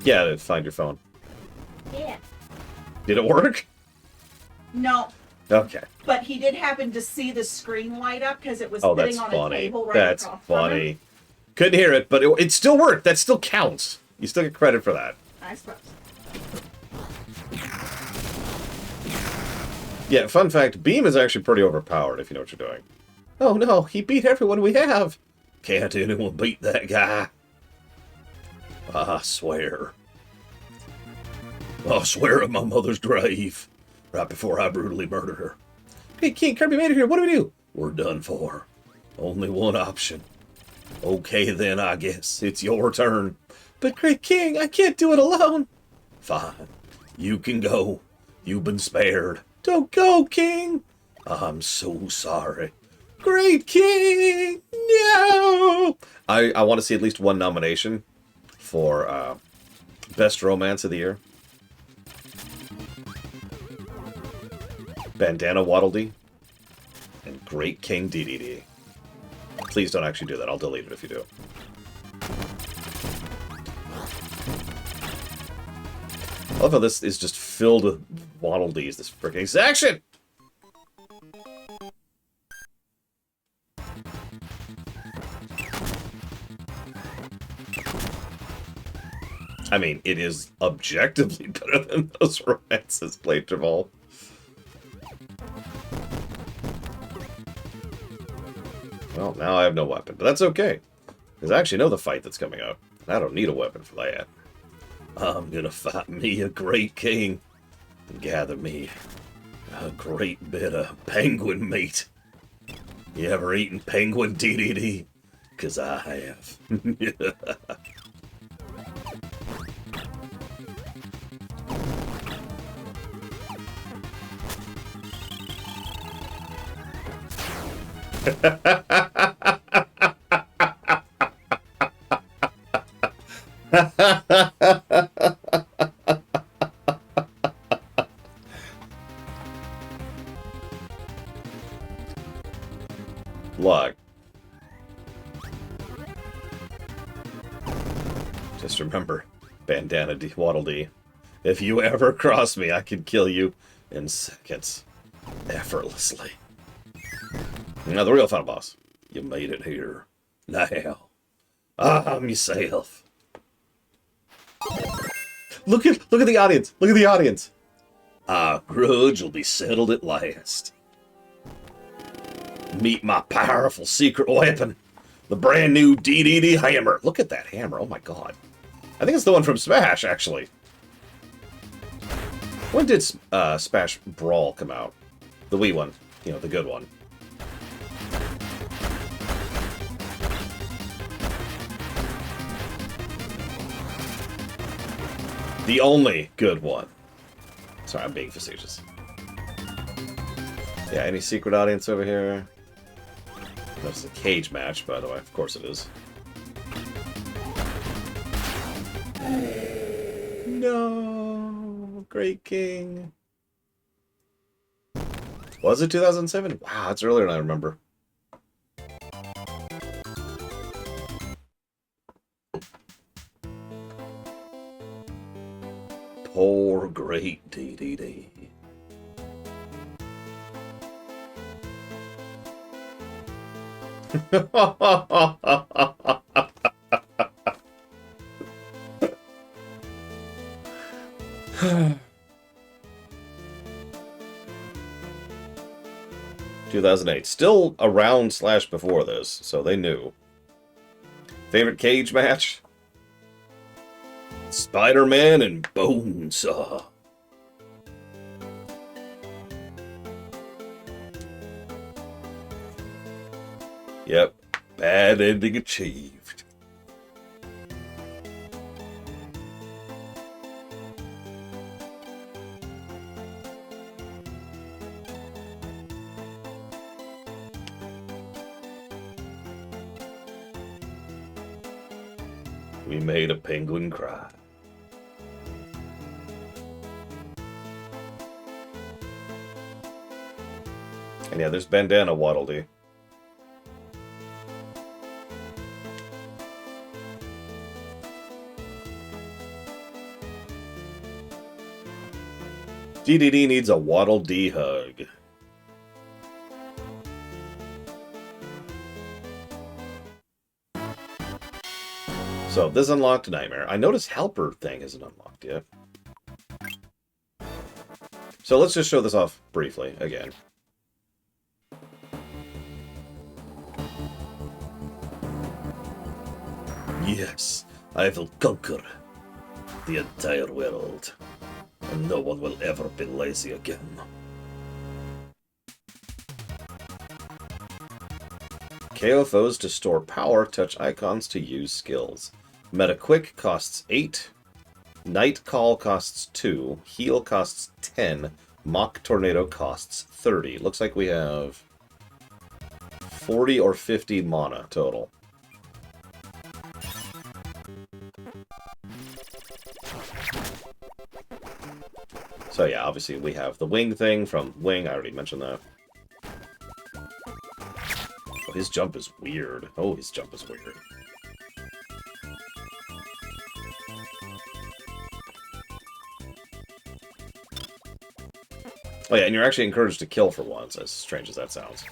Yeah, find your phone. Yeah. Did it work? No, Okay. but he did happen to see the screen light up because it was Oh, sitting that's on a funny. table right That's across from him. funny. Couldn't hear it, but it still worked. That still counts. You still get credit for that. I suppose. Yeah, fun fact, Beam is actually pretty overpowered if you know what you're doing. Oh no, he beat everyone we have. Can't anyone beat that guy? I swear. I swear at my mother's grave. Right before I brutally murdered her. Hey, King, Kirby made it here. What do we do? We're done for. Only one option. Okay, then, I guess. It's your turn. But, Great King, I can't do it alone. Fine. You can go. You've been spared. Don't go, King. I'm so sorry. Great King! No! I want to see at least one nomination for Best Romance of the Year. Bandana Waddle Dee and Great King DDD. Please don't actually do that. I'll delete it if you do. I love how this is just filled with Waddle Dees, this freaking section! I mean, it is objectively better than those romances played Travolta. Well, now I have no weapon, but that's okay. Because I actually know the fight that's coming up. And I don't need a weapon for that. I'm gonna fight me a great king. And gather me a great bit of penguin meat. You ever eaten penguin, DDD? Because I have. Look. Just remember, Bandana D Waddle Dee. If you ever cross me, I can kill you in seconds. Effortlessly. Now, the real final boss. You made it here. Now, I'm yourself. Look at the audience. Look at the audience. Our grudge will be settled at last. Meet my powerful secret weapon. The brand new DDD hammer. Look at that hammer. Oh my god. I think it's the one from Smash, actually. When did Smash Brawl come out? The Wii one. You know, the good one. The only good one. Sorry, I'm being facetious. Yeah, any secret audience over here? That's a cage match, by the way. Of course it is. No, Great King. Was it 2007? Wow, that's earlier than I remember. Poor Great DDD. 2008. Still around / before this, so they knew. Favorite cage match? Spider-Man and Bonesaw. Yep. Bad ending achieved. We made a penguin cry. And yeah, there's Bandana Waddle Dee. DDD needs a Waddle Dee hug. So this unlocked Nightmare. I noticed Helper thing isn't unlocked yet. So let's just show this off briefly again. Yes, I will conquer the entire world, and no one will ever be lazy again. KO foes to store power, touch icons to use skills. Meta Quick costs 8, Night Call costs 2, Heal costs 10, Mock Tornado costs 30. Looks like we have 40 or 50 mana total. So yeah, obviously we have the wing thing from Wing. I already mentioned that. Oh, his jump is weird. Oh, his jump is weird. Oh yeah, and you're actually encouraged to kill for once, as strange as that sounds.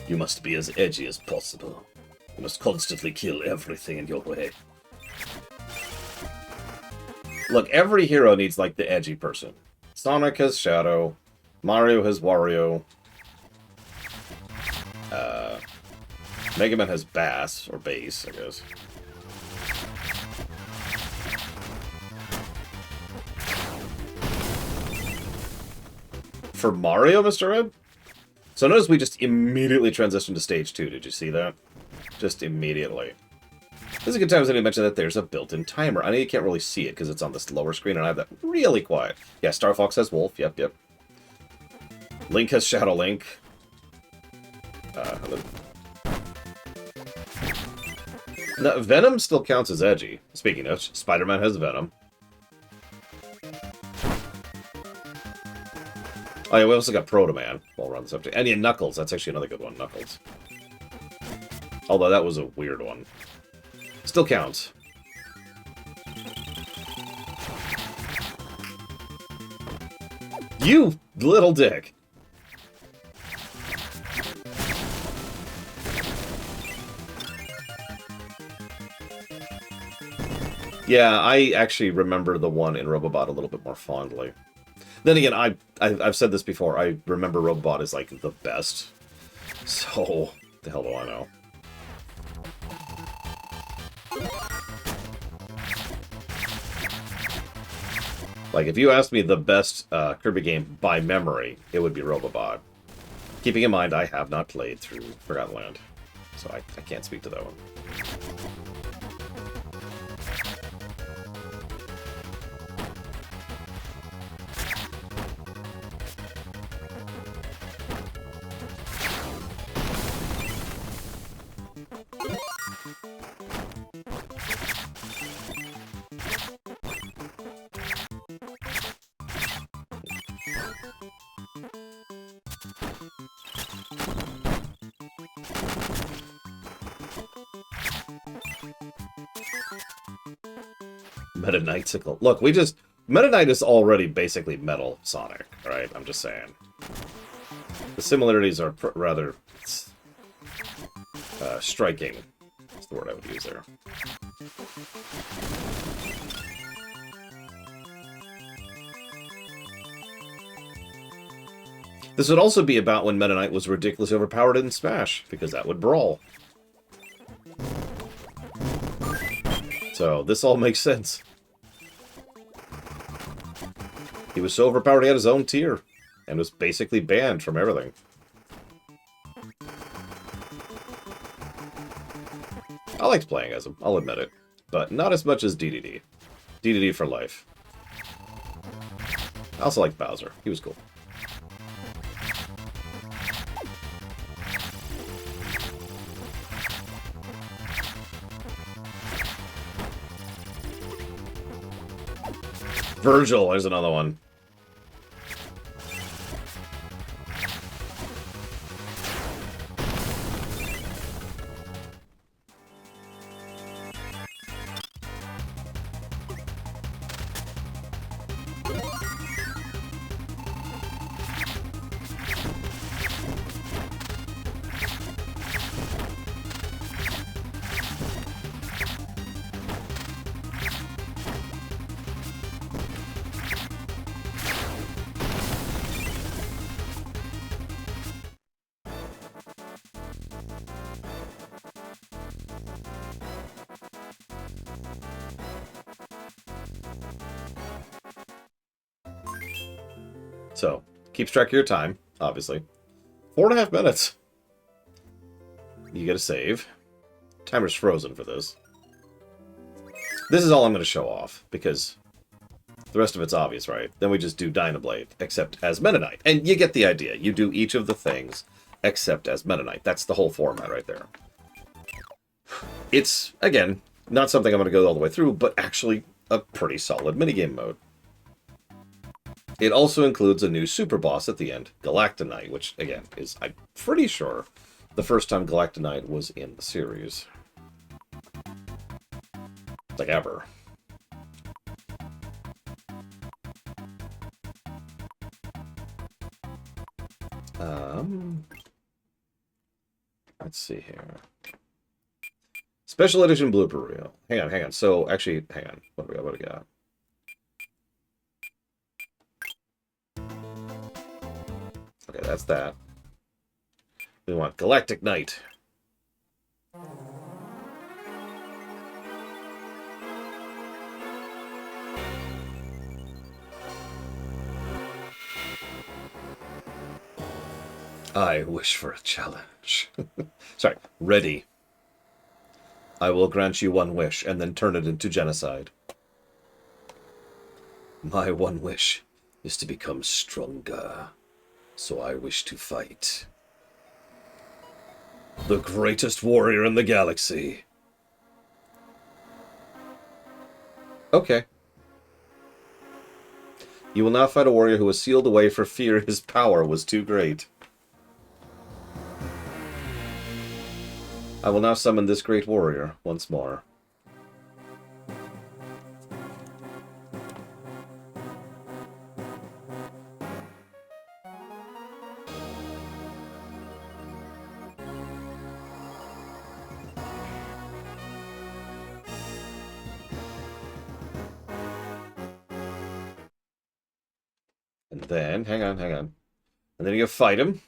You must be as edgy as possible. You must constantly kill everything in your way. Look, every hero needs, like, the edgy person. Sonic has Shadow. Mario has Wario. Mega Man has Bass, or Bass, I guess. For Mario, Mr. Red? So notice we just immediately transitioned to stage 2. Did you see that? Just immediately. This is a good time to mention that there's a built-in timer. I know you can't really see it because it's on this lower screen, and I have that really quiet. Yeah, Star Fox has Wolf. Yep, yep. Link has Shadow Link. No, Venom still counts as edgy. Speaking of, Spider-Man has Venom. Oh yeah, we also got Proto Man while we're on the subject. And yeah, Knuckles. That's actually another good one, Knuckles. Although that was a weird one. Still counts. You little dick. Yeah, I actually remember the one in Robobot a little bit more fondly. Then again, I've said this before. I remember Robobot as, like, the best. So, The hell do I know? Like, if you asked me the best Kirby game by memory, it would be Robobot. Keeping in mind, I have not played through Forgotten Land, so I can't speak to that one. Meta Knightsicle. Look, Meta Knight is already basically Metal Sonic, right? I'm just saying. The similarities are rather striking. That's the word I would use there. This would also be about when Meta Knight was ridiculously overpowered in Smash, because that would brawl. So, this all makes sense. He was so overpowered he had his own tier, and was basically banned from everything. I liked playing as him, I'll admit it. But not as much as DDD. DDD for life. I also liked Bowser. He was cool. Virgil, there's another one. So, keeps track of your time, obviously. 4.5 minutes. You get a save. Timer's frozen for this. This is all I'm going to show off, because the rest of it's obvious, right? Then we just do Dynablade, except as Meta Knight. And you get the idea. You do each of the things, except as Meta Knight. That's the whole format right there. It's, again, not something I'm going to go all the way through, but actually a pretty solid minigame mode. It also includes a new super boss at the end, Galactonite, which, again, is, I'm pretty sure, the first time Galactonite was in the series. Like, ever. Let's see here. Special edition blooper reel. Hang on. So, actually, hang on. What do we got? Okay, that's that. We want Galactic Knight. I wish for a challenge. Sorry, ready. I will grant you one wish, and then turn it into genocide. My one wish is to become stronger, so I wish to fight. The greatest warrior in the galaxy. Okay. You will now fight a warrior who was sealed away for fear his power was too great. I will now summon this great warrior once more. And then, hang on. And then you fight him.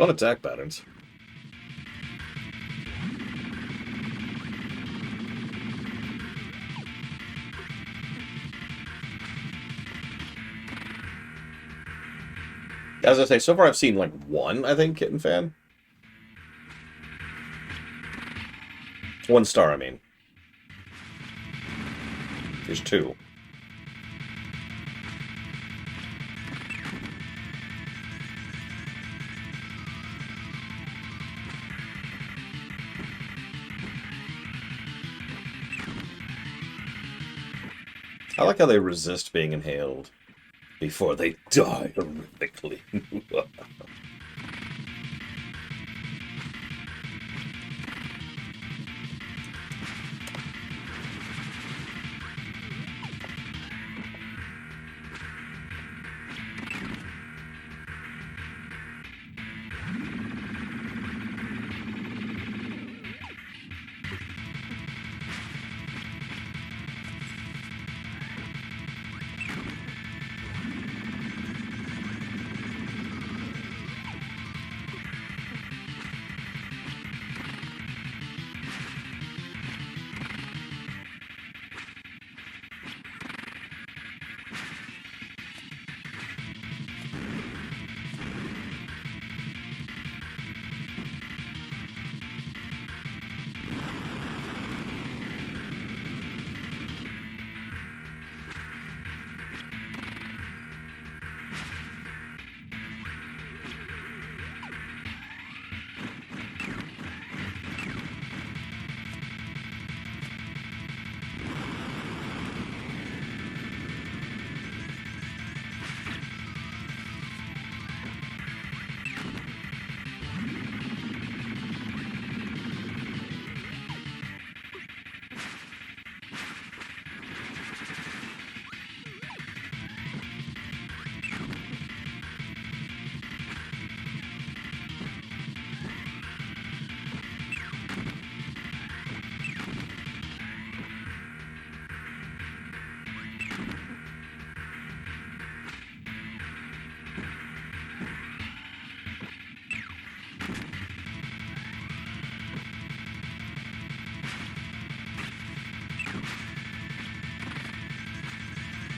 Fun attack patterns. As I say, so far I've seen like one, I think, kitten fan. 1 star, I mean. There's 2. I like how they resist being inhaled before they die horrifically.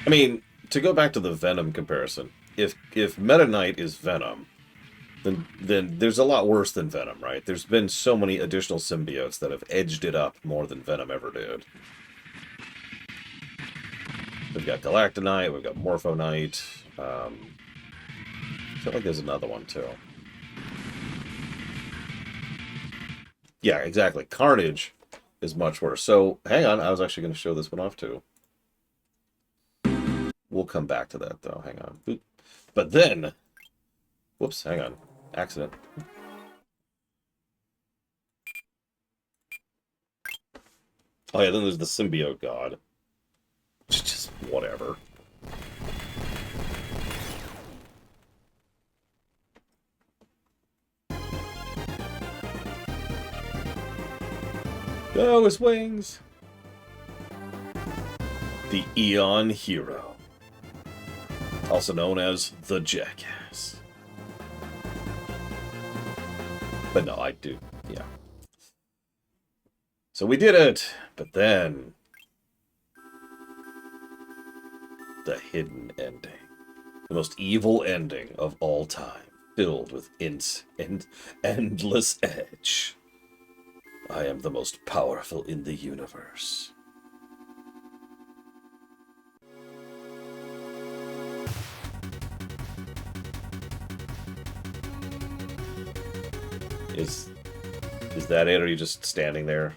I mean, to go back to the Venom comparison, if Meta Knight is Venom, then there's a lot worse than Venom, right? There's been so many additional symbiotes that have edged it up more than Venom ever did. We've got Galactonite, we've got Morpho Knight. I feel like there's another one, too. Yeah, exactly. Carnage is much worse. So, hang on, I was actually going to show this one off, too. We'll come back to that, though. Hang on. Boop. But then... Whoops, hang on. Accident. Oh, yeah, then there's the Symbiote God. Just whatever. Oh, his wings! The Eon Hero. Also known as the Jackass. But no, I do, yeah. So we did it, but then... the hidden ending. The most evil ending of all time. Filled with endless edge. I am the most powerful in the universe. Is that it, or are you just standing there?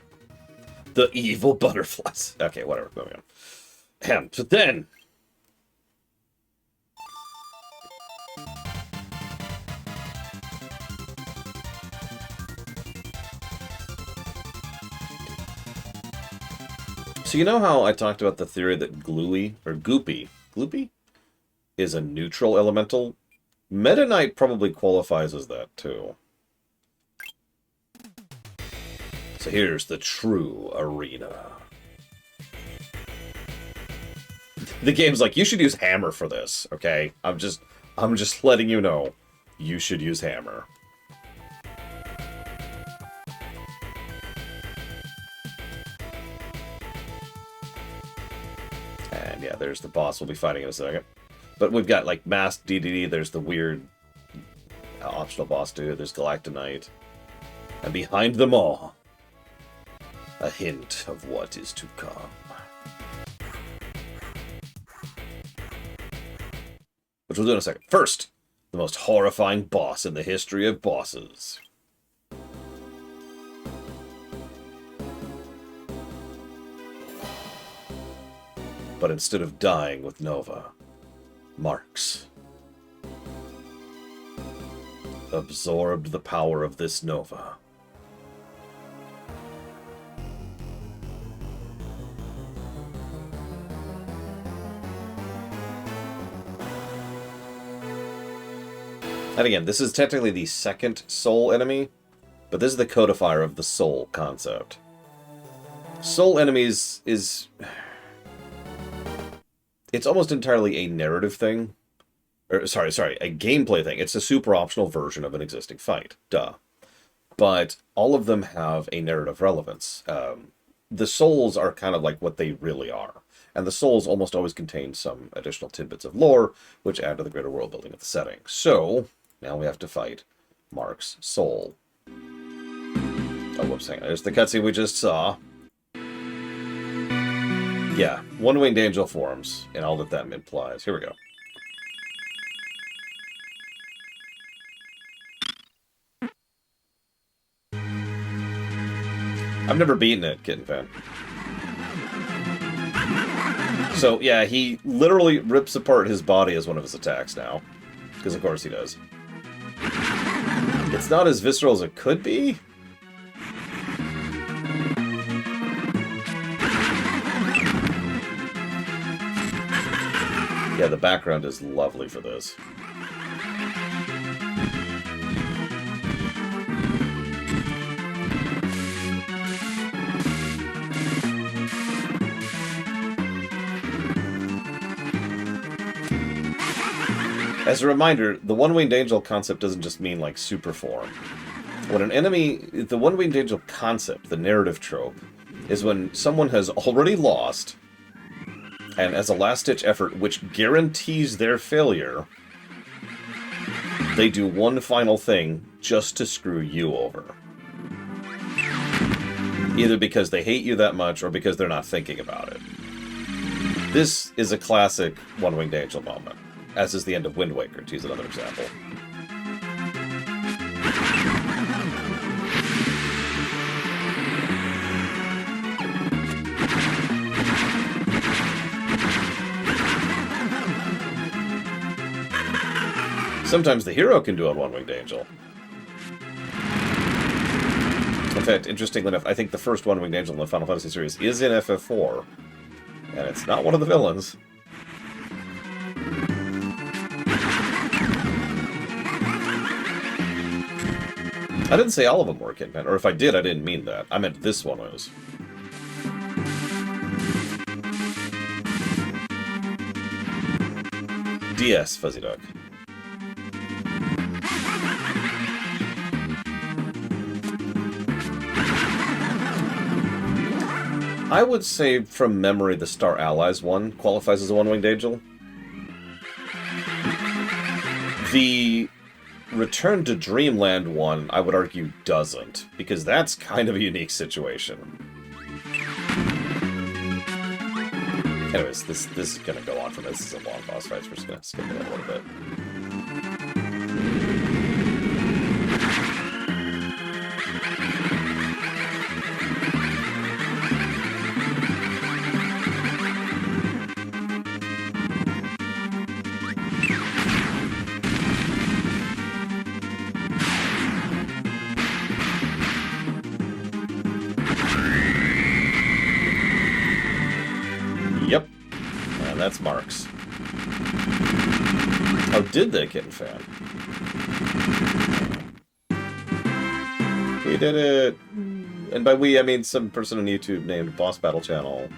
The evil butterflies. Okay, whatever, moving on. So then... So you know how I talked about the theory that Gloopy is a neutral elemental? Meta Knight probably qualifies as that too. So here's the true arena. The game's like, you should use hammer for this, okay? I'm just letting you know, you should use hammer. And yeah, there's the boss we'll be fighting in a second. But we've got, like, Masked DDD, there's the weird optional boss dude, there's Galactonite. And behind them all, a hint of what is to come. Which we'll do in a second. First, the most horrifying boss in the history of bosses. But instead of dying with Nova, Marx absorbed the power of this Nova. And again, this is technically the second soul enemy, but this is the codifier of the soul concept. Soul enemies is... It's almost entirely a narrative thing. Or, sorry, a gameplay thing. It's a super optional version of an existing fight. Duh. But all of them have a narrative relevance. The souls are kind of like what they really are. And the souls almost always contain some additional tidbits of lore, which add to the greater world building of the setting. So, now we have to fight Mark's soul. Oh, whoops, hang on. There's the cutscene we just saw. Yeah, one-winged angel forms, and all that that implies. Here we go. I've never beaten it, Kitten Fan. So, yeah, he literally rips apart his body as one of his attacks now. Because of course he does. It's not as visceral as it could be. Yeah, the background is lovely for this. As a reminder, the one-winged angel concept doesn't just mean, like, super form. When an enemy... The one-winged angel concept, the narrative trope, is when someone has already lost, and as a last-ditch effort, which guarantees their failure, they do one final thing just to screw you over. Either because they hate you that much, or because they're not thinking about it. This is a classic one-winged angel moment. As is the end of Wind Waker, to use another example. Sometimes the hero can do a one-winged angel. In fact, interestingly enough, I think the first one-winged angel in the Final Fantasy series is in FF4. And it's not one of the villains. I didn't say all of them were Kidman, or if I did, I didn't mean that. I meant this one was. DS, Fuzzy Duck. I would say, from memory, the Star Allies one qualifies as a one-winged angel. The Return to Dreamland one, I would argue, doesn't, because that's kind of a unique situation. Anyways, this is going to go on from this. This is a long boss fight, so we're just going to skip it a little bit. Yep. And that's Mark's. How did they, Kitten Fan? We did it! And by we, I mean some person on YouTube named Boss Battle Channel.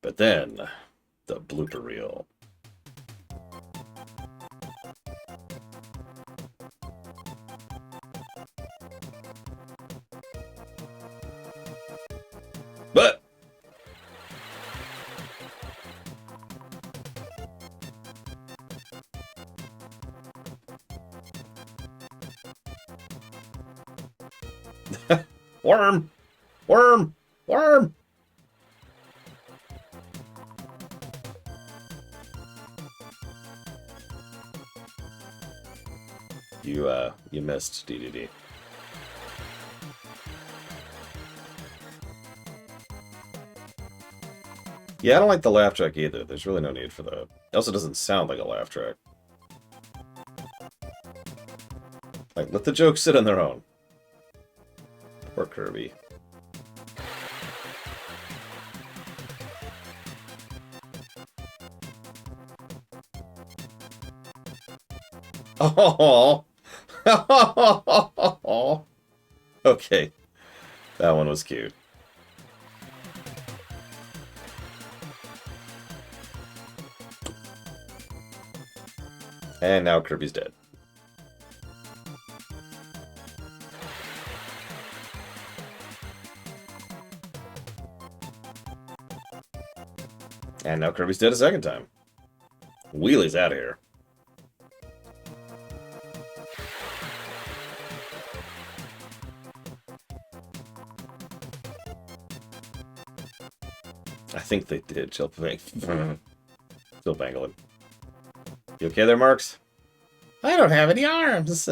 But then, the blooper reel. But Worm! Worm! Worm! You missed, DDD. Yeah, I don't like the laugh track either. There's really no need for that. It also doesn't sound like a laugh track. Like, let the jokes sit on their own. Poor Kirby. Oh. Okay. That one was cute. And now Kirby's dead. And now Kirby's dead a second time. Wheelie's out of here. I think they did. Still bangling. You okay there, Marks? I don't have any arms.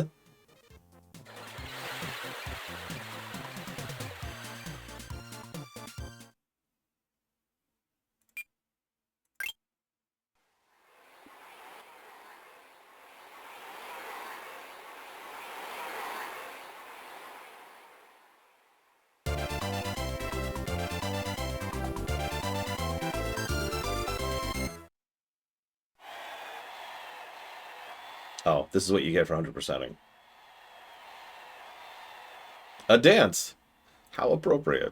Oh, this is what you get for 100%ing. A dance! How appropriate.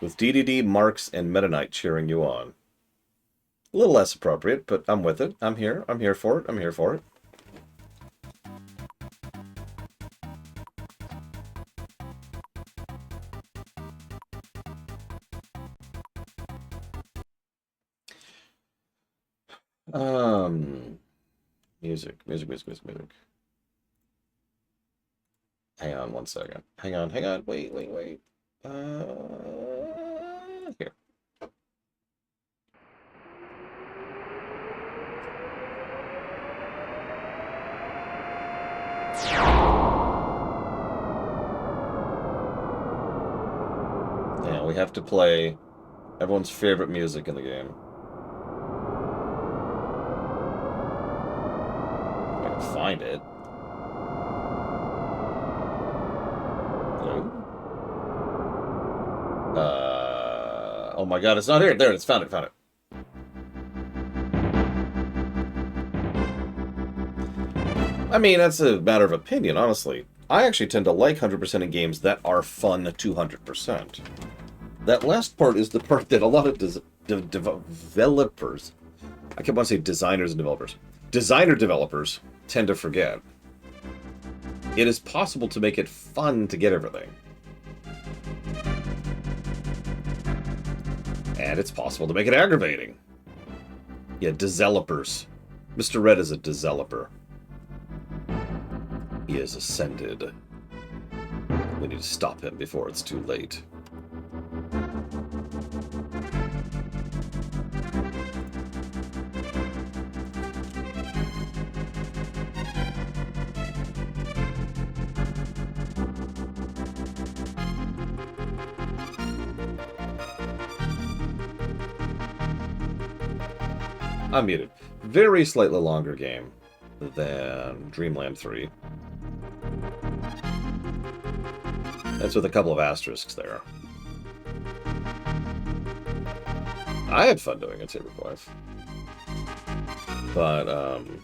With DDD, Marks, and Meta Knight cheering you on. A little less appropriate, but I'm with it. I'm here. I'm here for it. I'm here for it. Music. Hang on one second. Hang on. Wait. Here. Yeah, we have to play everyone's favorite music in the game. If I can find it. Oh my god, it's not here. There it is. Found it. I mean, that's a matter of opinion, honestly. I actually tend to like 100% in games that are fun to 100%. That last part is the part that a lot of developers, I keep wanting to say designers and developers, developers tend to forget. It is possible to make it fun to get everything. And it's possible to make it aggravating. Yeah, developers. Mr. Red is a developer. He has ascended. We need to stop him before it's too late. I'm muted. Very slightly longer game than Dreamland 3. That's with a couple of asterisks there. I had fun doing it, Saberwife. But, I'm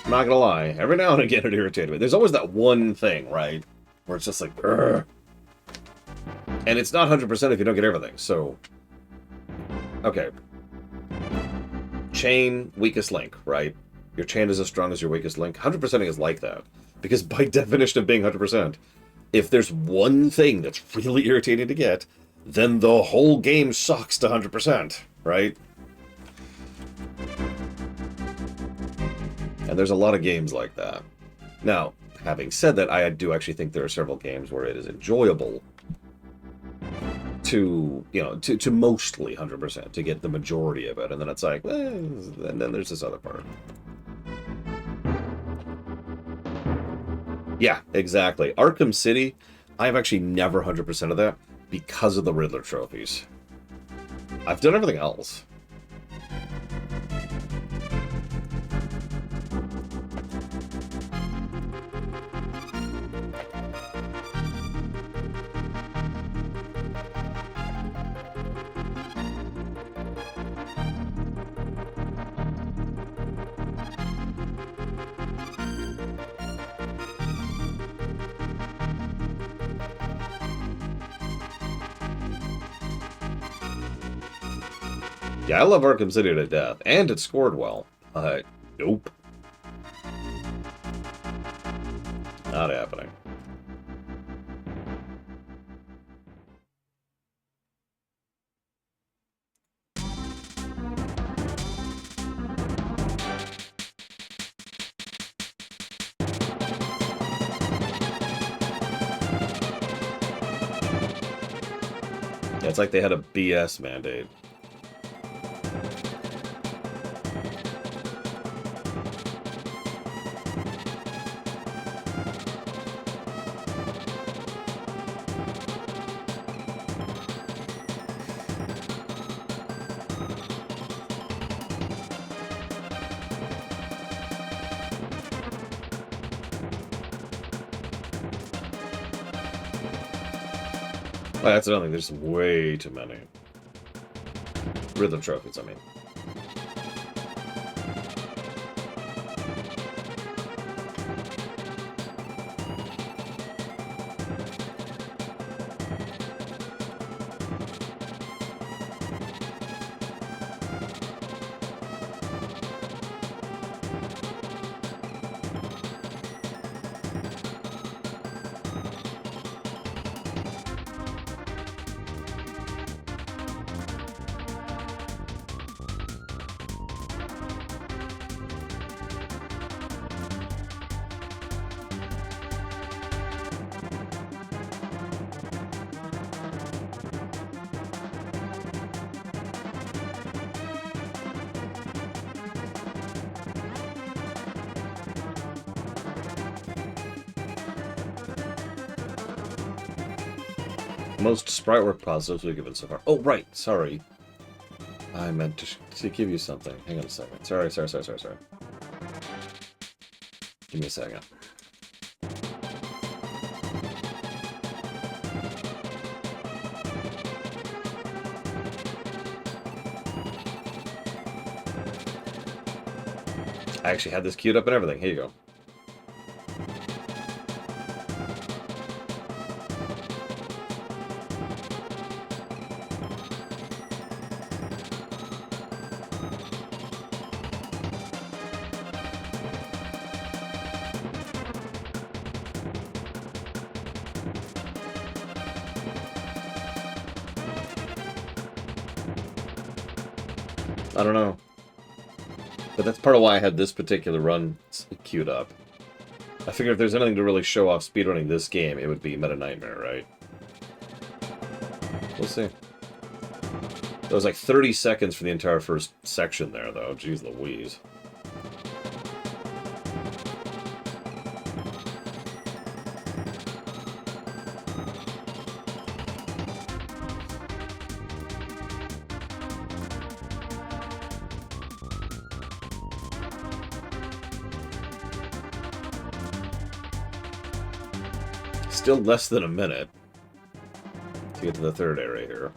not gonna lie, every now and again it irritated me. There's always that one thing, right? Where it's just like, Urgh. And it's not 100% if you don't get everything, so... Okay. Chain, weakest link, right? Your chain is as strong as your weakest link. 100%ing is like that. Because by definition of being 100%, if there's one thing that's really irritating to get, then the whole game sucks to 100%, right? And there's a lot of games like that. Now, having said that, I do actually think there are several games where it is enjoyable to, to mostly 100%, to get the majority of it, and then it's like, and then there's this other part. Yeah, exactly. Arkham City, I've actually never 100% of that because of the Riddler trophies. I've done everything else. Yeah, I love Arkham City to death, and it scored well. Nope. Not happening. Yeah, it's like they had a BS mandate. Well, that's another thing. There's way too many. Rhythm trophies, I mean. Most sprite work positives we've given so far. Oh, right. Sorry. I meant to give you something. Hang on a second. Sorry. Give me a second. I actually had this queued up and everything. Here you go. I don't know. But that's part of why I had this particular run queued up. I figured if there's anything to really show off speedrunning this game, it would be Meta Nightmare, right? We'll see. There was like 30 seconds for the entire first section there, though. Jeez Louise. Still less than a minute to get to the third area here.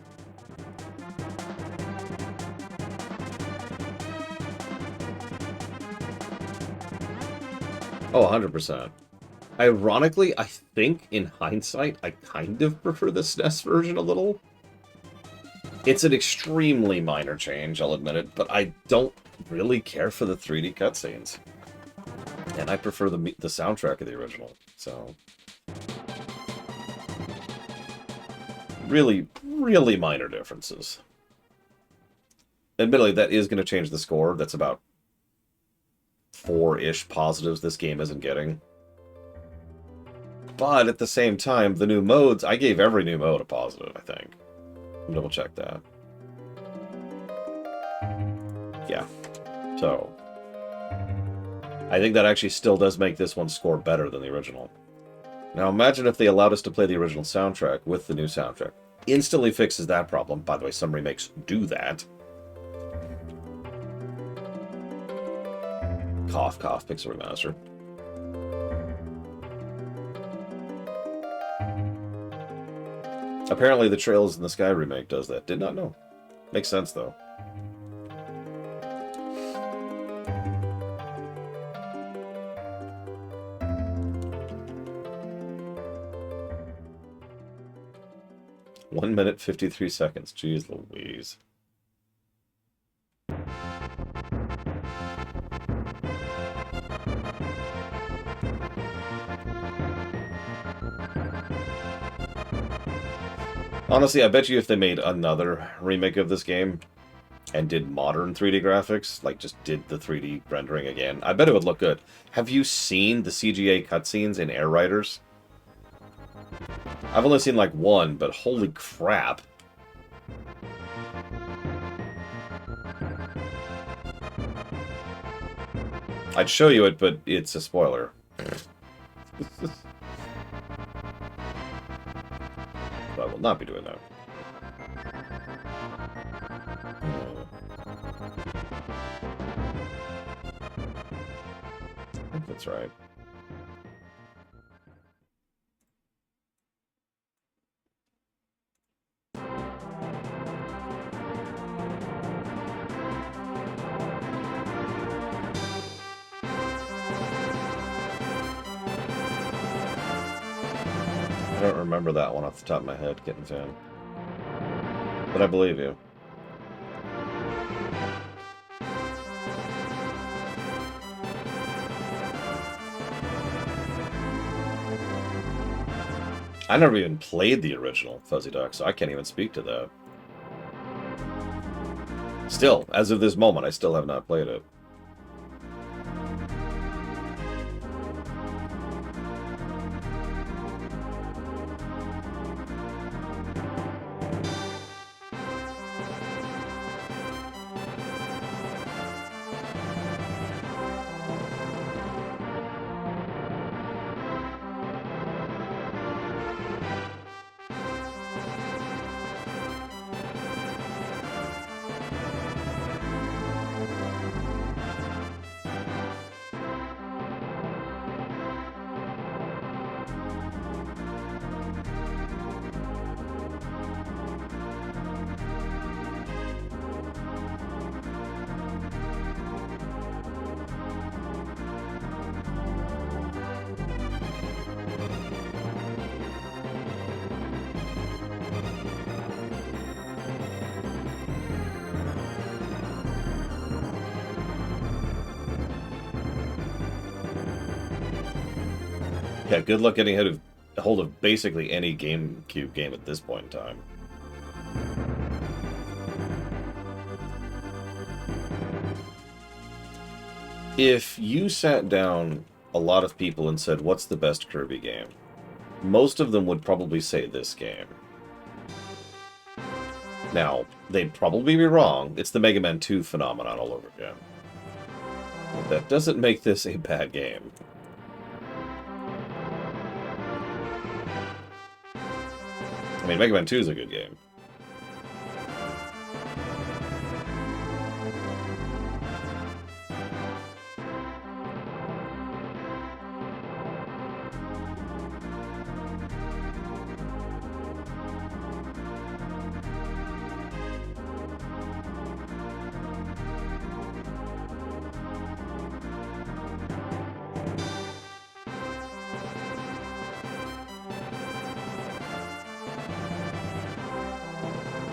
Oh, 100%. Ironically, I think, in hindsight, I kind of prefer the SNES version a little. It's an extremely minor change, I'll admit it, but I don't really care for the 3D cutscenes. And I prefer the soundtrack of the original, so... Really, really minor differences. Admittedly, that is going to change the score. That's about 4-ish positives this game isn't getting. But at the same time, the new modes, I gave every new mode a positive, I think. I'll double check that. Yeah. So, I think that actually still does make this one score better than the original. Now imagine if they allowed us to play the original soundtrack with the new soundtrack. Instantly fixes that problem. By the way, some remakes do that. Cough, cough, Pixel Remaster. Apparently the Trails in the Sky remake does that. Did not know. Makes sense, though. One minute, 53 seconds. Jeez Louise. Honestly, I bet you if they made another remake of this game and did modern 3D graphics, like just did the 3D rendering again, I bet it would look good. Have you seen the CGA cutscenes in Air Riders? I've only seen like one, but holy crap. I'd show you it, but it's a spoiler. I will not be doing that. I think that's right. I don't remember that one off the top of my head, Kitten Fan. But I believe you. I never even played the original Fuzzy Duck, so I can't even speak to that. Still, as of this moment, I still have not played it. Yeah, good luck getting a hold of basically any GameCube game at this point in time. If you sat down a lot of people and said, what's the best Kirby game? Most of them would probably say this game. Now, they'd probably be wrong. It's the Mega Man 2 phenomenon all over again. But that doesn't make this a bad game. I mean, Mega Man 2 is a good game.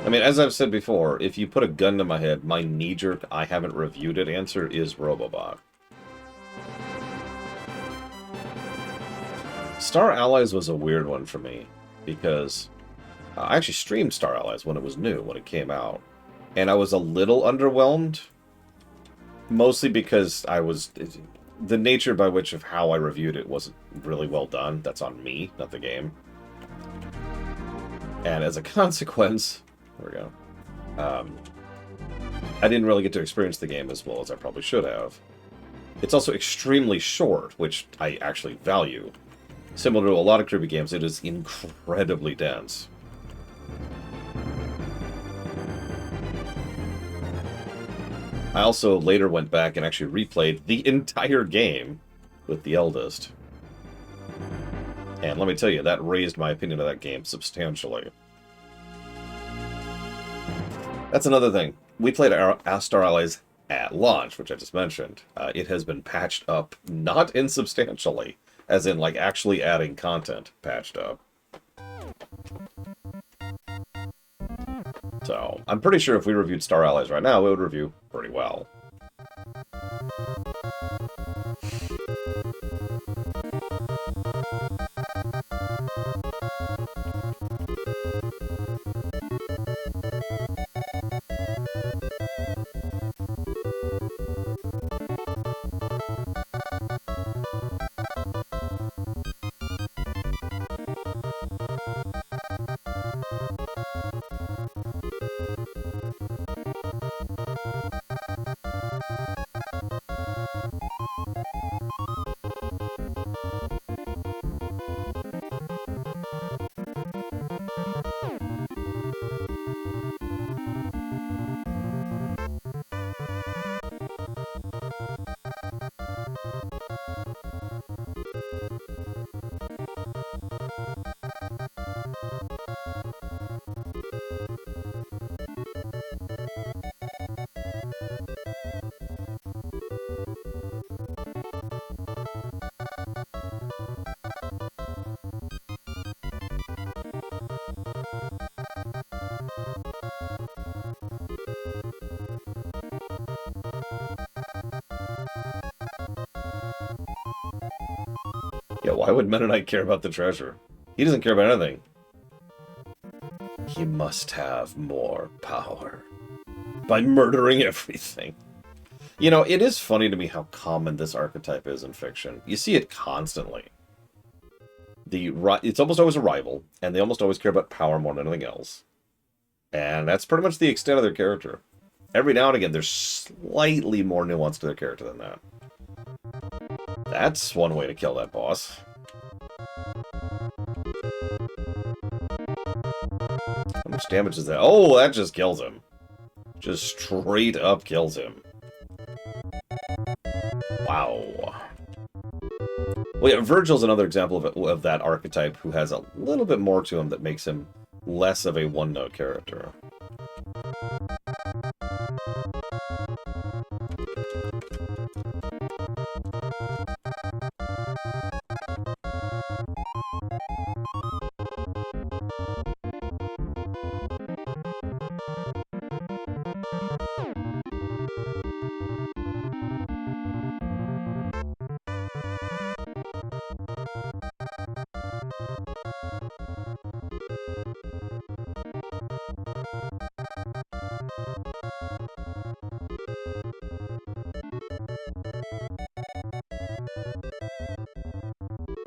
I mean, as I've said before, if you put a gun to my head, my knee-jerk, I haven't reviewed it answer is Robobot. Star Allies was a weird one for me, because I actually streamed Star Allies when it was new, when it came out. And I was a little underwhelmed, mostly because the nature by which of how I reviewed it wasn't really well done. That's on me, not the game. And as a consequence, there we go. I didn't really get to experience the game as well as I probably should have. It's also extremely short, which I actually value. Similar to a lot of Kirby games, it is incredibly dense. I also later went back and actually replayed the entire game with the eldest. And let me tell you, that raised my opinion of that game substantially. That's another thing. We played our Star Allies at launch, which I just mentioned. It has been patched up, not insubstantially, as in, like, actually adding content patched up. So, I'm pretty sure if we reviewed Star Allies right now, we would review pretty well. Yeah, why would Meta Knight care about the treasure? He doesn't care about anything. He must have more power. By murdering everything. You know, it is funny to me how common this archetype is in fiction. You see it constantly. It's almost always a rival, and they almost always care about power more than anything else. And that's pretty much the extent of their character. Every now and again, there's slightly more nuance to their character than that. That's one way to kill that boss. How much damage is that? Oh, that just kills him. Just straight up kills him. Wow. Well, yeah, Virgil's another example of that archetype who has a little bit more to him that makes him less of a one-note character.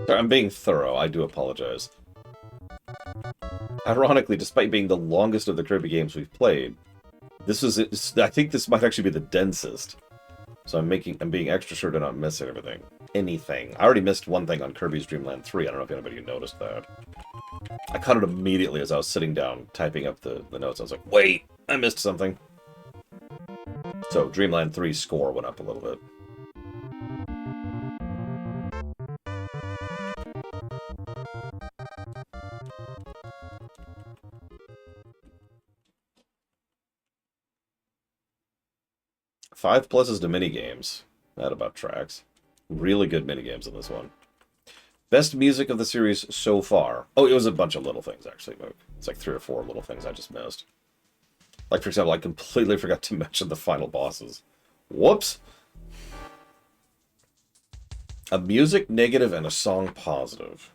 Sorry, I'm being thorough. I do apologize. Ironically, despite being the longest of the Kirby games we've played, I think this might actually be the densest. So I'm being extra sure to not miss anything. I already missed one thing on Kirby's Dream Land 3. I don't know if anybody noticed that. I caught it immediately as I was sitting down typing up the notes. I was like, wait, I missed something. So Dreamland 3's score went up a little bit. Five pluses to minigames. That about tracks. Really good minigames in this one. Best music of the series so far. Oh, it was a bunch of little things, actually. It's like 3 or 4 little things I just missed. Like, for example, I completely forgot to mention the final bosses. Whoops! A music negative and a song positive.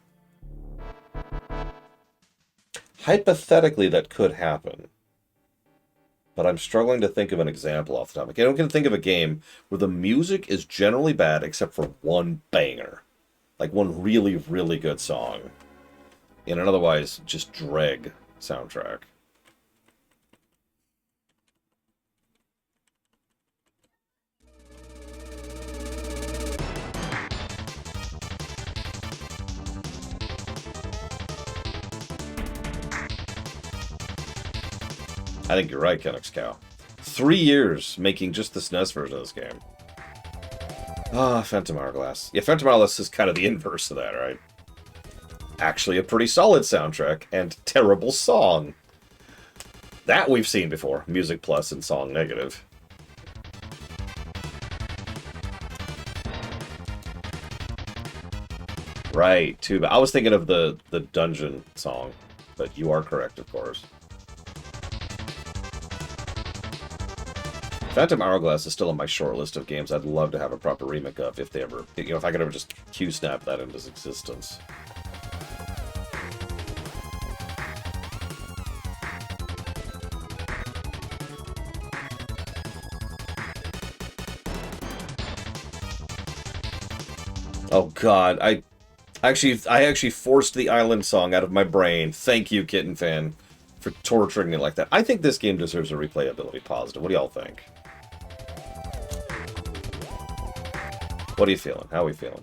Hypothetically, that could happen. but I'm struggling to think of an example off the top. I can think of a game where the music is generally bad except for one banger. Like one really, really good song. In an otherwise just dreg soundtrack. I think you're right, Canucks Cow. 3 years making just the SNES version of this game. Ah, Phantom Hourglass. Yeah, Phantom Hourglass is kind of the inverse of that, right? Actually a pretty solid soundtrack, and terrible song. That we've seen before. Music plus and song negative. Right, too. But I was thinking of the dungeon song, but you are correct, of course. Phantom Hourglass is still on my short list of games I'd love to have a proper remake of if they ever, if I could ever just Q-snap that into existence. Oh God, I actually forced the island song out of my brain. Thank you, Kitten Fan, for torturing me like that. I think this game deserves a replayability positive. What do y'all think? What are you feeling? How are we feeling?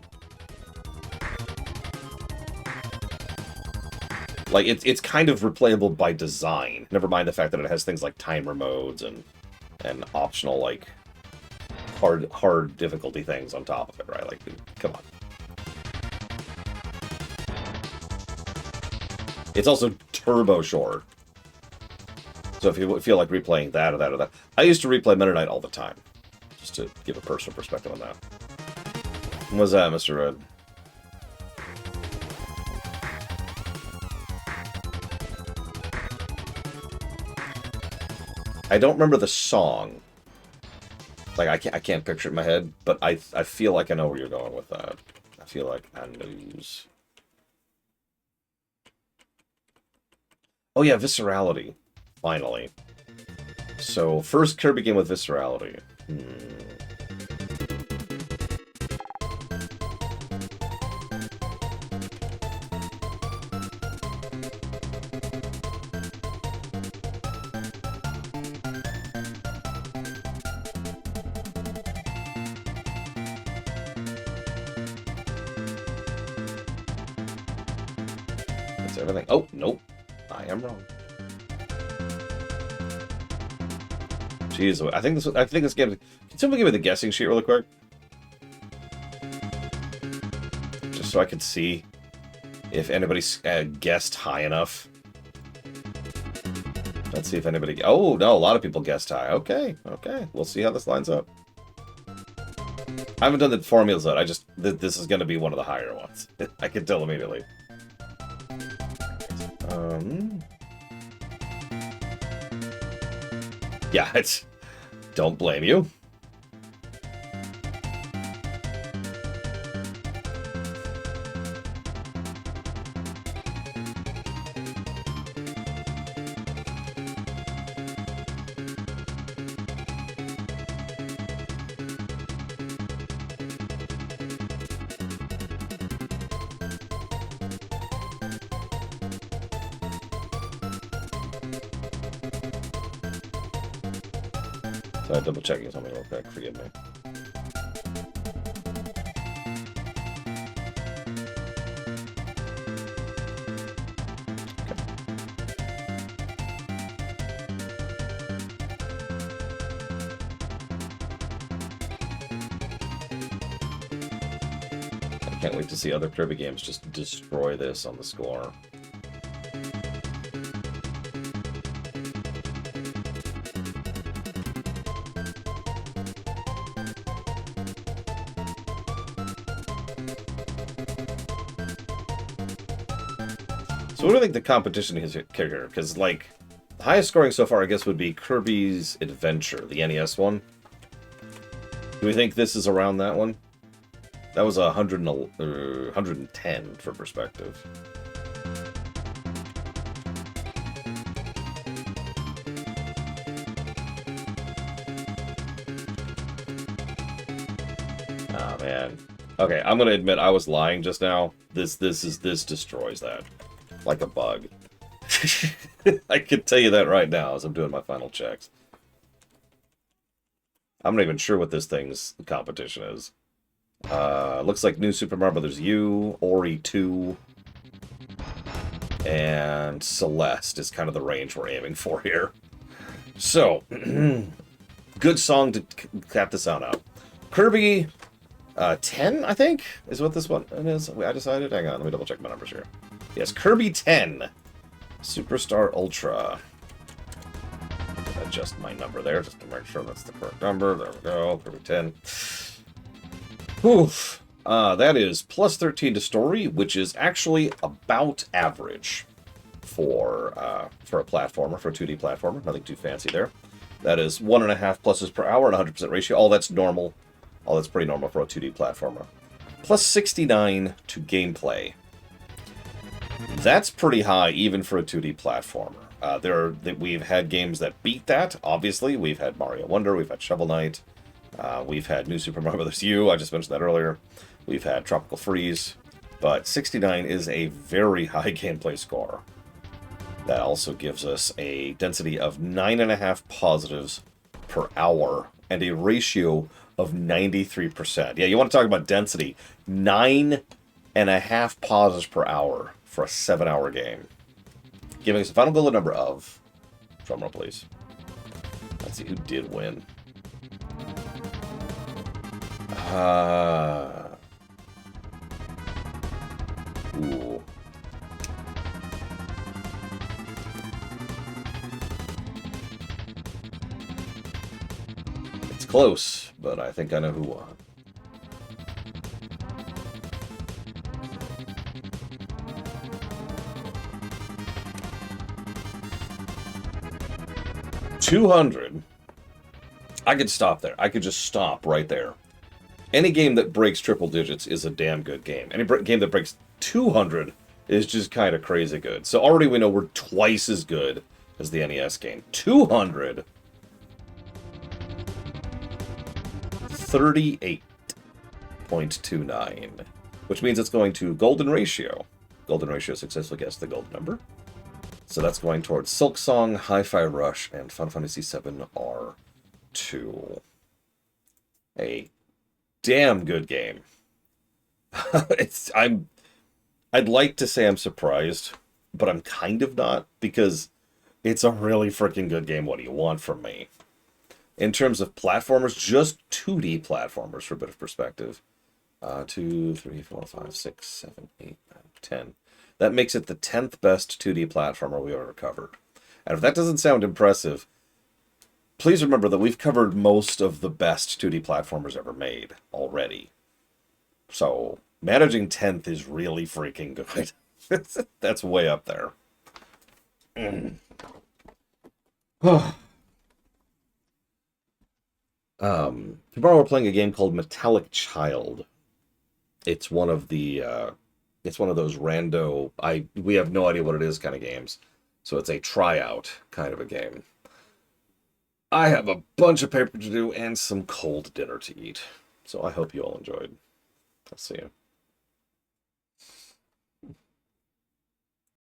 Like, it's kind of replayable by design. Never mind the fact that it has things like timer modes and optional, like, hard difficulty things on top of it, right? Like, come on. It's also turbo short. So if you feel like replaying that or that or that. I used to replay Meta Knight all the time. Just to give a personal perspective on that. What's that, Mr. Red? I don't remember the song. Like, I can't picture it in my head, but I feel like I know where you're going with that. I feel like I knows. Oh yeah, Viscerality. Finally. So, first Kirby game with Viscerality. That's everything. Oh, nope. I am wrong. Jeez, I think this game. Can someone give me the guessing sheet really quick? Just so I can see if anybody's guessed high enough. Let's see if anybody... Oh, no, a lot of people guessed high. Okay, okay. We'll see how this lines up. I haven't done the formulas yet. This is going to be one of the higher ones. I can tell immediately. Yeah, it's... Don't blame you. So double checking something real quick, forgive me. I can't wait to see other Kirby games just destroy this on the score. So what do you think the competition is here? Because, like, the highest scoring so far, I guess, would be Kirby's Adventure, the NES one. Do we think this is around that one? That was 110 for perspective. man. Okay, I'm gonna admit I was lying just now. This destroys that. Like a bug. I can tell you that right now as I'm doing my final checks. I'm not even sure what this thing's competition is. Looks like New Super Mario Bros. U, Ori 2, and Celeste is kind of the range we're aiming for here. So, good song to cap this out out. Kirby 10, I think, is what this one is. I decided. Hang on, let me double check my numbers here. Yes, Kirby 10. Superstar Ultra. Adjust my number there just to make sure that's the correct number. There we go. Kirby 10. Oof. That is plus 13 to story, which is actually about average for a platformer, for a 2D platformer. Nothing too fancy there. That is 1.5 pluses per hour and 100% ratio. All that's normal. All that's pretty normal for a 2D platformer. Plus 69 to gameplay. That's pretty high even for a 2D platformer. We've had games that beat that, obviously. We've had Mario Wonder, we've had Shovel Knight, we've had New Super Mario Bros. U, I just mentioned that earlier. We've had Tropical Freeze, but 69 is a very high gameplay score. That also gives us a density of 9.5 positives per hour and a ratio of 93%. Yeah, you want to talk about density. 9.5 positives per hour for a 7-hour game. Giving us a final goal number of... Drumroll, please. Let's see who did win. Ooh. It's close, but I think I know who won. $200. I could stop there. I could just stop right there. Any game that breaks triple digits is a damn good game. Any game that breaks 200 is just kind of crazy good. So already we know we're twice as good as the NES game. 200. 38.29. Which means it's going to Golden Ratio. Golden Ratio successfully guessed the golden number. So that's going towards Silk Song, Hi-Fi Rush, and Final Fantasy VII R2. A damn good game. I'd like to say I'm surprised, but I'm kind of not, because it's a really freaking good game. What do you want from me? In terms of platformers, just 2D platformers for a bit of perspective. 2, 3, 4, 5, 6, 7, 8, 9, 10. That makes it the 10th best 2D platformer we've ever covered. And if that doesn't sound impressive, please remember that we've covered most of the best 2D platformers ever made already. So, managing 10th is really freaking good. That's way up there. Tomorrow we're playing a game called Metallic Child. It's one of the... It's one of those rando, we have no idea what it is kind of games. So it's a tryout kind of a game. I have a bunch of paper to do and some cold dinner to eat. So I hope you all enjoyed. I'll see you.